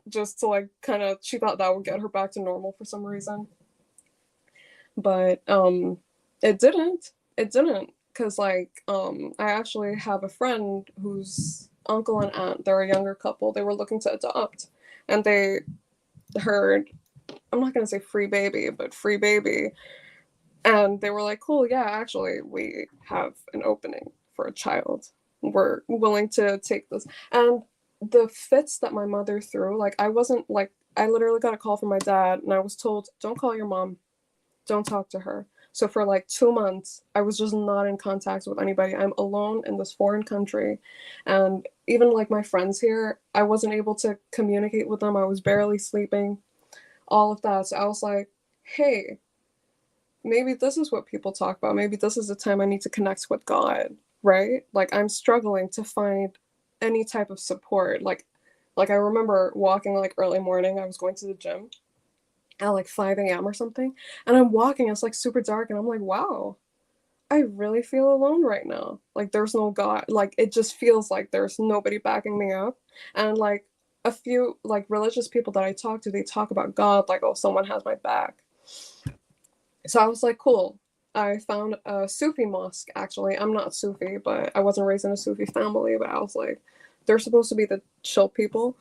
Speaker 5: just to like kind of, she thought that would get her back to normal for some reason. But it didn't because like I actually have a friend whose uncle and aunt, they're a younger couple, they were looking to adopt, and they heard, I'm not gonna say free baby, but free baby. And they were like, cool, yeah, actually, we have an opening for a child. We're willing to take this. And the fits that my mother threw, like, I literally got a call from my dad, and I was told, don't call your mom. Don't talk to her. So for like 2 months, I was just not in contact with anybody. I'm alone in this foreign country. And even like my friends here, I wasn't able to communicate with them. I was barely sleeping, all of that. So I was like, hey, maybe this is what people talk about. Maybe this is the time I need to connect with God, right? Like, I'm struggling to find any type of support. Like I remember walking like early morning. I was going to the gym at like 5 a.m. or something. And I'm walking, it's like super dark. And I'm like, wow, I really feel alone right now. Like, there's no God. Like, it just feels like there's nobody backing me up. And like a few like religious people that I talk to, they talk about God like, oh, someone has my back. So I was like, cool. I found a Sufi mosque, actually. I'm not Sufi, but I wasn't raised in a Sufi family, but I was like, they're supposed to be the chill people.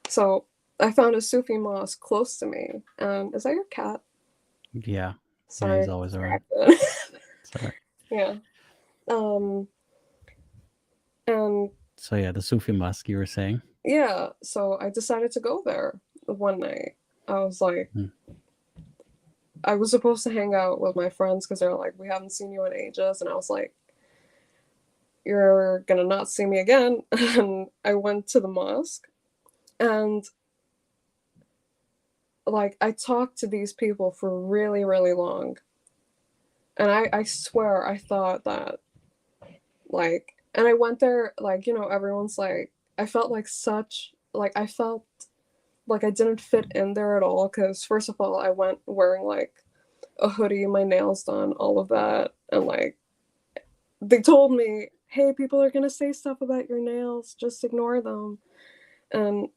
Speaker 5: So I found a Sufi mosque close to me. Is that your cat?
Speaker 1: Yeah.
Speaker 5: Sorry.
Speaker 1: Yeah, he's always around. Sorry.
Speaker 5: Yeah. And
Speaker 1: so yeah, the Sufi mosque you were saying.
Speaker 5: Yeah. So I decided to go there one night. I was like, I was supposed to hang out with my friends because they're like, we haven't seen you in ages. And I was like, you're going to not see me again. And I went to the mosque and like, I talked to these people for really, really long. And I swear I thought that like, and I went there, like, everyone's like, I felt like I felt like I didn't fit in there at all. Because first of all, I went wearing like a hoodie, my nails done, all of that. And like, they told me, hey, people are going to say stuff about your nails. Just ignore them. And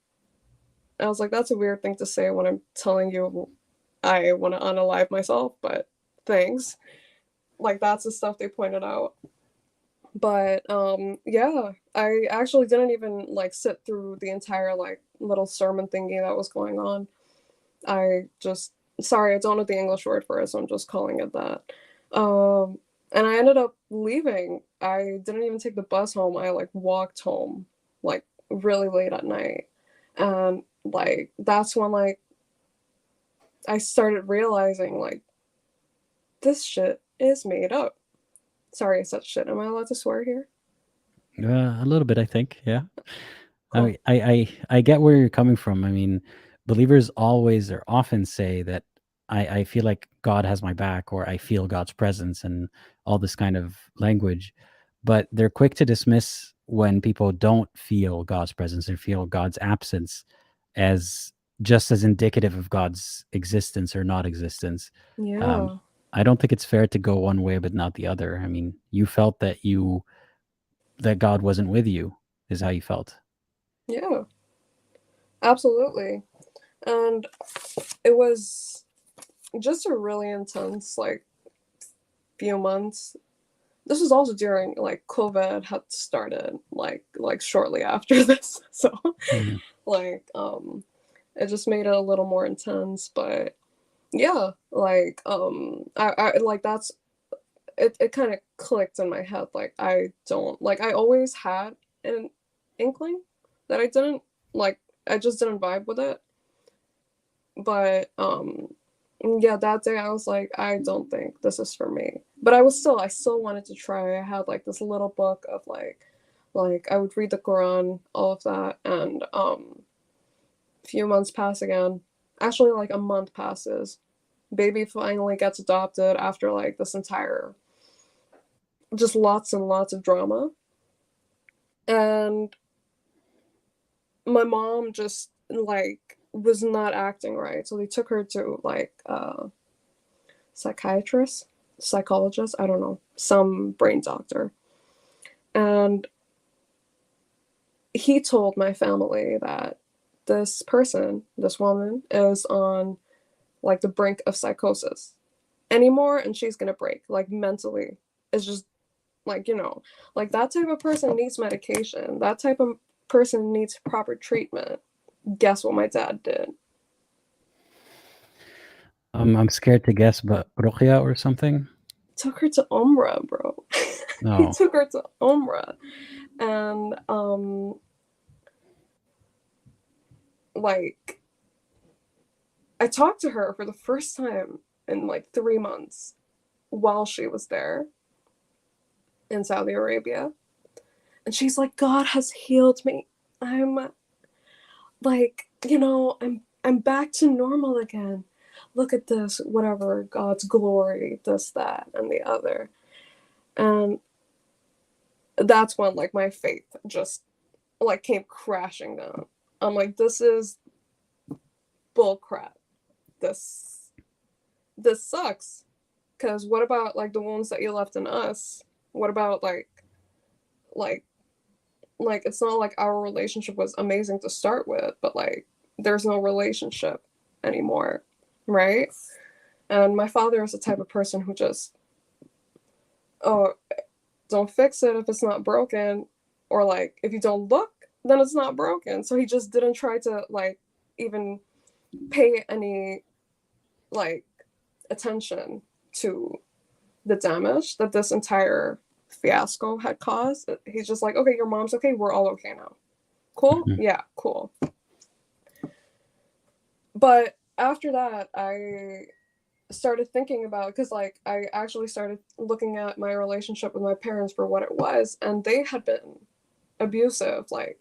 Speaker 5: I was like, that's a weird thing to say when I'm telling you I want to unalive myself, but thanks. Like, that's the stuff they pointed out. But yeah, I actually didn't even like sit through the entire like little sermon thingy that was going on. Sorry, I don't know the English word for it, so I'm just calling it that. And I ended up leaving. I didn't even take the bus home. I like walked home like really late at night. And like that's when like I started realizing like this shit is made up. Sorry, I said shit. Am I allowed to swear here?
Speaker 1: A little bit, I think. Yeah.
Speaker 5: Cool.
Speaker 1: I get where you're coming from. I mean, believers always or often say that I feel like God has my back, or I feel God's presence, and all this kind of language. But they're quick to dismiss when people don't feel God's presence or feel God's absence as just as indicative of God's existence or not existence.
Speaker 5: Yeah.
Speaker 1: I don't think it's fair to go one way but not the other. I mean, you felt that God wasn't with you, is how you felt.
Speaker 5: Yeah. Absolutely. And it was just a really intense like few months. This was also during like COVID had started like shortly after this. So
Speaker 1: Mhm.
Speaker 5: like it just made it a little more intense. But yeah, like I like that's it kind of clicked in my head. Like I don't like I always had an inkling that I didn't like I just didn't vibe with it. But yeah, that day I was like, I don't think this is for me. But I still wanted to try. I had like this little book of like I would read the Quran, all of that, and few months pass again. Actually, like a month passes. Baby finally gets adopted after like this entire just lots and lots of drama. And my mom just like was not acting right. So they took her to like psychiatrist, psychologist, I don't know, some brain doctor. And he told my family that this person, this woman, is on like the brink of psychosis anymore and she's gonna break, like mentally. It's just like, like that type of person needs medication. That type of person needs proper treatment. Guess what my dad did?
Speaker 1: I'm scared to guess, but ruqya or something?
Speaker 5: Took her to Umrah, bro. He
Speaker 1: No.
Speaker 5: took her to Umrah. And like I talked to her for the first time in like 3 months while she was there in Saudi Arabia. And she's like, God has healed me. I'm like, I'm back to normal again. Look at this, whatever, God's glory, this, that, and the other. And that's when like my faith just like came crashing down. I'm like, this is bull crap. This sucks. Cause what about like the wounds that you left in us? What about like it's not like our relationship was amazing to start with, but like there's no relationship anymore, right? And my father is the type of person who just, oh, don't fix it if it's not broken, or like if you don't look, then it's not broken. So he just didn't try to like even pay any like attention to the damage that this entire fiasco had caused. He's just like, okay, your mom's okay, we're all okay now. Cool?
Speaker 1: Mhm.
Speaker 5: Yeah, cool. But after that, I started thinking about, because like I actually started looking at my relationship with my parents for what it was, and they had been abusive like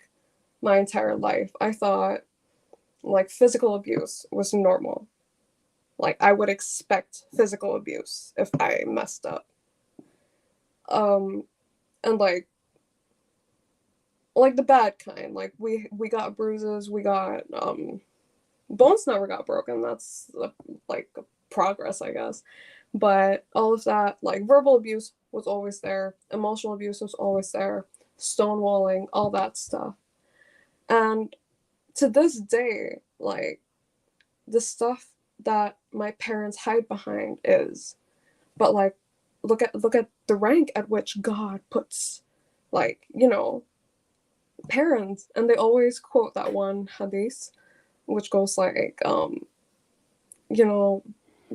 Speaker 5: my entire life. I thought like physical abuse was normal. Like I would expect physical abuse if I messed up. And like the bad kind. Like we got bruises, we got bones never got broken. That's like progress, I guess. But all of that, like verbal abuse was always there, emotional abuse was always there, stonewalling, all that stuff. And to this day, like the stuff that my parents hide behind is, but like look at the rank at which God puts like, parents. And they always quote that one hadith which goes like, you know,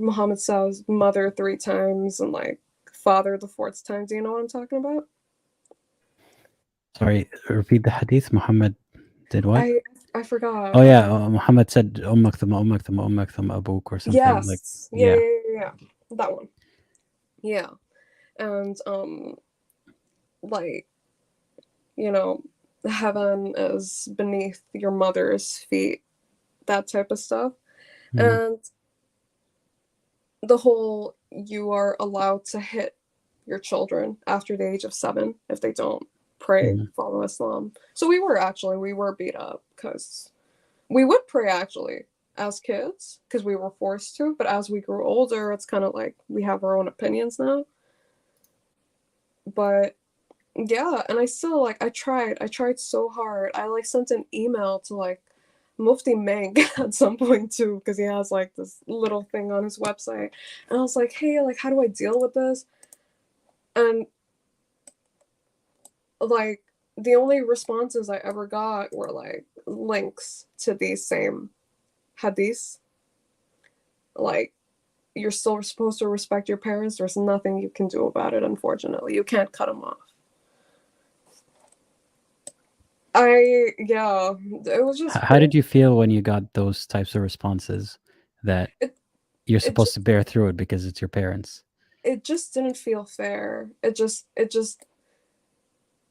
Speaker 5: Muhammad says mother 3 times and like father the 4th time. Do you know what I'm talking about?
Speaker 1: Sorry, repeat the hadith. Muhammad did what?
Speaker 5: I forgot.
Speaker 1: Oh yeah, Muhammad said ummak thumma ummak thumma ummak thumma abuk or something
Speaker 5: Yes.
Speaker 1: like.
Speaker 5: Yeah. That one. Yeah. And like, you know, heaven is beneath your mother's feet, that type of stuff. And the whole, you are allowed to hit your children after the age of 7 if they don't pray, follow Islam. So we were beat up because we would pray actually as kids because we were forced to, but as we grew older, it's kind of like we have our own opinions now. But yeah, and I still like I tried so hard. I like sent an email to like Mufti Menk at some point too, because he has like this little thing on his website, and I was like, hey, like how do I deal with this? And like the only responses I ever got were like links to these same hadiths. Like, you're still supposed to respect your parents. There's nothing you can do about it, unfortunately. You can't cut them off. It was just.
Speaker 1: How did you feel when you got those types of responses that you're supposed to bear through it because it's your parents?
Speaker 5: It just didn't feel fair. It just.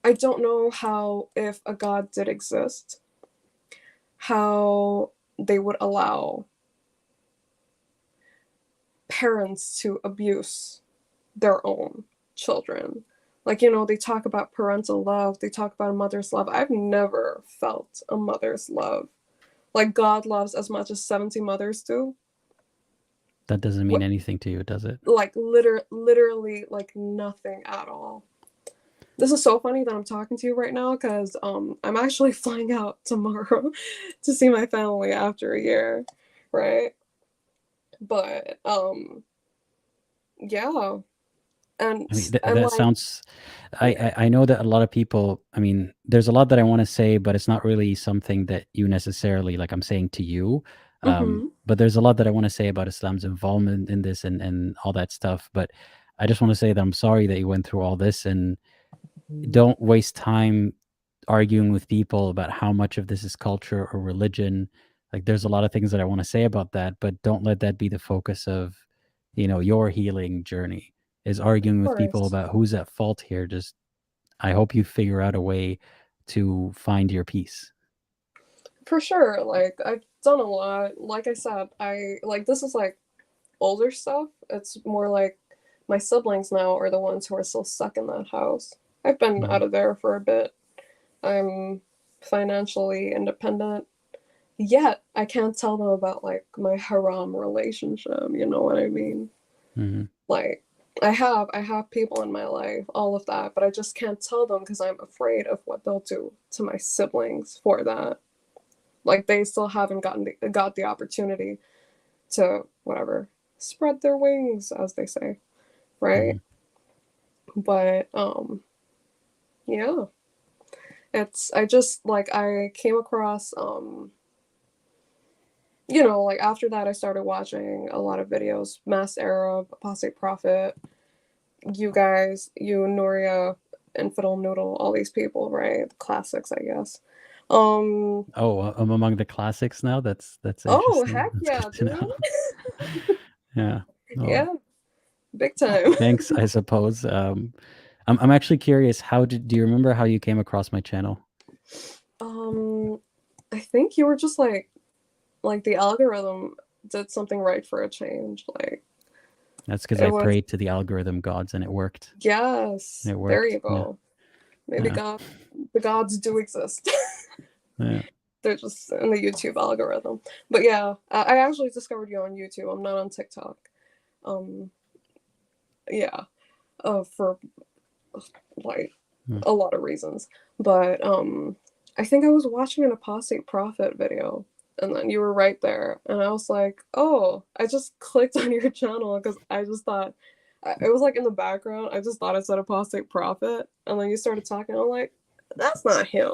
Speaker 5: I don't know how, if a God did exist, how they would allow parents to abuse their own children. Like, you know, they talk about parental love, they talk about a mother's love. I've never felt a mother's love like God loves as much as 70 mothers do.
Speaker 1: That doesn't mean anything to you, does it?
Speaker 5: Like literally like nothing at all. This is so funny that I'm talking to you right now because I'm actually flying out tomorrow to see my family after a year, right? But yeah. And
Speaker 1: I mean, that sounds. I know that a lot of people. I mean, there's a lot that I want to say, but it's not really something that you necessarily like. I'm saying to you, but there's a lot that I want to say about Islam's involvement in this and all that stuff. But I just want to say that I'm sorry that you went through all this, and don't waste time arguing with people about how much of this is culture or religion. Like, there's a lot of things that I want to say about that, but don't let that be the focus of, your healing journey. Is arguing with people about who's at fault here. Just, I hope you figure out a way to find your peace.
Speaker 5: For sure. Like, I've done a lot. Like I said, this is like older stuff. It's more like my siblings now are the ones who are still stuck in that house. I've been out of there for a bit. I'm financially independent. Yet, I can't tell them about like my haram relationship. You know what I mean? Like, I have people in my life, all of that, but I just can't tell them because I'm afraid of what they'll do to my siblings for that. Like, they still haven't got the opportunity to whatever spread their wings, as they say, right? But yeah, I came across like after that I started watching a lot of videos, Mass Arab, Apostate Prophet, you guys, Nuria, Infidel Noodle, all these people, right? The classics, I guess.
Speaker 1: I'm among the classics now. That's
Speaker 5: oh,
Speaker 1: interesting.
Speaker 5: heck
Speaker 1: That's
Speaker 5: yeah, dude.
Speaker 1: Yeah.
Speaker 5: Yeah, big time.
Speaker 1: Thanks, I suppose. I'm actually curious. Do you remember how you came across my channel?
Speaker 5: I think you were just like the algorithm did something right for a change. Like,
Speaker 1: that's because I prayed to the algorithm gods and it worked.
Speaker 5: Yes,
Speaker 1: it worked.
Speaker 5: There you go. Yeah. Maybe the gods do exist.
Speaker 1: Yeah.
Speaker 5: They're just in the YouTube algorithm. But yeah, I actually discovered you on YouTube. I'm not on TikTok. Yeah, for like a lot of reasons. But I think I was watching an Apostate Prophet video, and then you were right there, and I was like, oh, I just clicked on your channel because I just thought it was like in the background. I just thought it said Apostate Prophet, and then you started talking. I'm like, that's not him.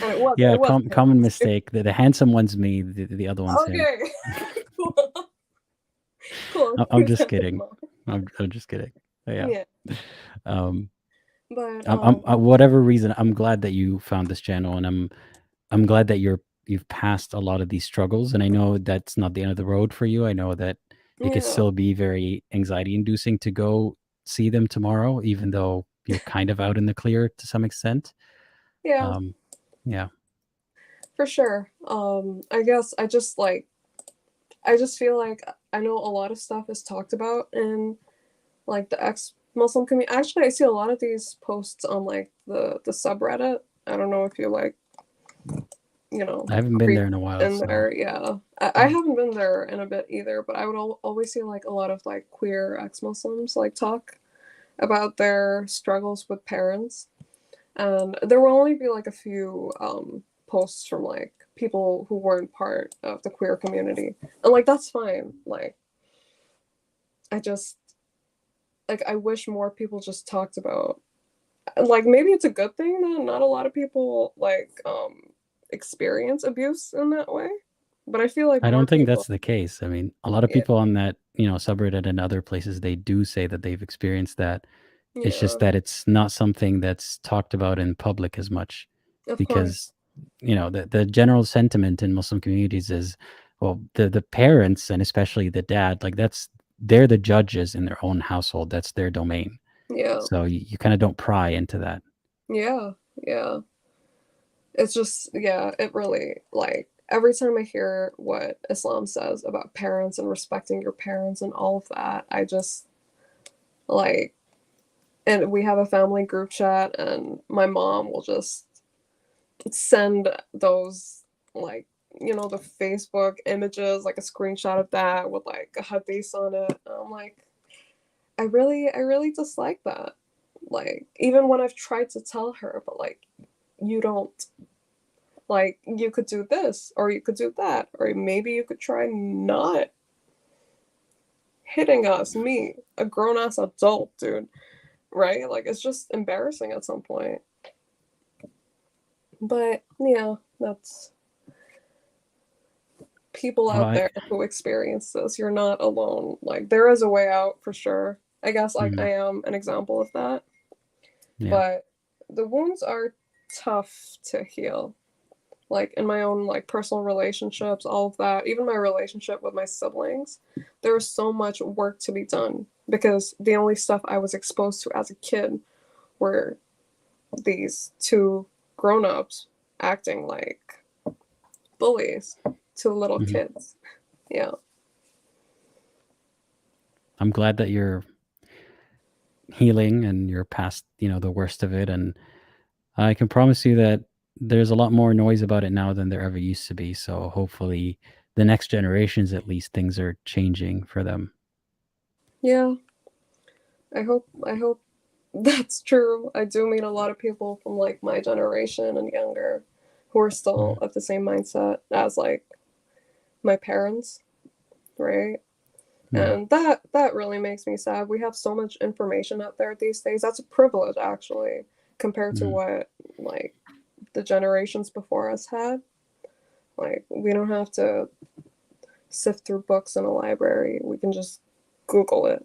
Speaker 5: And it was.
Speaker 1: Yeah, common mistake. The handsome one's me. The other one's him.
Speaker 5: Okay. Cool.
Speaker 1: I'm
Speaker 5: Who's
Speaker 1: just
Speaker 5: having
Speaker 1: kidding.
Speaker 5: mom?
Speaker 1: I'm just kidding. Yeah.
Speaker 5: Yeah.
Speaker 1: Um,
Speaker 5: But
Speaker 1: whatever reason, I'm glad that you found this channel, and I'm glad that you've passed a lot of these struggles. And I know that's not the end of the road for you. I know that it could
Speaker 5: yeah.
Speaker 1: still be very anxiety inducing to go see them tomorrow, even though you're kind of out in the clear to some extent.
Speaker 5: Yeah,
Speaker 1: Yeah.
Speaker 5: for sure. I guess I just feel like I know a lot of stuff is talked about in like the ex-Muslim community. Actually, I see a lot of these posts on like the subreddit. I don't know if you like,
Speaker 1: I haven't been
Speaker 5: creep
Speaker 1: there in a while.
Speaker 5: in
Speaker 1: So.
Speaker 5: there. Yeah, I haven't been there in a bit either, but I would always see like a lot of like queer ex-Muslims like talk about their struggles with parents, and there will only be like a few posts from like people who weren't part of the queer community, and like that's fine. Like I just like I wish more people just talked about, like, maybe it's a good thing that not a lot of people like experience abuse in that way, but I feel like
Speaker 1: I
Speaker 5: more
Speaker 1: don't think
Speaker 5: people.
Speaker 1: that's the case. I mean, a lot of
Speaker 5: Yeah,
Speaker 1: people on that, subreddit and other places, they do say that they've experienced that. It's
Speaker 5: yeah,
Speaker 1: just that it's not something that's talked about in public as much,
Speaker 5: of
Speaker 1: because
Speaker 5: course.
Speaker 1: the general sentiment in Muslim communities is, well, the parents, and especially the dad, like they're the judges in their own household. That's their domain.
Speaker 5: Yeah,
Speaker 1: So you kind of don't pry into that.
Speaker 5: yeah, yeah. It's just, yeah, it really, like, every time I hear what Islam says about parents and respecting your parents and all of that, I just like, and we have a family group chat, and my mom will just send those, like, the Facebook images, like a screenshot of that with like a hadith on it. And I'm like, I really dislike that. Like, even when I've tried to tell her, but like, you don't, like, you could do this, or you could do that, or maybe you could try not hitting us, me, a grown ass adult, dude. Right? Like, it's just embarrassing at some point. But yeah, that's people
Speaker 1: Oh,
Speaker 5: out there who experience this. You're not alone. Like, there is a way out for sure. I guess, like, I am an example of that.
Speaker 1: yeah.
Speaker 5: But the wounds are tough to heal. Like, in my own like personal relationships, all of that, even my relationship with my siblings, there was so much work to be done, because the only stuff I was exposed to as a kid were these two grown-ups acting like bullies to little kids. Yeah.
Speaker 1: I'm glad that you're healing and you're past, the worst of it. And I can promise you that there's a lot more noise about it now than there ever used to be. So hopefully the next generations, at least, things are changing for them.
Speaker 5: Yeah. I hope that's true. I do meet a lot of people from like my generation and younger who are still of the same mindset as like my parents, right?
Speaker 1: Yeah.
Speaker 5: And that really makes me sad. We have so much information out there these days. That's a privilege, actually, compared to what like the generations before us had. Like, we don't have to sift through books in a library. We can just Google it.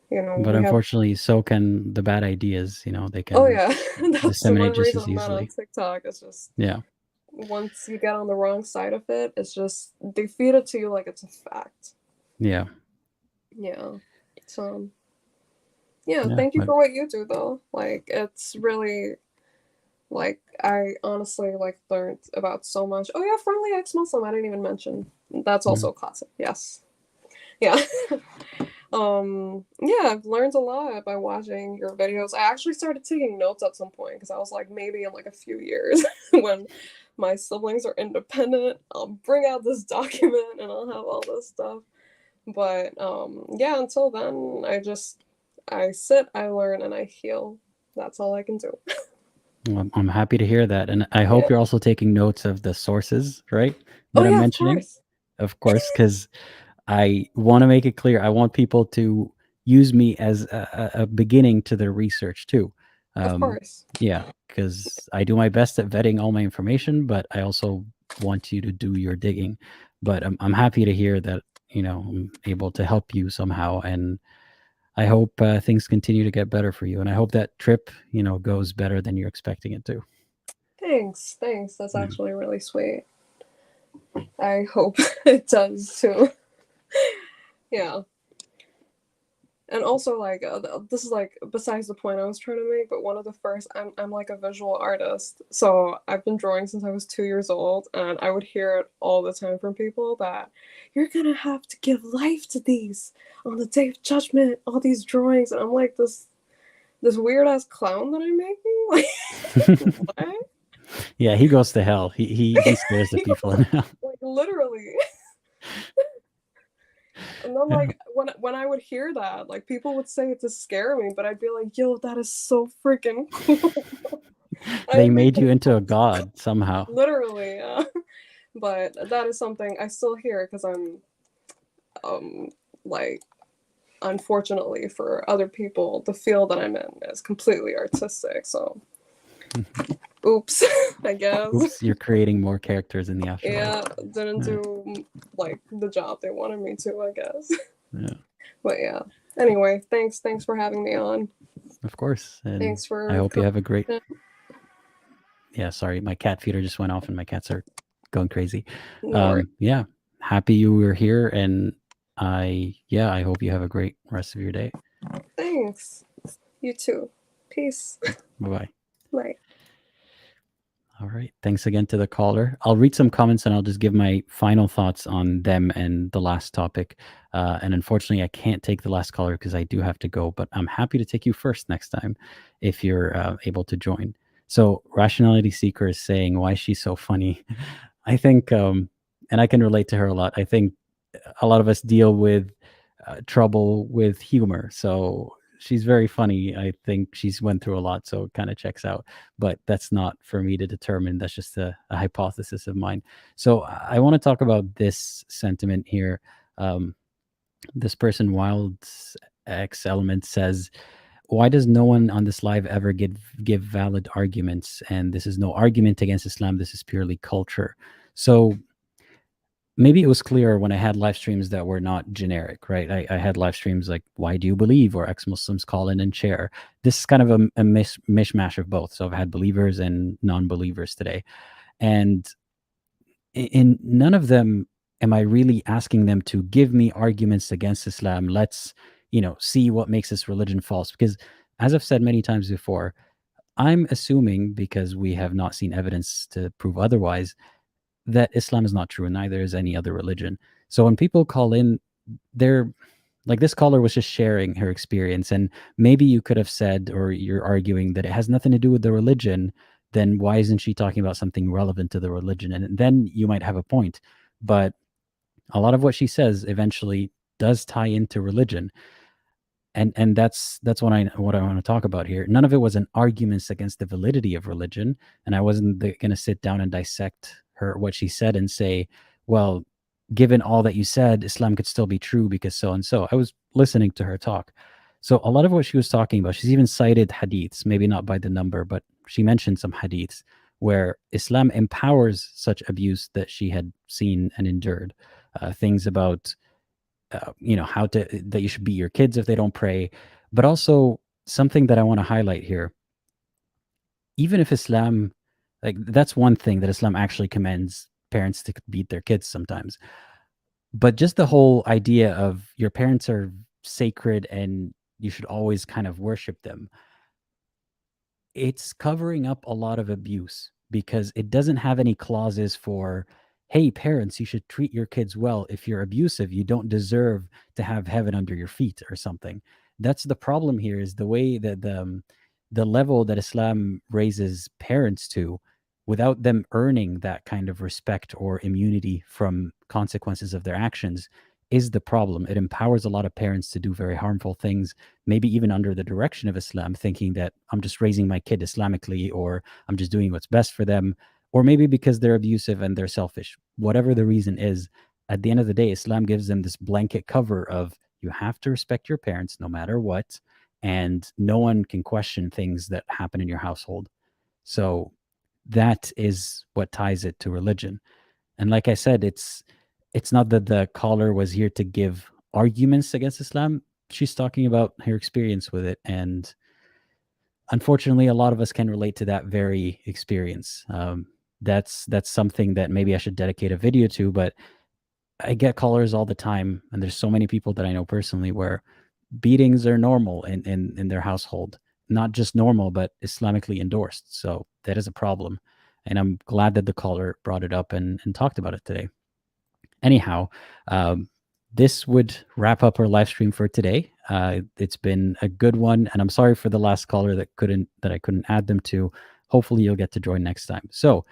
Speaker 1: But
Speaker 5: We have.
Speaker 1: unfortunately, so can the bad ideas. They
Speaker 5: Oh
Speaker 1: can
Speaker 5: yeah, that's the
Speaker 1: disseminate
Speaker 5: one
Speaker 1: just
Speaker 5: reason
Speaker 1: as
Speaker 5: I'm not on
Speaker 1: easily.
Speaker 5: TikTok. It's just
Speaker 1: Yeah.
Speaker 5: once you get on the wrong side of it, it's just they feed it to you like it's a fact.
Speaker 1: Yeah.
Speaker 5: Yeah. So yeah,
Speaker 1: Yeah.
Speaker 5: thank you
Speaker 1: But
Speaker 5: for what you do though. Like, it's really, like, I honestly like learned about so much. Oh yeah, friendly ex-Muslim, I didn't even mention. That's also a classic. Yes. Yeah. Yeah, I've learned a lot by watching your videos. I actually started taking notes at some point, because I was like, maybe in like a few years when my siblings are independent, I'll bring out this document and I'll have all this stuff. But yeah, until then, I sit, I learn, and I heal. That's all I can do.
Speaker 1: I'm happy to hear that. And I hope
Speaker 5: Yeah.
Speaker 1: you're also taking notes of the sources, right?
Speaker 5: Oh
Speaker 1: That I'm
Speaker 5: yeah, of
Speaker 1: mentioning.
Speaker 5: course.
Speaker 1: Of course, because I want to make it clear. I want people to use me as a beginning to their research too.
Speaker 5: Of course.
Speaker 1: Yeah, because I do my best at vetting all my information, but I also want you to do your digging. But I'm happy to hear that I'm able to help you somehow. And I hope things continue to get better for you. And I hope that trip, goes better than you're expecting it to.
Speaker 5: Thanks. That's
Speaker 1: Yeah.
Speaker 5: actually really sweet. I hope it does too. Yeah. And also, like, this is like besides the point I was trying to make, but one of the first, I'm like a visual artist, so I've been drawing since I was 2 years old, and I would hear it all the time from people that you're gonna have to give life to these on the day of judgment, all these drawings, and I'm like this weird ass clown that I'm making, like what?
Speaker 1: Yeah, he goes to hell. He scares the people in hell.
Speaker 5: Like literally. And then, like, when I would hear that, like, people would say it to scare me, but I'd be like, yo, that is so freaking cool.
Speaker 1: They made you into a god somehow.
Speaker 5: Literally, yeah. But that is something I still hear because I'm, like, unfortunately for other people, the field that I'm in is completely artistic, so oops, I guess.
Speaker 1: Oops, you're creating more characters in the afterlife.
Speaker 5: Yeah, didn't do, like, the job they wanted me to, I guess.
Speaker 1: Yeah.
Speaker 5: But yeah. Anyway, thanks for having me on.
Speaker 1: Of course. And
Speaker 5: Thanks for
Speaker 1: I hope you have a great...
Speaker 5: coming.
Speaker 1: Yeah, sorry, my cat feeder just went off and my cats are going crazy.
Speaker 5: No worries.
Speaker 1: Yeah, happy you were here, and I hope you have a great rest of your day.
Speaker 5: Thanks. You too. Peace.
Speaker 1: Bye-bye.
Speaker 5: Bye.
Speaker 1: All right. Thanks again to the caller. I'll read some comments and I'll just give my final thoughts on them and the last topic. And unfortunately, I can't take the last caller because I do have to go, but I'm happy to take you first next time if you're able to join. So Rationality Seeker is saying, why is she so funny? I think, and I can relate to her a lot. I think a lot of us deal with trouble with humor. So she's very funny. I think she's went through a lot, so it kind of checks out. But that's not for me to determine. That's just a hypothesis of mine. So I want to talk about this sentiment here. This person, Wild X Element, says, why does no one on this live ever give valid arguments? And this is no argument against Islam. This is purely culture. So maybe it was clearer when I had live streams that were not generic, right? I had live streams like, why do you believe? Or ex-Muslims call in and share. This is kind of a mishmash of both. So I've had believers and non-believers today. And in none of them am I really asking them to give me arguments against Islam. Let's, see what makes this religion false. Because as I've said many times before, I'm assuming, because we have not seen evidence to prove otherwise, that Islam is not true, and neither is any other religion. So when people call in, they're like, this caller was just sharing her experience, and maybe you could have said, or you're arguing that it has nothing to do with the religion, then why isn't she talking about something relevant to the religion? And then you might have a point. But a lot of what she says eventually does tie into religion. And that's what I want to talk about here. None of it was an argument against the validity of religion, and I wasn't going to sit down and dissect what she said and say, well, given all that you said, Islam could still be true because so and so. I was listening to her talk. So a lot of what she was talking about, she's even cited hadiths, maybe not by the number, but she mentioned some hadiths where Islam empowers such abuse that she had seen and endured. Things about that you should beat your kids if they don't pray, but also something that I want to highlight here. Even if Islam, like, that's one thing that Islam actually commends parents to beat their kids sometimes. But just the whole idea of your parents are sacred and you should always kind of worship them, it's covering up a lot of abuse because it doesn't have any clauses for, hey, parents, you should treat your kids well. If you're abusive, you don't deserve to have heaven under your feet or something. That's the problem here, is the way that the level that Islam raises parents to, without them earning that kind of respect or immunity from consequences of their actions, is the problem. It empowers a lot of parents to do very harmful things, maybe even under the direction of Islam, thinking that I'm just raising my kid Islamically, or I'm just doing what's best for them, or maybe because they're abusive and they're selfish. Whatever the reason is, at the end of the day, Islam gives them this blanket cover of, you have to respect your parents no matter what, and no one can question things that happen in your household. So that is what ties it to religion. And like I said, it's not that the caller was here to give arguments against Islam. She's talking about her experience with it, and unfortunately, a lot of us can relate to that very experience. That's something that maybe I should dedicate a video to, but I get callers all the time, and there's so many people that I know personally where beatings are normal in their household. Not just normal, but Islamically endorsed. So that is a problem. And I'm glad that the caller brought it up and talked about it today. Anyhow, this would wrap up our live stream for today. It's been a good one, and I'm sorry for the last caller that I couldn't add them to. Hopefully you'll get to join next time. So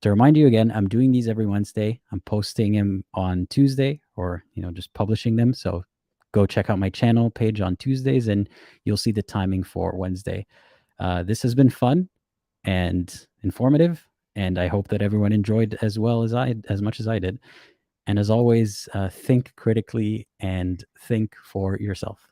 Speaker 1: to remind you again, I'm doing these every Wednesday. I'm posting them on Tuesday, or just publishing them. So go check out my channel page on Tuesdays, and you'll see the timing for Wednesday. This has been fun and informative, and I hope that everyone enjoyed as much as I did. And as always, think critically and think for yourself.